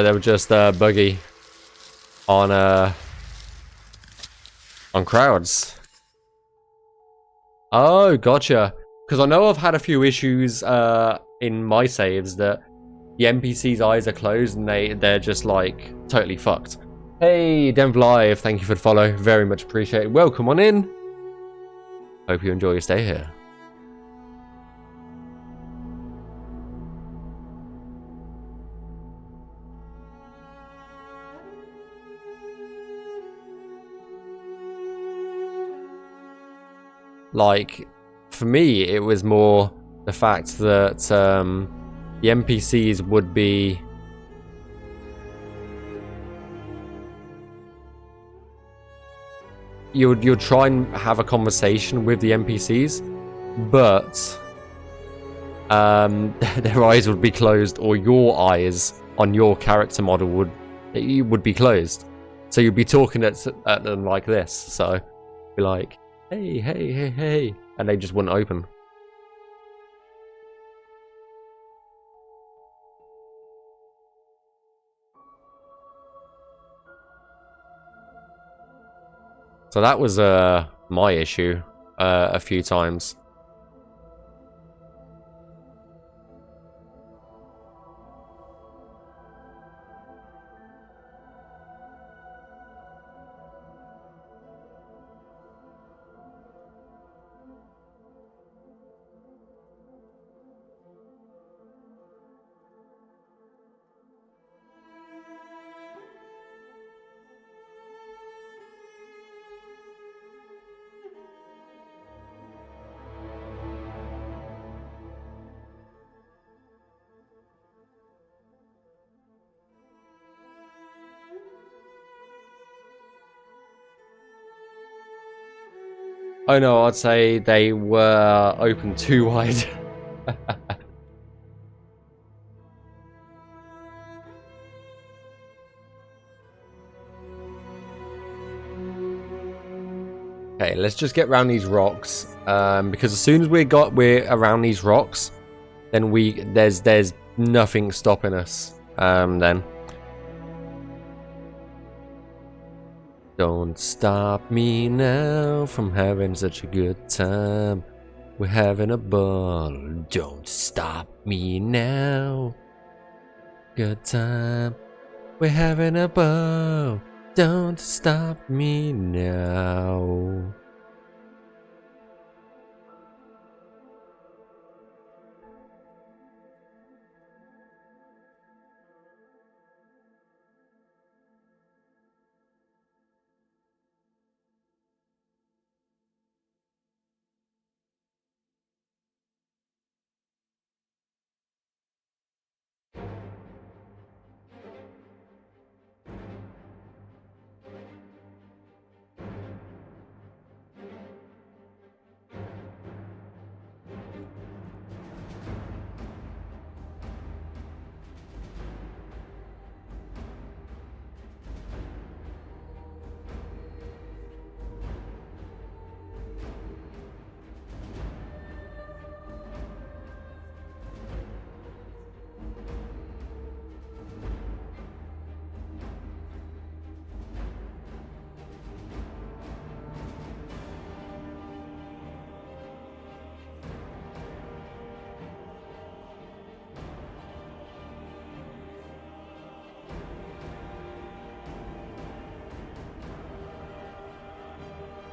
They were just buggy on crowds. Oh, gotcha. Because I know I've had a few issues in my saves that the NPC's eyes are closed and they're just like totally fucked. Hey, Denv Live, thank you for the follow. Very much appreciated. Welcome on in. Hope you enjoy your stay here. Like, for me, it was more the fact that the NPCs would be... You'd try and have a conversation with the NPCs, but their eyes would be closed, or your eyes on your character model would be closed. So you'd be talking at them like this. So be like, hey, hey, hey, hey, and they just wouldn't open. So that was my issue a few times. Oh no, I'd say they were open too wide. Okay, let's just get around these rocks, because as soon as we're around these rocks, then there's nothing stopping us. Then. Don't stop me now from having such a good time. We're having a ball. Don't stop me now. Good time. We're having a ball. Don't stop me now.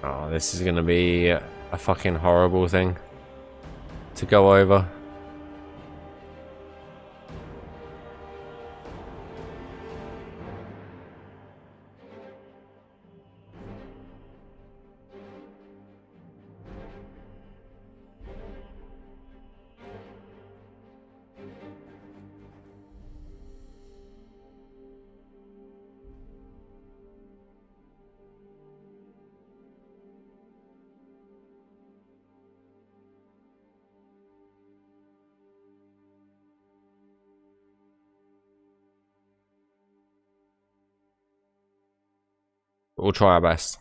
Oh, this is gonna be a fucking horrible thing to go over. We'll try our best.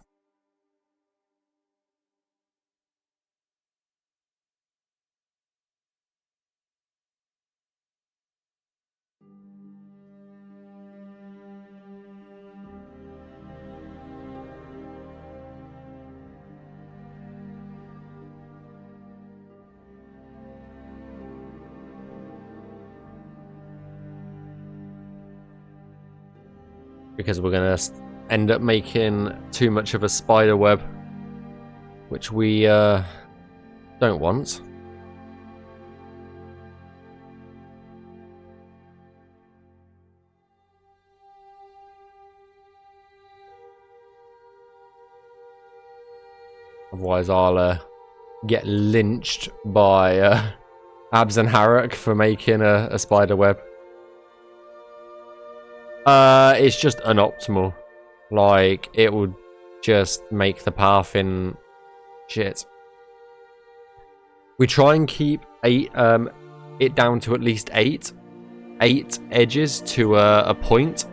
because we're going to end up making too much of a spider web, which we don't want. Otherwise, I'll get lynched by Abs and Harrock for making a spider web. It's just unoptimal. Like, it would just make the path in shit. We try and keep it down to at least eight edges to a point.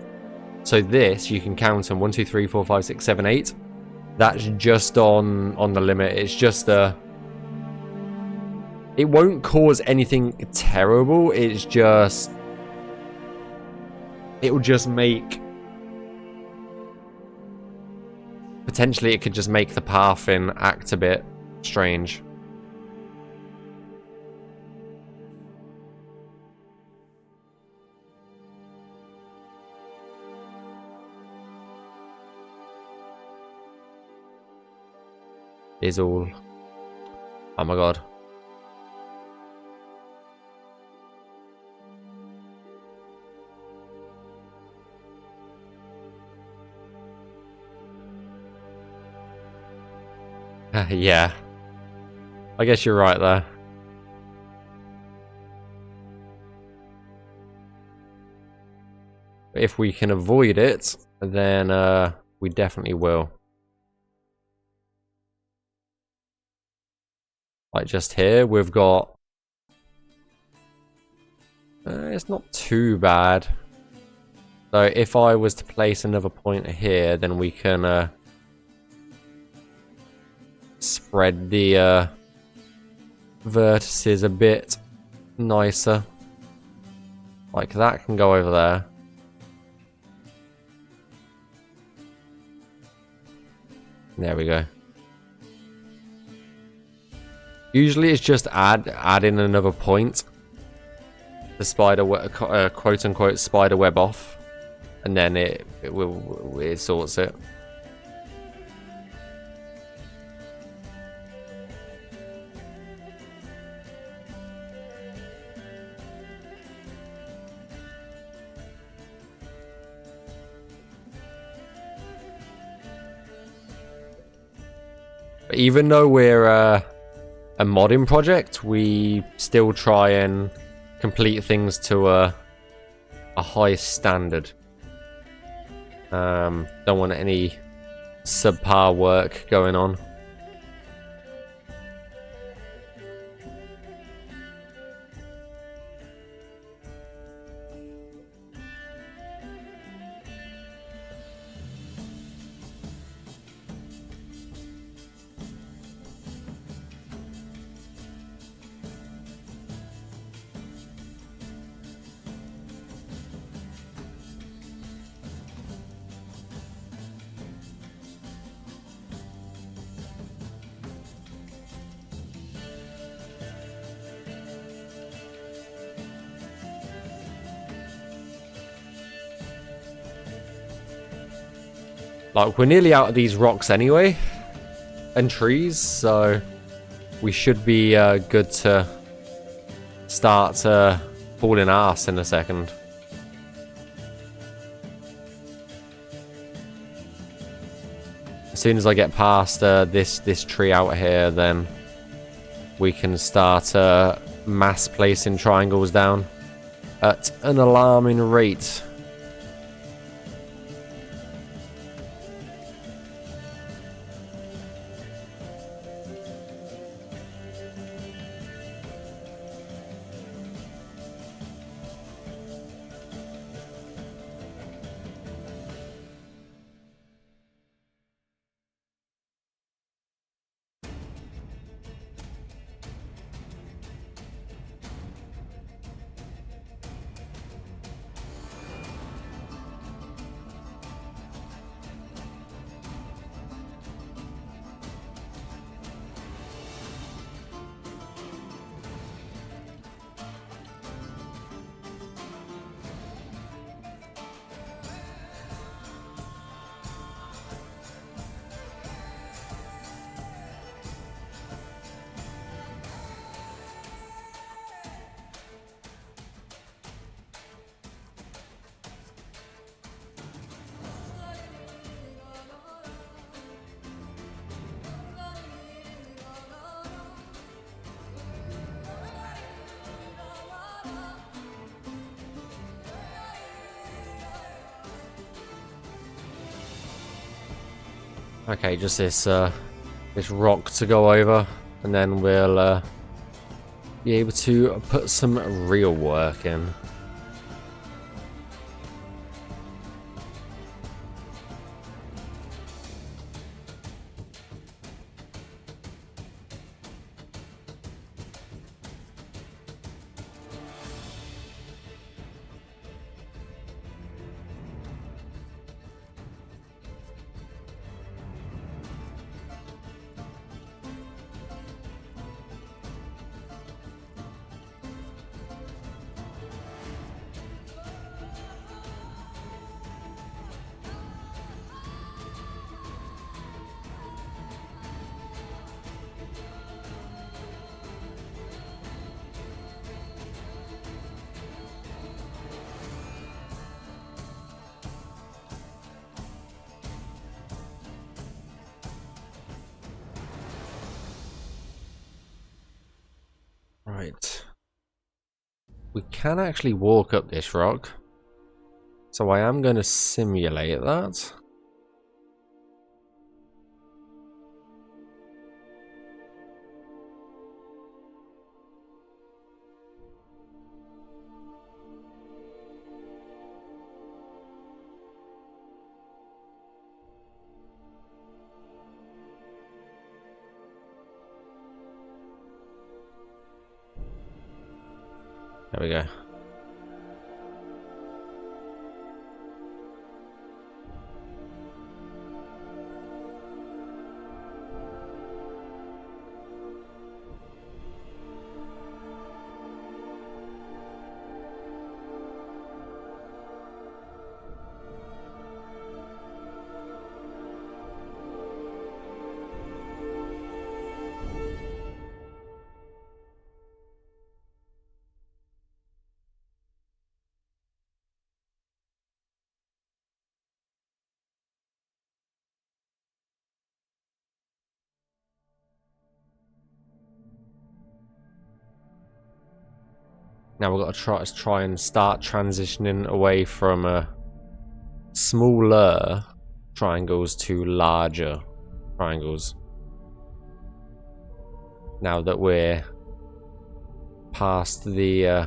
So this, you can count them 1, 2, 3, 4, 5, 6, 7, 8. That's just on the limit. It's just it won't cause anything terrible. It's just, it will just make, potentially it could just make the pathing act a bit strange. Is all. Oh my god. Yeah. I guess you're right there. But if we can avoid it, then we definitely will. Like just here, we've got... it's not too bad. So if I was to place another pointer here, then we can spread the vertices a bit nicer. Like that can go over there. There we go. Usually it's just add in another point. The spider quote unquote spider web off, and then it sorts it. But even though we're a modding project, we still try and complete things to a high standard. Don't want any subpar work going on. Like, we're nearly out of these rocks anyway, and trees, so we should be good to start hauling ass in a second. As soon as I get past this tree out here, then we can start mass placing triangles down at an alarming rate. Okay, just this rock to go over, and then we'll be able to put some real work in. Right. We can actually walk up this rock. So I am going to simulate that. There we go. Now we've got to try and start transitioning away from smaller triangles to larger triangles. Now that we're past the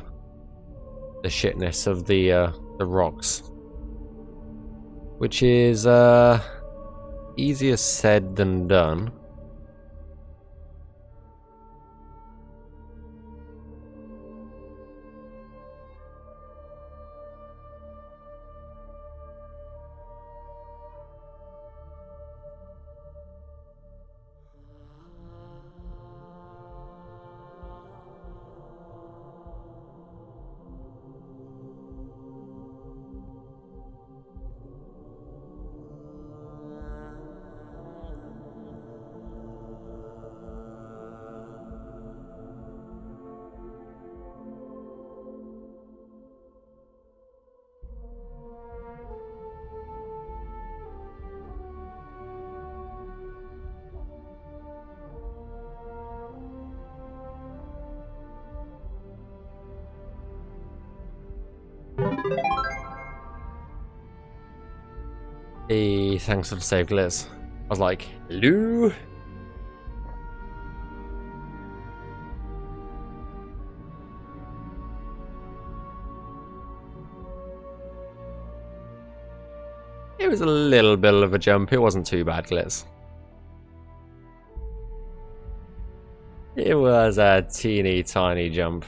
shitness of the rocks, which is easier said than done. Hey, thanks for the save, Gliz. I was like, hello? It was a little bit of a jump. It wasn't too bad, Gliz. It was a teeny tiny jump.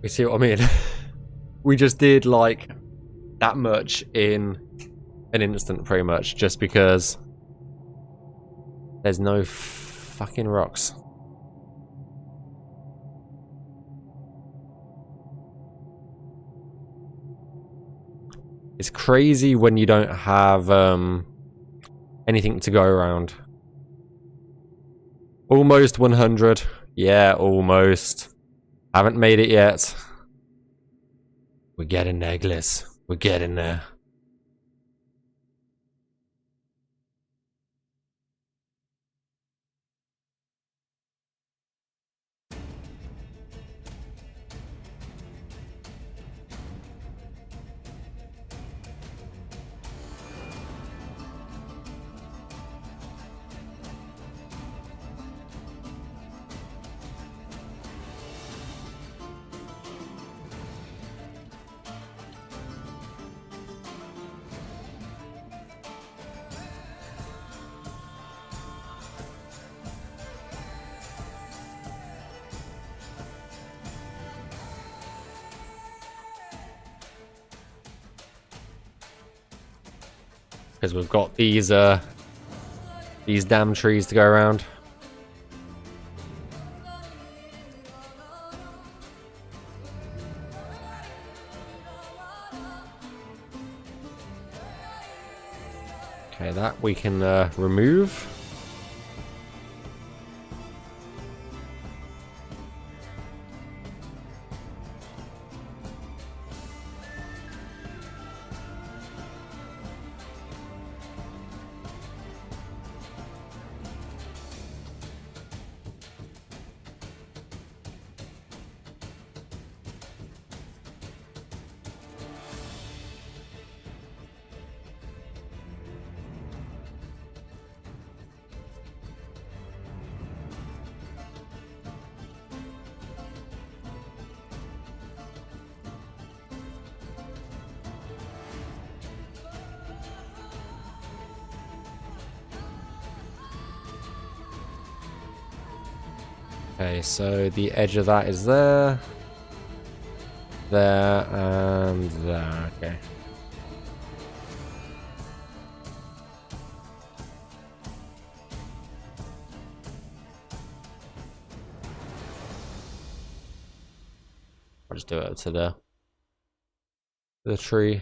You see what I mean? We just did like that much in an instant, pretty much, just because there's no fucking rocks. It's crazy when you don't have anything to go around. Almost 100. Yeah, almost. Haven't made it yet. We're getting there, Gliss. We're getting there. Because we've got these damn trees to go around. Okay, that we can remove. Okay, so the edge of that is there, and there. Okay. I'll just do it to the tree.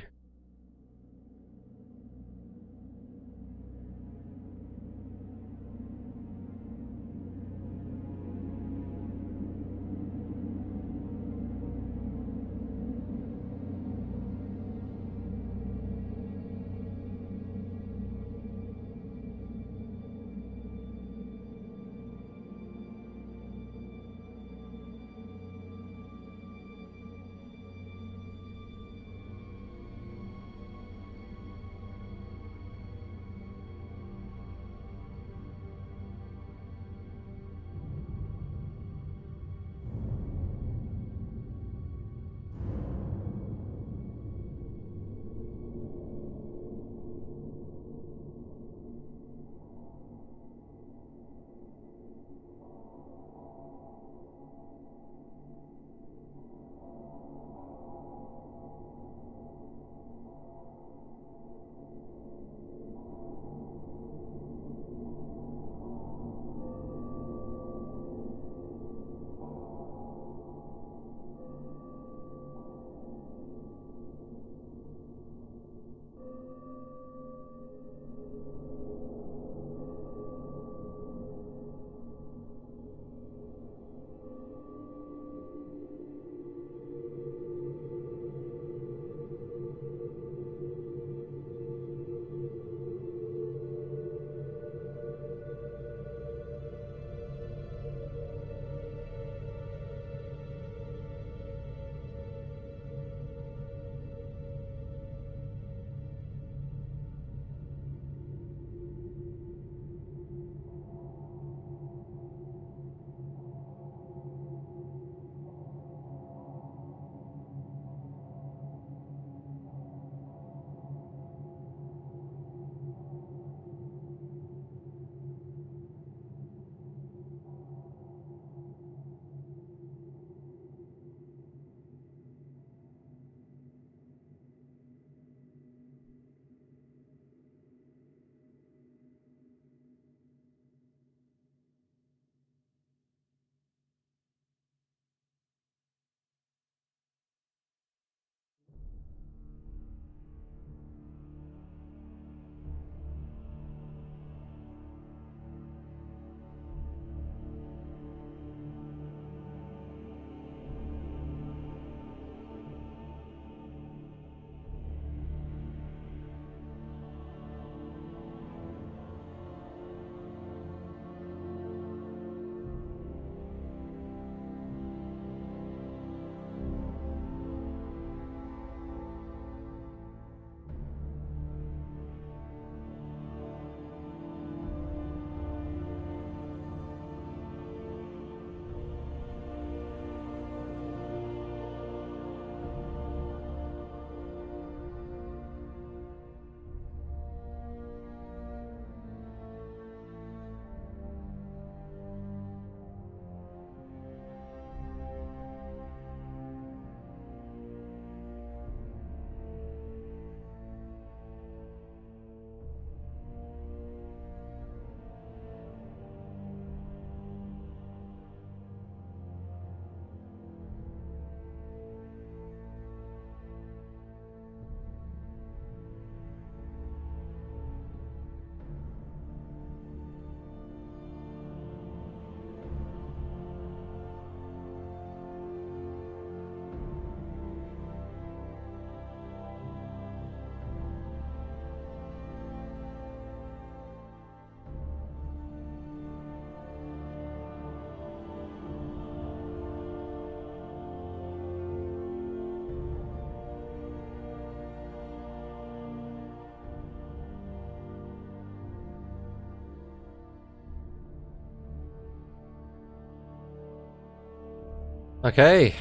Okay.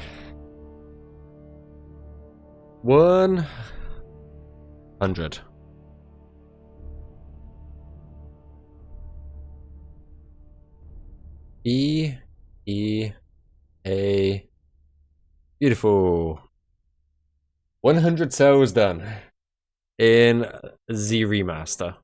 100. A. Beautiful. 100 cells done in the remaster.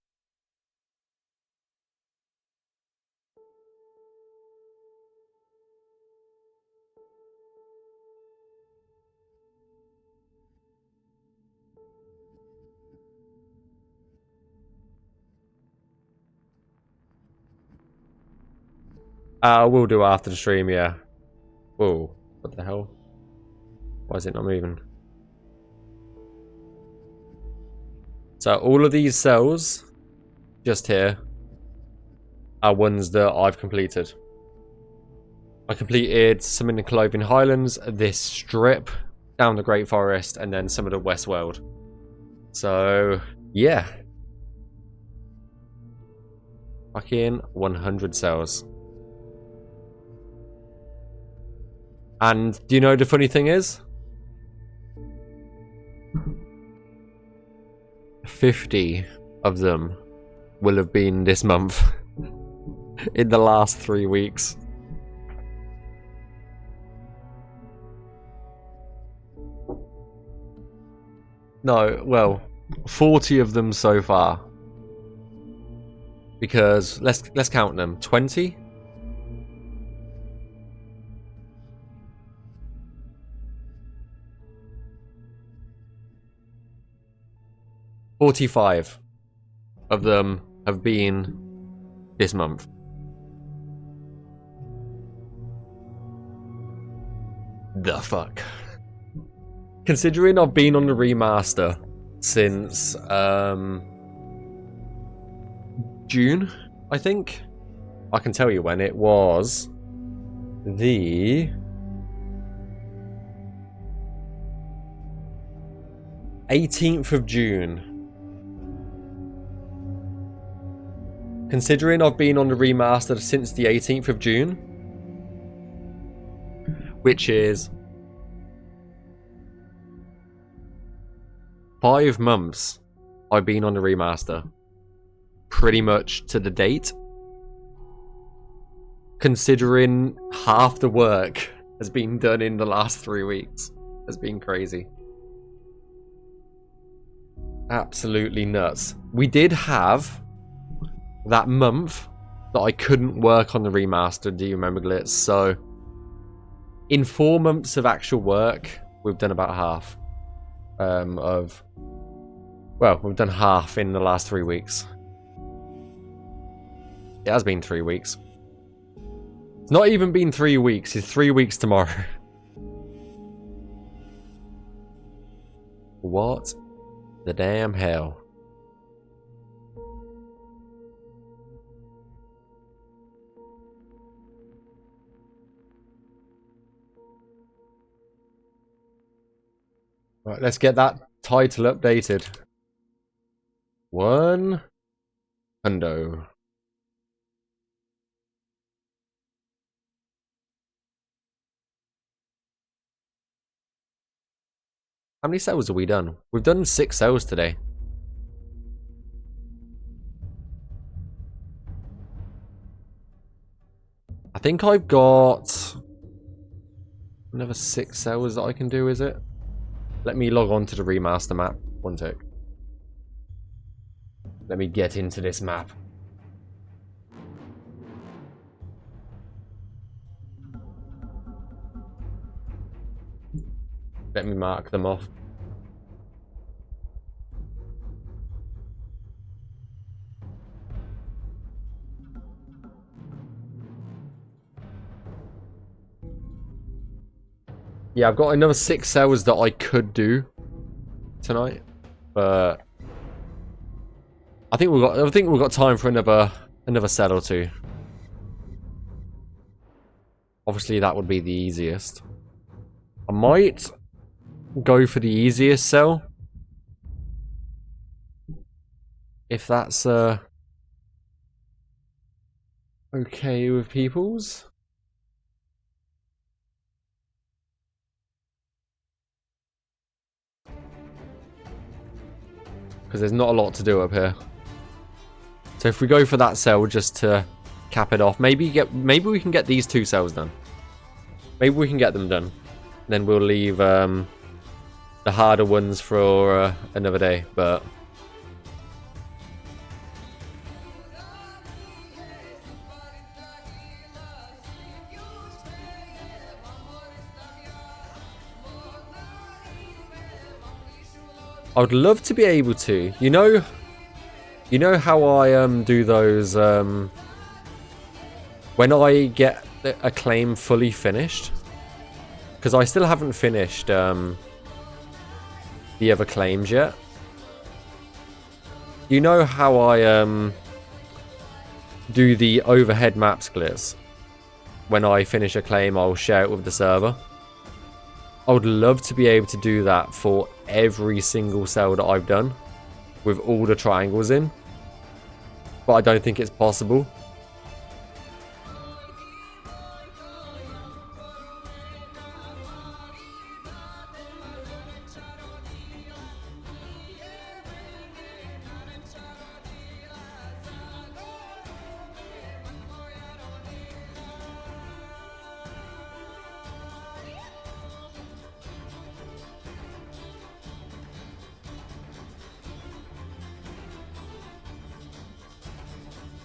We'll do after the stream, yeah. Whoa, what the hell? Why is it not moving? So all of these cells, just here, are ones that I've completed. I completed some in the Cloven Highlands, this strip, down the Great Forest, and then some of the West Weald. So, yeah. Fucking 100 cells. And do you know the funny thing is? 50 of them will have been this month. In the last 3 weeks. No, well, 40 of them so far. Because let's count them. 20? $45 of them have been this month. The fuck? Considering I've been on the remaster since June, I think. I can tell you when it was. The 18th of June. Considering I've been on the remaster since the 18th of June, which is 5 months I've been on the remaster. Pretty much to the date. Considering half the work has been done in the last 3 weeks. Has been crazy. Absolutely nuts. We did have that month that I couldn't work on the remaster, do you remember, Glitz? So, in 4 months of actual work, we've done about half well, we've done half in the last 3 weeks. It has been 3 weeks. It's not even been 3 weeks, it's 3 weeks tomorrow. What the damn hell? Right, let's get that title updated. 1 hundo. How many cells have we done? We've done 6 cells today. I think I've got another 6 cells that I can do, is it? Let me log on to the remaster map. 1 tick. Let me get into this map. Let me mark them off. Yeah, I've got another 6 cells that I could do tonight, but I think we've got time for another cell or 2. Obviously, that would be the easiest. I might go for the easiest cell, if that's okay with peoples. because there's not a lot to do up here. So if we go for that cell just to cap it off, maybe we can get these 2 cells done. Maybe we can get them done. Then we'll leave the harder ones for another day, but I would love to be able to. You know how I do those when I get a claim fully finished, because I still haven't finished the other claims yet. You know how I do the overhead map splits? When I finish a claim, I'll share it with the server. I would love to be able to do that for every single cell that I've done, with all the triangles in, but I don't think it's possible.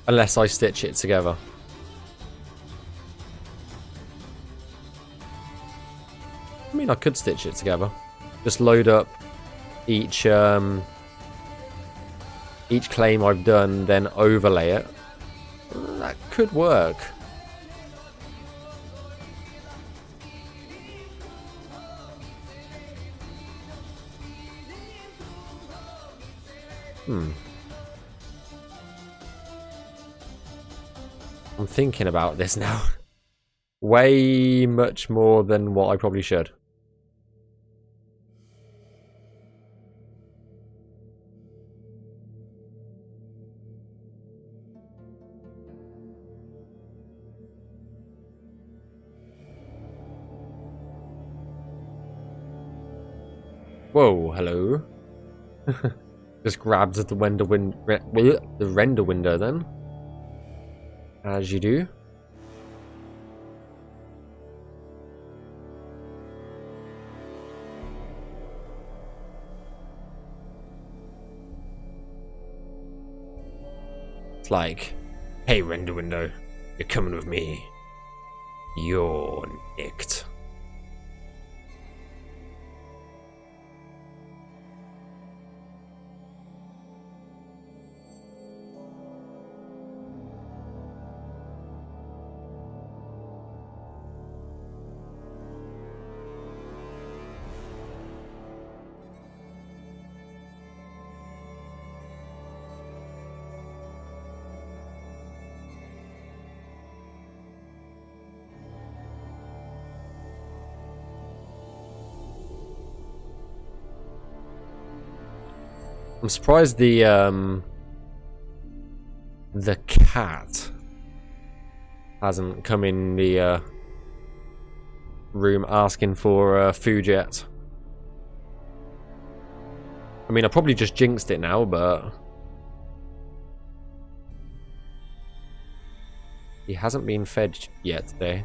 Unless I stitch it together. I mean, I could stitch it together. Just load up each claim I've done, then overlay it. That could work. I'm thinking about this now. Way much more than what I probably should. Whoa, hello. Just grabbed the render window then. As you do. It's like, hey render window, you're coming with me. You're nicked. I'm surprised the cat hasn't come in the room asking for food yet. I mean, I probably just jinxed it now, but he hasn't been fed yet today.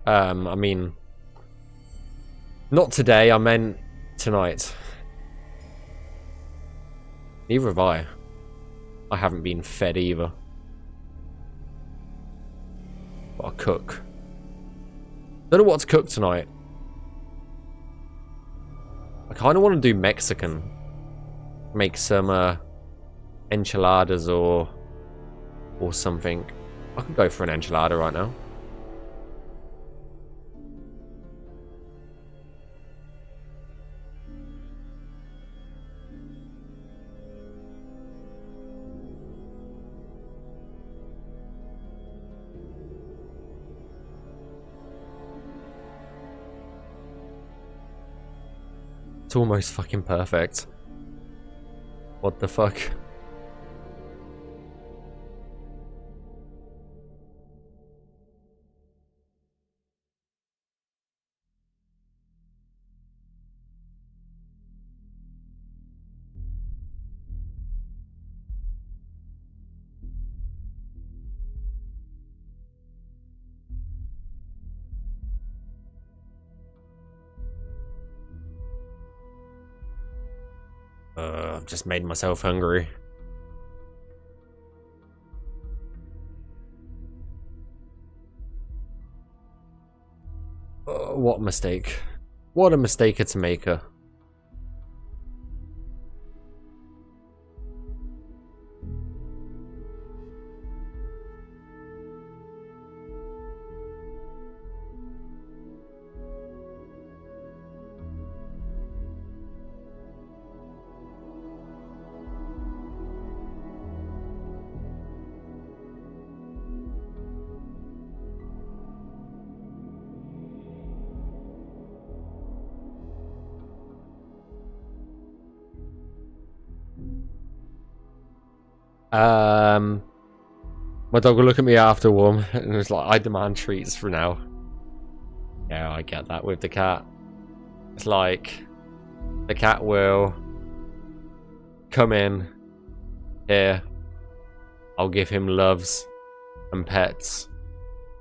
I mean, not today, I meant tonight. Neither have I. I haven't been fed either. But I'll cook. Don't know what to cook tonight. I kind of want to do Mexican. Make some enchiladas or something. I could go for an enchilada right now. It's almost fucking perfect. What the fuck? I've just made myself hungry. What a mistake. What a mistake to make her. My dog will look at me afterward and it's like, I demand treats for now. Yeah, I get that with the cat. It's like, the cat will come in here, I'll give him loves and pets,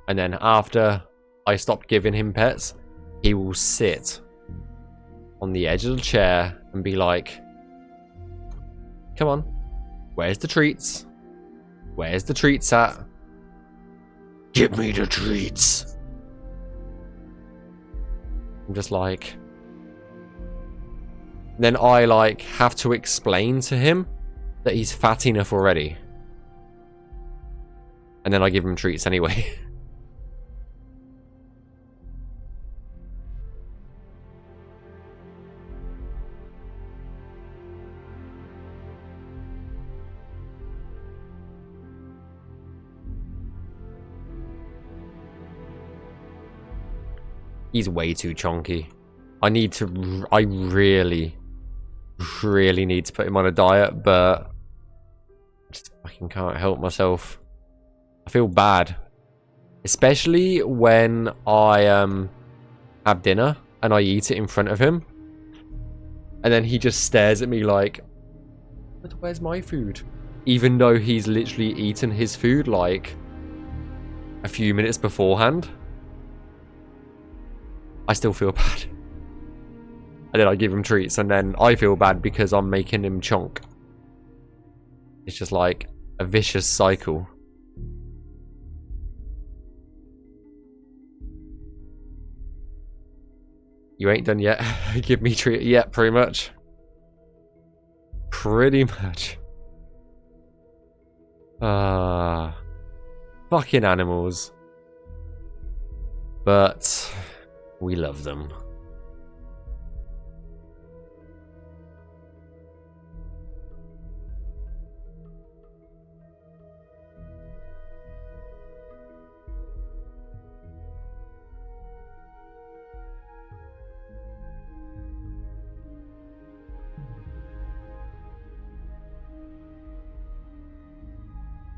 and then after I stop giving him pets, he will sit on the edge of the chair and be like, come on, where's the treats? Where's the treats at? Give me the treats. I'm just like... Then I like have to explain to him that he's fat enough already. And then I give him treats anyway. He's way too chonky. I really need to put him on a diet, but I just fucking can't help myself. I feel bad. Especially when I have dinner and I eat it in front of him. And then he just stares at me like, but where's my food? Even though he's literally eaten his food like a few minutes beforehand. I still feel bad. And then I give him treats, and then I feel bad because I'm making him chonk. It's just like a vicious cycle. You ain't done yet. Give me treat. Yeah, pretty much. Pretty much. Fucking animals. But we love them.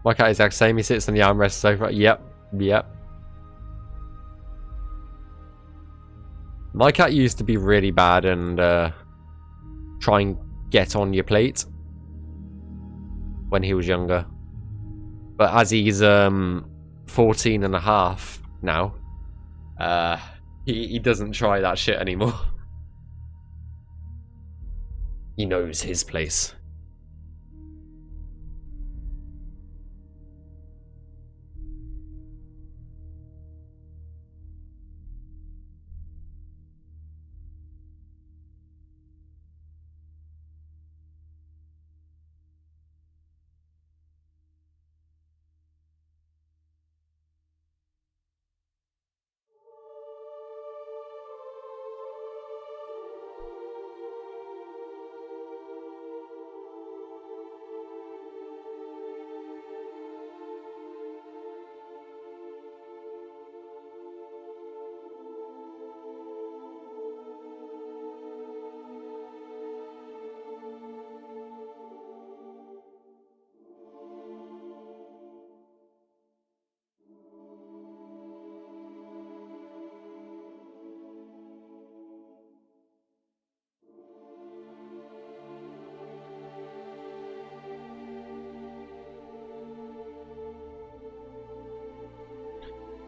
My cat is the exact same. He sits on the armrest sofa. Yep. My cat used to be really bad and try and get on your plate when he was younger. But as he's 14 and a half now, he doesn't try that shit anymore. He knows his place.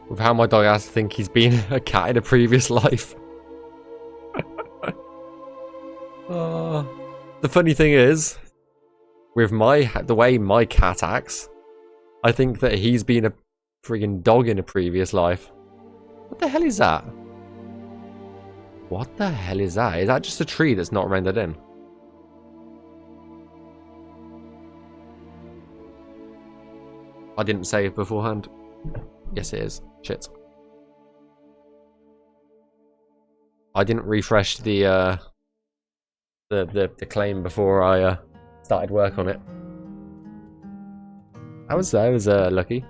With how my dog has to think he's been a cat in a previous life. The The funny thing is, with the way my cat acts, I think that he's been a friggin' dog in a previous life. What the hell is that? What the hell is that? Is that just a tree that's not rendered in? I didn't save beforehand. Yes, it is. Shit. I didn't refresh the claim before I started work on it. I was lucky.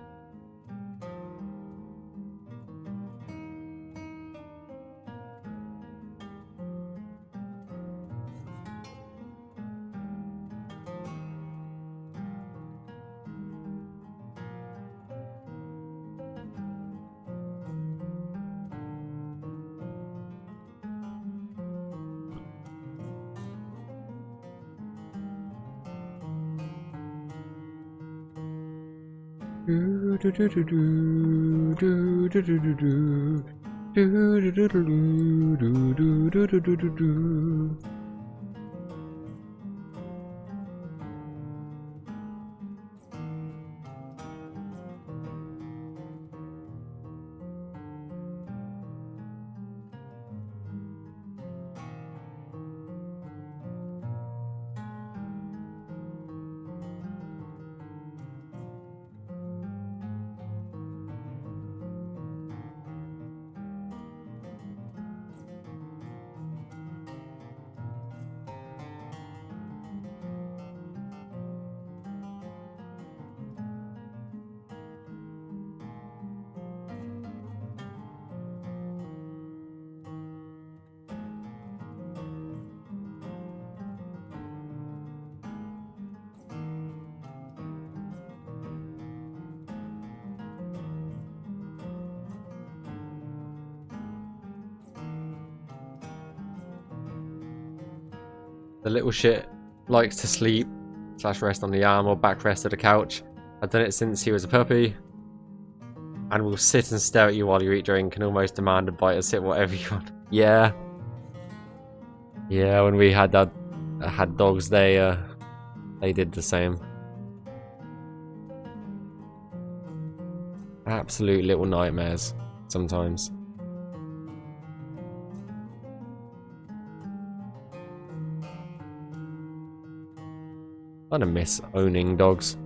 The little shit likes to sleep / rest on the arm or backrest of the couch. I've done it since he was a puppy. And will sit and stare at you while you eat, drink, and almost demand a bite or sit whatever you want. Yeah. Yeah, when we had dogs, they did the same. Absolute little nightmares sometimes. I kind of miss owning dogs.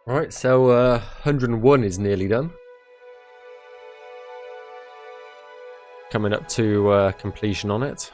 Right, so 101 is nearly done. Coming up to completion on it.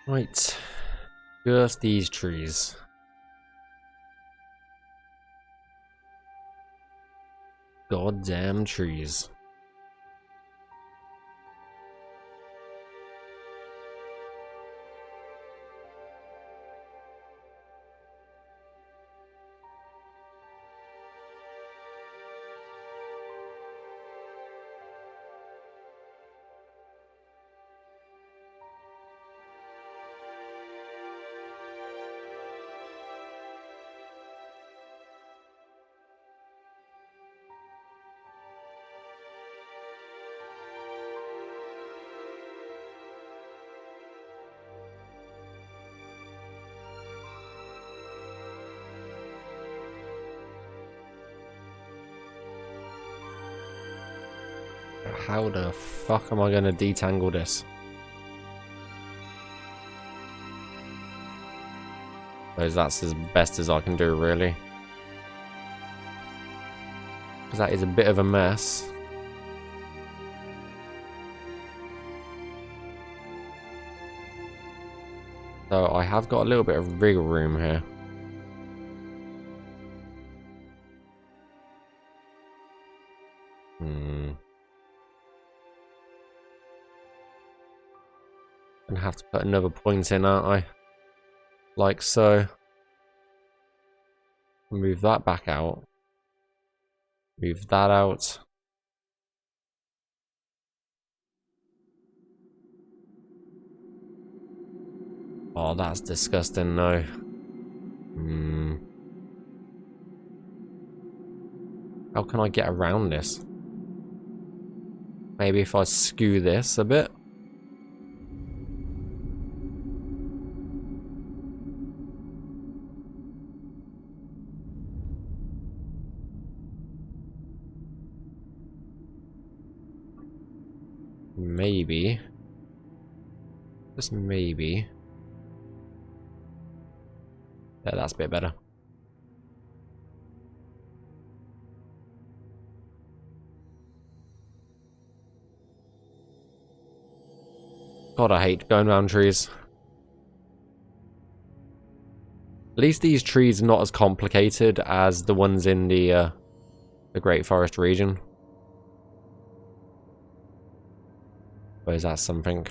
Right, just these trees. Goddamn trees. How the fuck am I gonna detangle this? Because that's as best as I can do, really. Because that is a bit of a mess. So I have got a little bit of wiggle room here. Gonna have to put another point in, aren't I? Like so. Move that back out. Move that out. Oh, that's disgusting, no. How can I get around this? Maybe if I skew this a bit. Maybe. Just maybe. Yeah, that's a bit better. God, I hate going around trees. At least these trees are not as complicated as the ones in the Great Forest region. Or is that something?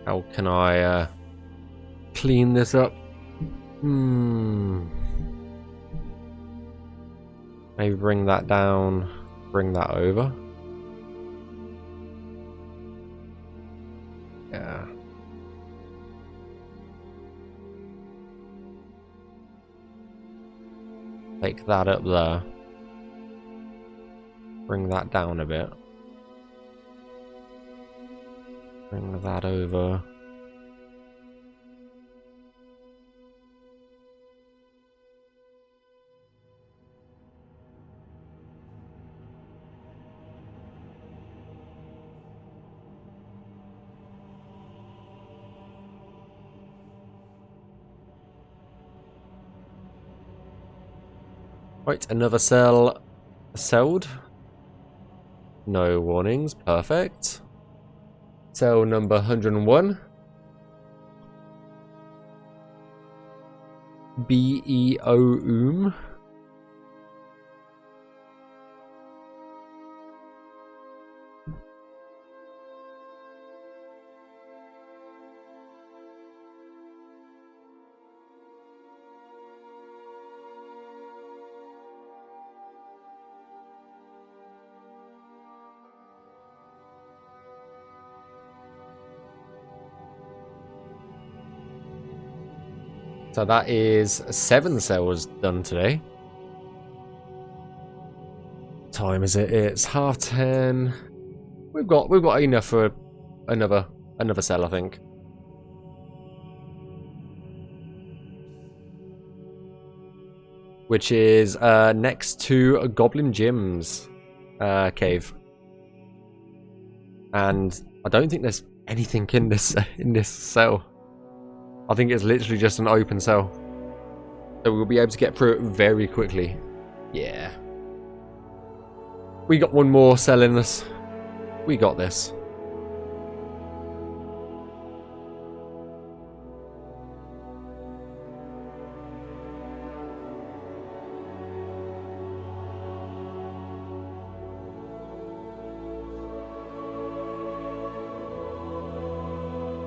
How can I clean this up? Maybe bring that down, bring that over. Yeah. Take that up there. Bring that down a bit. Bring that over. Right, another cell celled. No warnings, perfect. Cell number 101. BEO. So that is 7 cells done today. What time is it? It's 10:30. We've got enough for another cell, I think. Which is next to a Goblin Jim's cave. And I don't think there's anything in this cell. I think it's literally just an open cell. So we'll be able to get through it very quickly. Yeah. We got one more cell in us. We got this.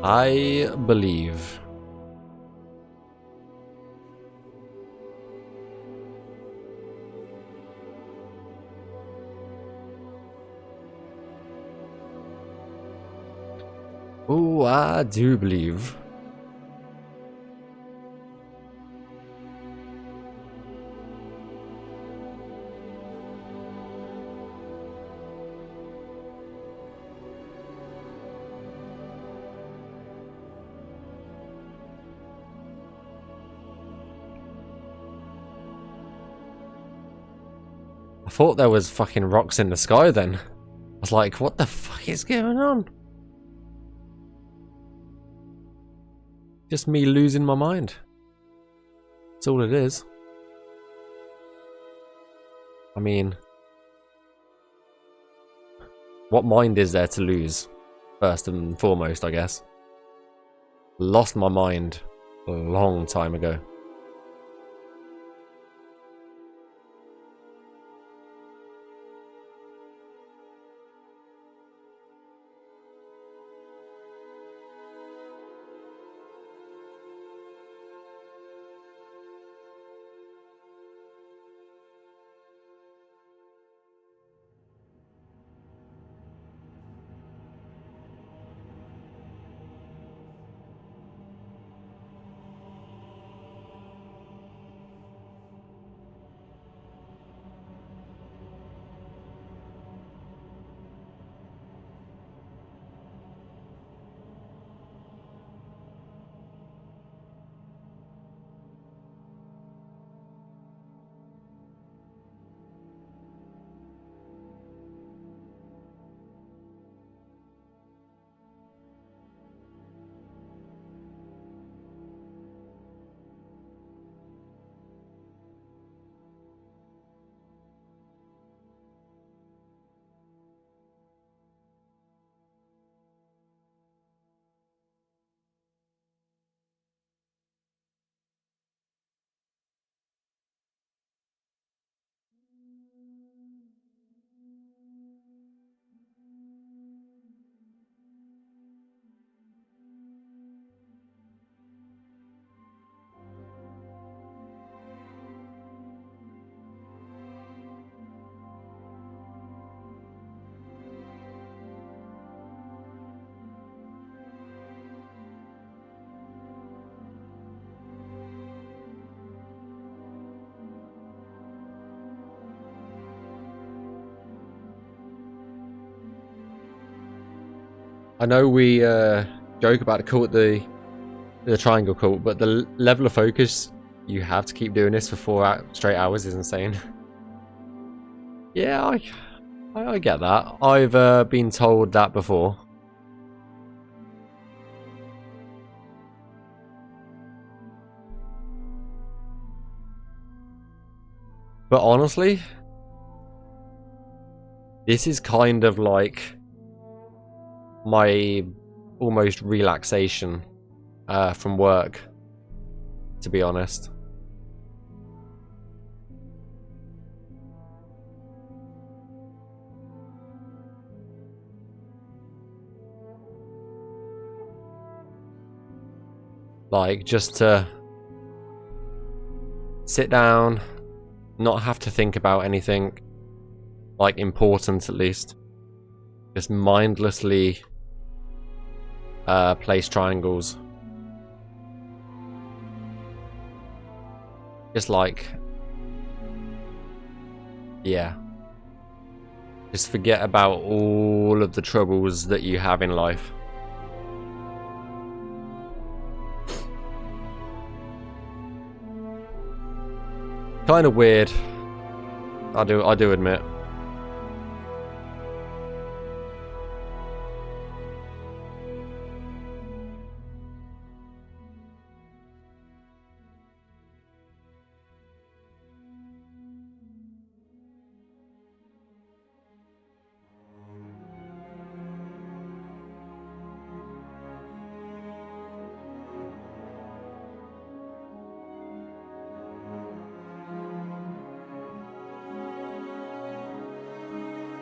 I believe. Oh, I do believe. thought there was fucking rocks in the sky then. I was like, what the fuck is going on? Just me losing my mind. That's all it is. I mean, what mind is there to lose? First and foremost, I guess. Lost my mind a long time ago. I know we joke about the cult, the triangle cult, but the level of focus you have to keep doing this for 4 straight hours is insane. Yeah, I get that. I've been told that before. But honestly, this is kind of like my almost relaxation from work, to be honest. Like, just to sit down, not have to think about anything, like, important at least. Just mindlessly place triangles. Just like, yeah. Just forget about all of the troubles that you have in life. Kind of weird. I do admit.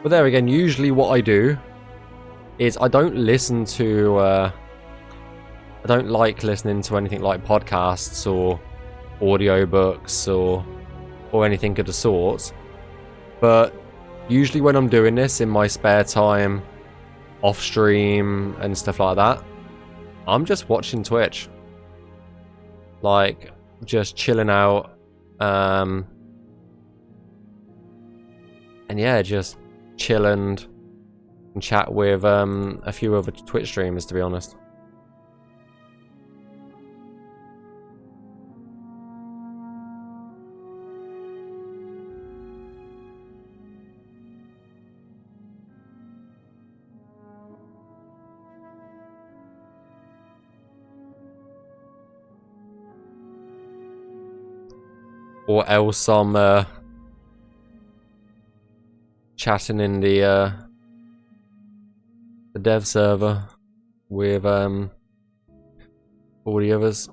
But there again, usually what I do is I don't listen to, I don't like listening to anything like podcasts or audiobooks or anything of the sort. But usually when I'm doing this in my spare time, off stream and stuff like that, I'm just watching Twitch. Like, just chilling out. And yeah, just chill and chat with a few other Twitch streamers, to be honest. Or else I'm chatting in the dev server with all the others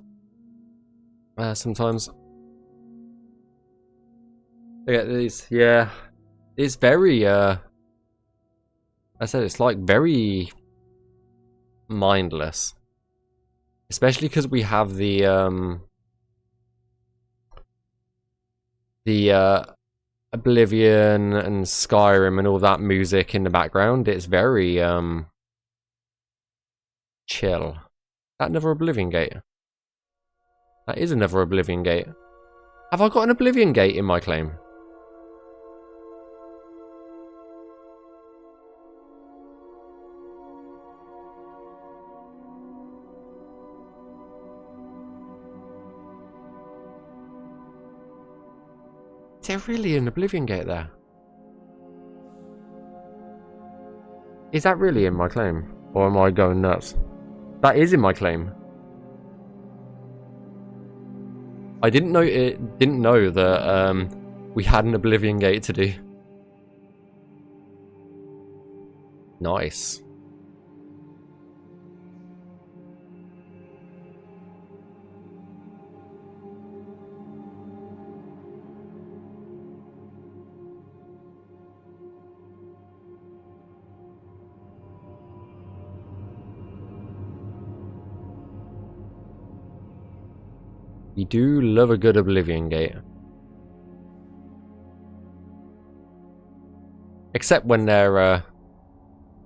sometimes. Yeah, it's very I said it's like very mindless, especially because we have the Oblivion and Skyrim and all that music in the background. It's very chill. That another Oblivion gate? That is another Oblivion gate. Have I got an Oblivion gate in my claim? Is there really an Oblivion gate there? Is that really in my claim? Or am I going nuts? That is in my claim. I didn't know that we had an Oblivion gate to do. Nice. You do love a good Oblivion gate. Except when they're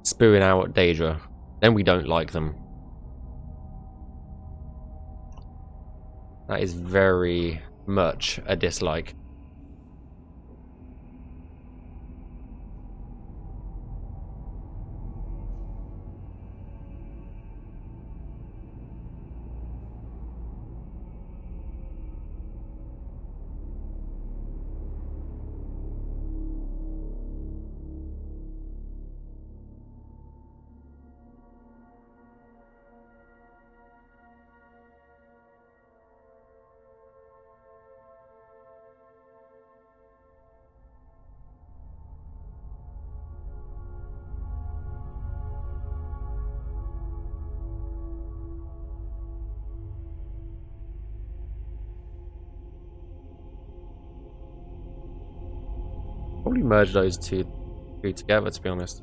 spewing out Daedra. Then we don't like them. That is very much a dislike. Probably merge those two together, to be honest.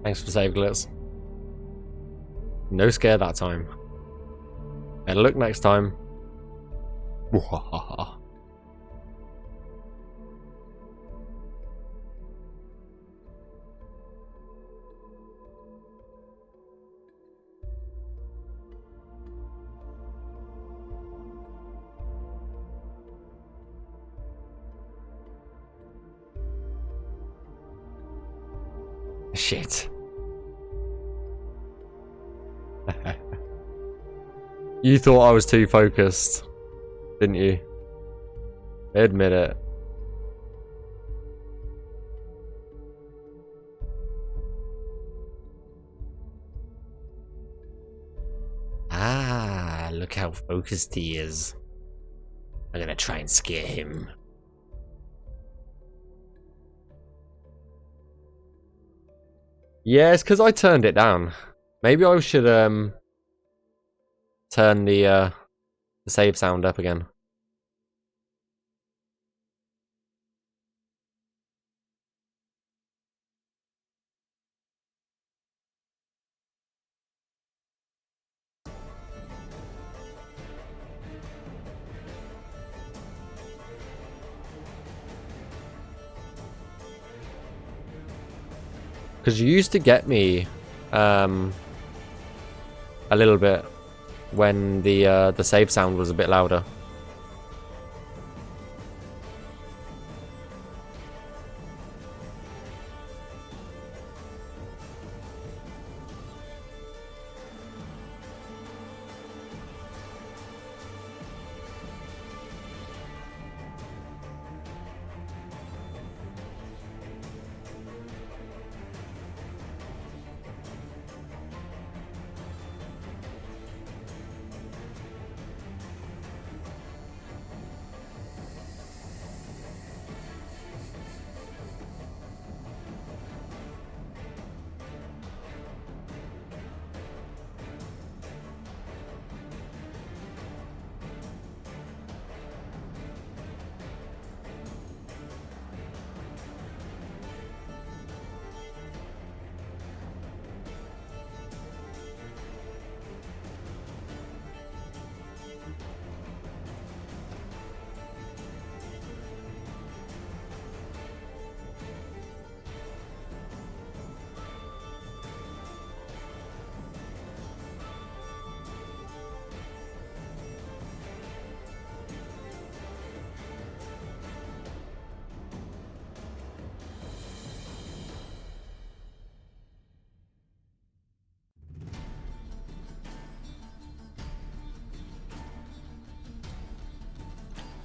Thanks for the save, Glitz. No scare that time. Better look next time. Shit. You thought I was too focused, didn't you? Admit it. Ah, look how focused he is. I'm gonna try and scare him. Yeah, it's because I turned it down. Maybe I should turn the save sound up again. Because you used to get me a little bit when the save sound was a bit louder.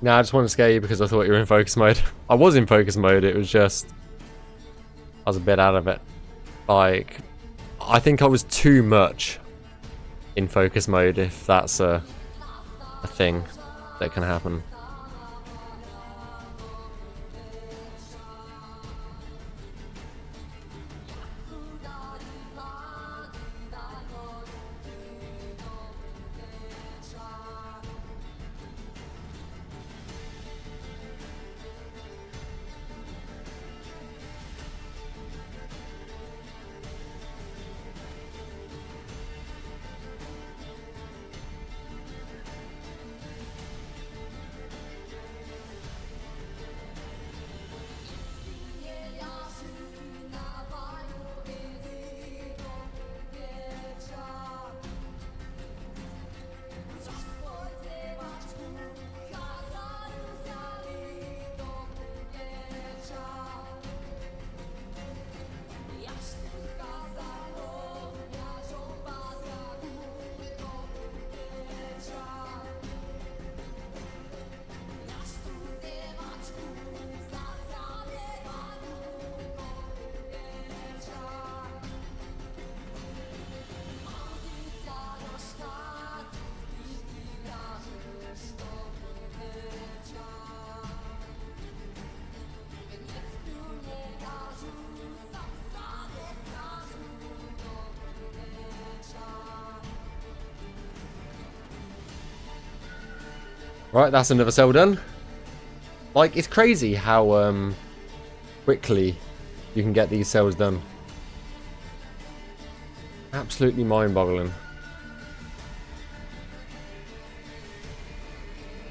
Nah, I just wanted to scare you because I thought you were in focus mode. I was in focus mode, it was just... I was a bit out of it. Like, I think I was too much in focus mode, if that's a thing that can happen. Right, that's another cell done. Like, it's crazy how quickly you can get these cells done. Absolutely mind-boggling.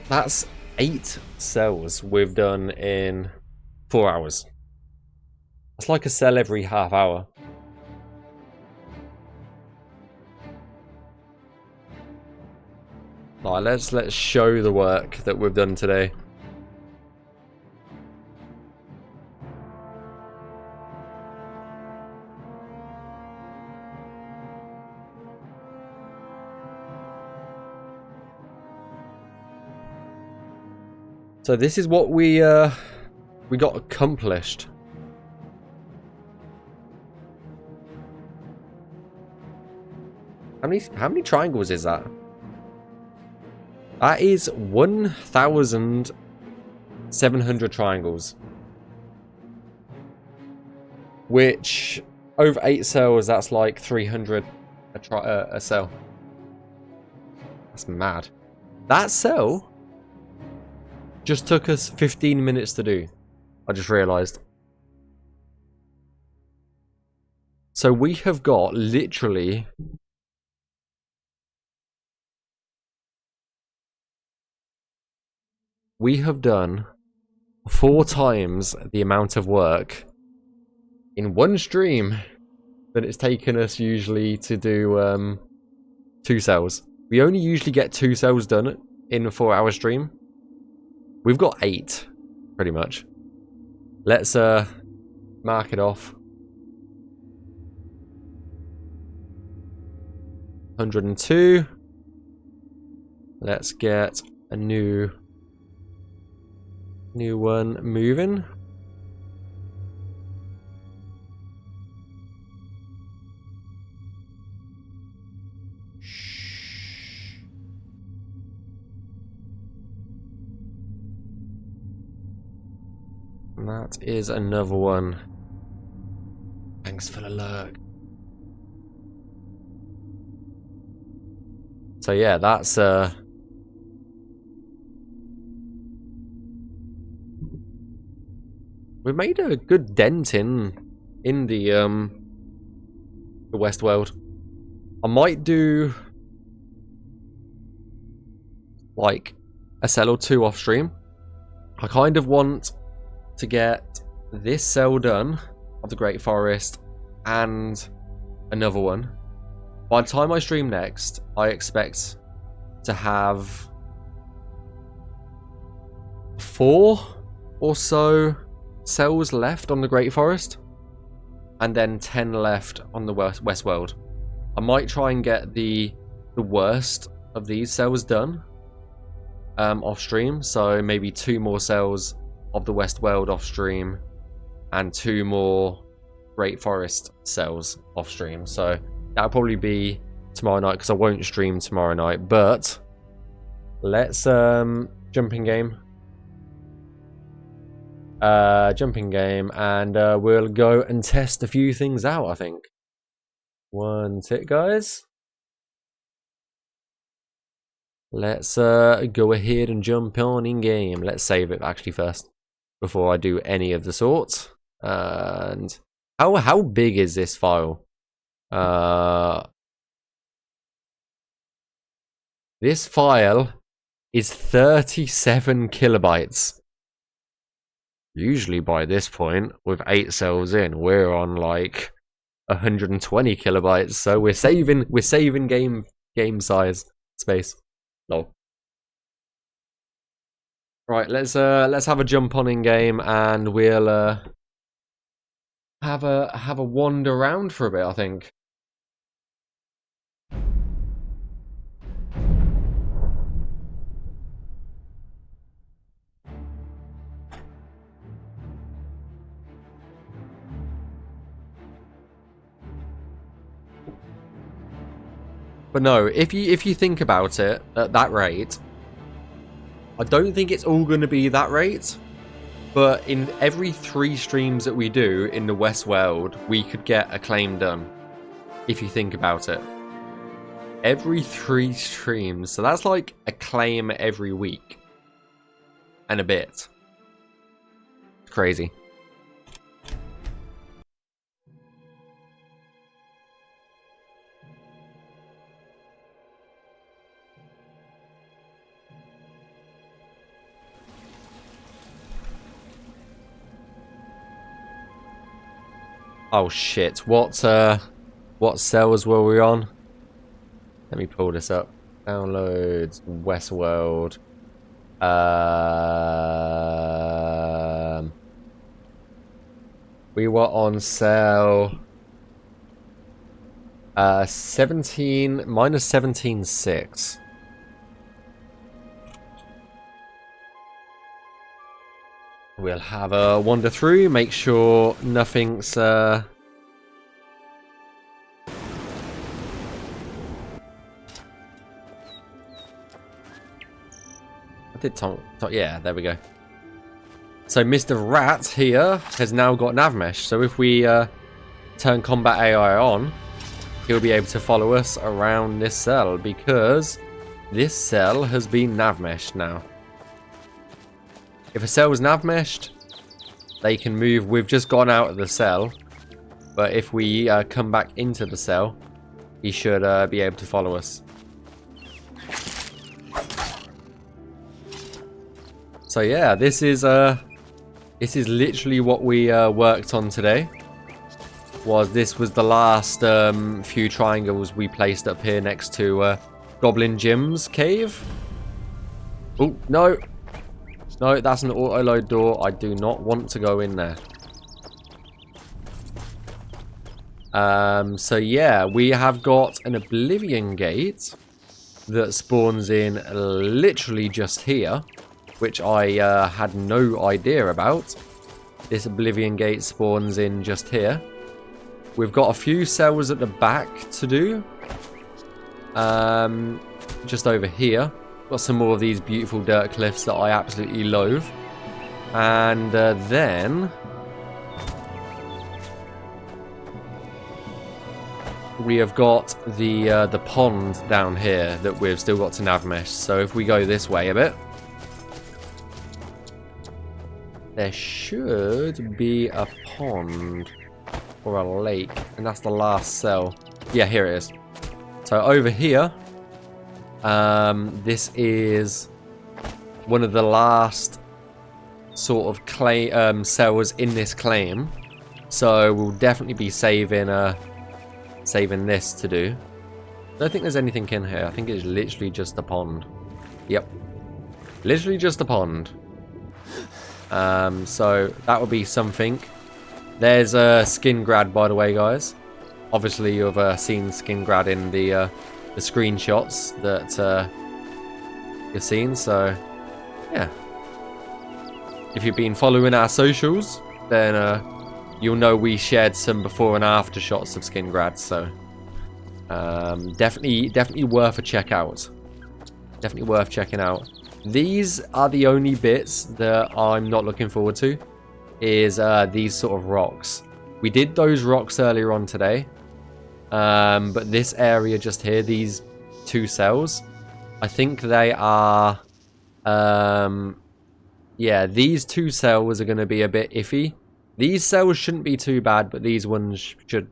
That's 8 cells we've done in 4 hours. That's like a cell every half hour. Right, let's show the work that we've done today. So this is what we got accomplished. How many triangles is that? That is 1,700 triangles. Which, over 8 cells, that's like 300 a cell. That's mad. That cell just took us 15 minutes to do. I just realised. So we have got literally... We have done 4 times the amount of work in one stream that it's taken us usually to do 2 cells. We only usually get 2 cells done in a 4-hour stream. We've got 8, pretty much. Let's mark it off. 102. Let's get a new one moving. And that is another one. Thanks for the lurk. So yeah, that's we made a good dent in the West World. I might do like a cell or 2 off stream. I kind of want to get this cell done of the Great Forest and another one. By the time I stream next, I expect to have 4 or so cells left on the Great Forest, and then 10 left on the West World. I might try and get the worst of these cells done off stream, so maybe 2 more cells of the West World off stream and 2 more Great Forest cells off stream. So that'll probably be tomorrow night, because I won't stream tomorrow night. But let's jump in game. And we'll go and test a few things out, I think. One tick, guys. Let's go ahead and jump on in game. Let's save it actually first before I do any of the sorts. And how big is this file? This file is 37 kilobytes. Usually by this point, with 8 cells in, we're on like 120 kilobytes. So we're saving game size space. No. Right, let's have a jump on in game, and we'll have a wander around for a bit, I think. But no, if you think about it at that rate, I don't think it's all going to be that rate. But in every 3 streams that we do in the West World, we could get a claim done. If you think about it. Every 3 streams. So that's like a claim every week. And a bit. Crazy. Oh shit! What cells were we on? Let me pull this up. Downloads Westworld. We were on cell 17 minus 17.6. We'll have a wander through, make sure nothing's I did yeah, there we go. So Mr. Rat here has now got Navmesh. So if we turn combat AI on, he'll be able to follow us around this cell because this cell has been Navmeshed now. If a cell is Navmeshed, they can move. We've just gone out of the cell, but if we come back into the cell, he should be able to follow us. So yeah, this is literally what we worked on today. This was the last few triangles we placed up here next to Goblin Jim's cave. Oh no, no, that's an auto load door. I do not want to go in there. So yeah, we have got an Oblivion gate that spawns in literally just here, which I had no idea about. This Oblivion gate spawns in just here. We've got a few cells at the back to do. Just over here. Got some more of these beautiful dirt cliffs that I absolutely loathe. And then we have got the pond down here that we've still got to Navmesh. So if we go this way a bit, there should be a pond or a lake, and that's the last cell. Yeah, here it is. So over here, this is one of the last sort of cells in this claim. So we'll definitely be saving this to do. I don't think there's anything in here. I think it's literally just a pond. Yep, literally just a pond. So that would be something. There's a Skingrad, by the way, guys. Obviously, you've seen Skingrad in the screenshots that you've seen. So, yeah. If you've been following our socials, then you'll know we shared some before and after shots of Skingrad. So, definitely worth a check out. Definitely worth checking out. These are the only bits that I'm not looking forward to, is these sort of rocks. We did those rocks earlier on today, but this area just here, these two cells, I think they are, yeah, these two cells are going to be a bit iffy. These cells shouldn't be too bad, but these ones are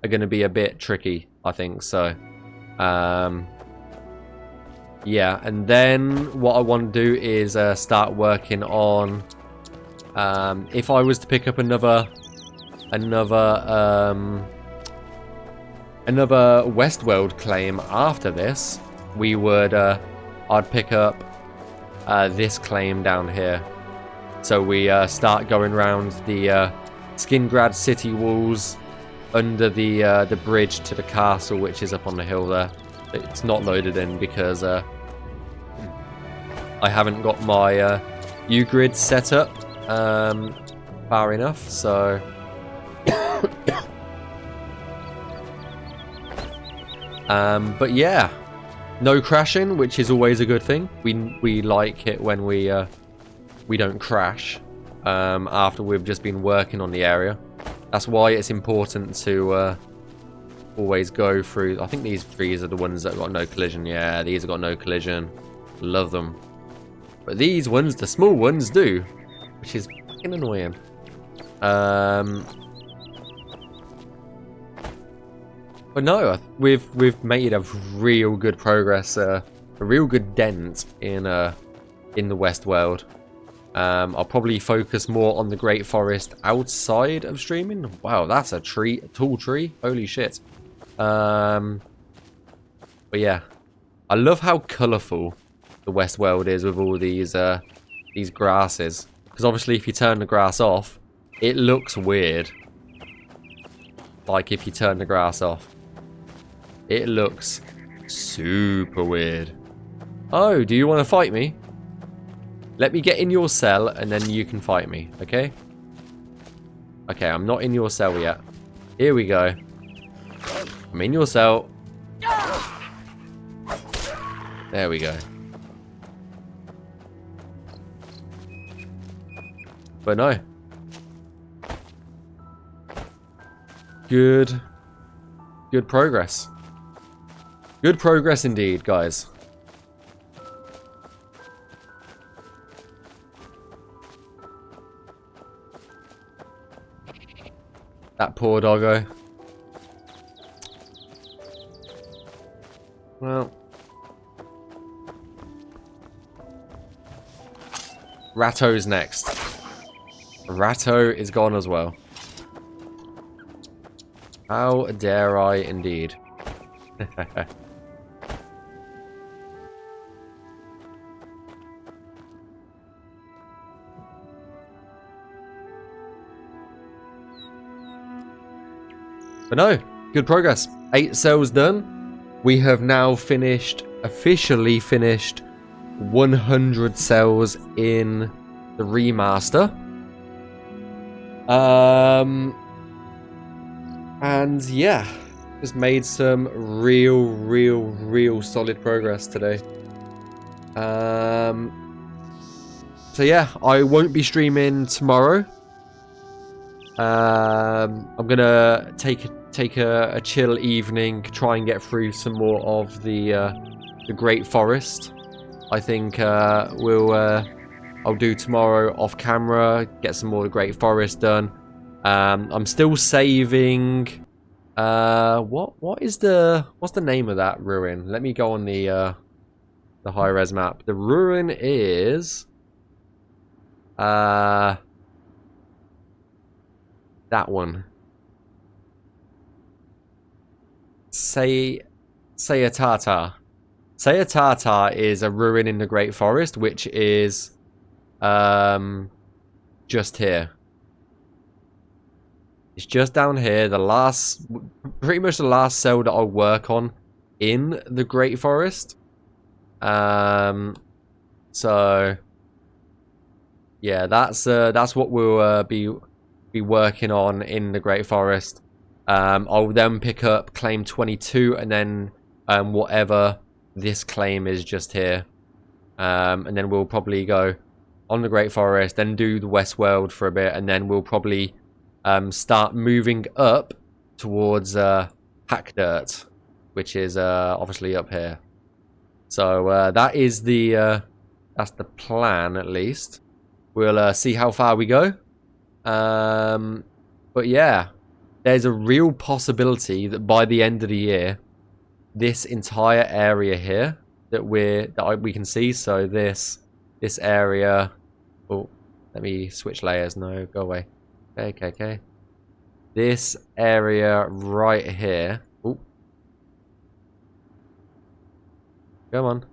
going to be a bit tricky, I think. So, yeah, and then what I want to do is start working on, if I was to pick up another Westworld claim after this, we would I'd pick up this claim down here. So we start going around the Skingrad city walls under the bridge to the castle, which is up on the hill there. It's not loaded in because I haven't got my U-grid set up far enough, so but yeah, no crashing, which is always a good thing. We like it when we don't crash after we've just been working on the area. That's why it's important to always go through. I think these trees are the ones that got no collision. Yeah, these have got no collision. Love them. But these ones, the small ones, do, which is fucking annoying. But no, we've made a real good progress, a real good dent in the Westworld. I'll probably focus more on the Great Forest outside of streaming. Wow, that's a tall tree. Holy shit. But yeah, I love how colourful the West Weald is with all these grasses. Because obviously, if you turn the grass off, it looks weird. Like if you turn the grass off, it looks super weird. Oh, do you want to fight me? Let me get in your cell and then you can fight me, okay? Okay, I'm not in your cell yet. Here we go. I'm in your cell. There we go. But no. Good progress. Good progress indeed, guys. That poor doggo. Well. Ratto's next. Ratto is gone as well. How dare I indeed. But no, good progress. 8 cells done. We have now officially finished 100 cells in the remaster. And yeah, just made some real solid progress today. So yeah, I won't be streaming tomorrow. I'm gonna take a chill evening, try and get through some more of the Great Forest. I think I'll do tomorrow off camera, get some more of the Great Forest done. I'm still saving. What's the name of that ruin? Let me go on the high res map. The ruin is that one. Sayatata. Sayatata is a ruin in the Great Forest, which is just here. It's just down here. Pretty much the last cell that I'll work on in the Great Forest. So yeah, that's what we'll be working on in the Great Forest. I'll then pick up claim 22 and then whatever this claim is just here. And then we'll probably go on the Great Forest, then do the West Weald for a bit, and then we'll probably start moving up towards Hackdirt, which is obviously up here. So that is that's the plan, at least. We'll see how far we go. But yeah, there's a real possibility that by the end of the year, this entire area here that we can see, so this area. Oh, let me switch layers. No, go away. Okay. This area right here. Oh, come on.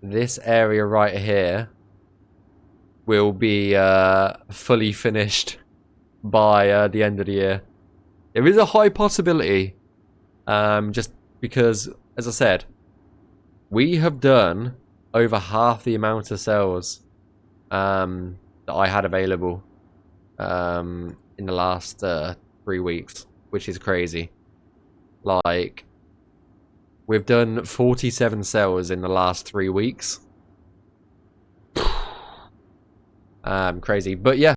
This area right here will be fully finished by the end of the year. There is a high possibility, just because, as I said, we have done over half the amount of cells that I had available in the last 3 weeks, which is crazy. Like, we've done 47 cells in the last 3 weeks. Crazy, but yeah.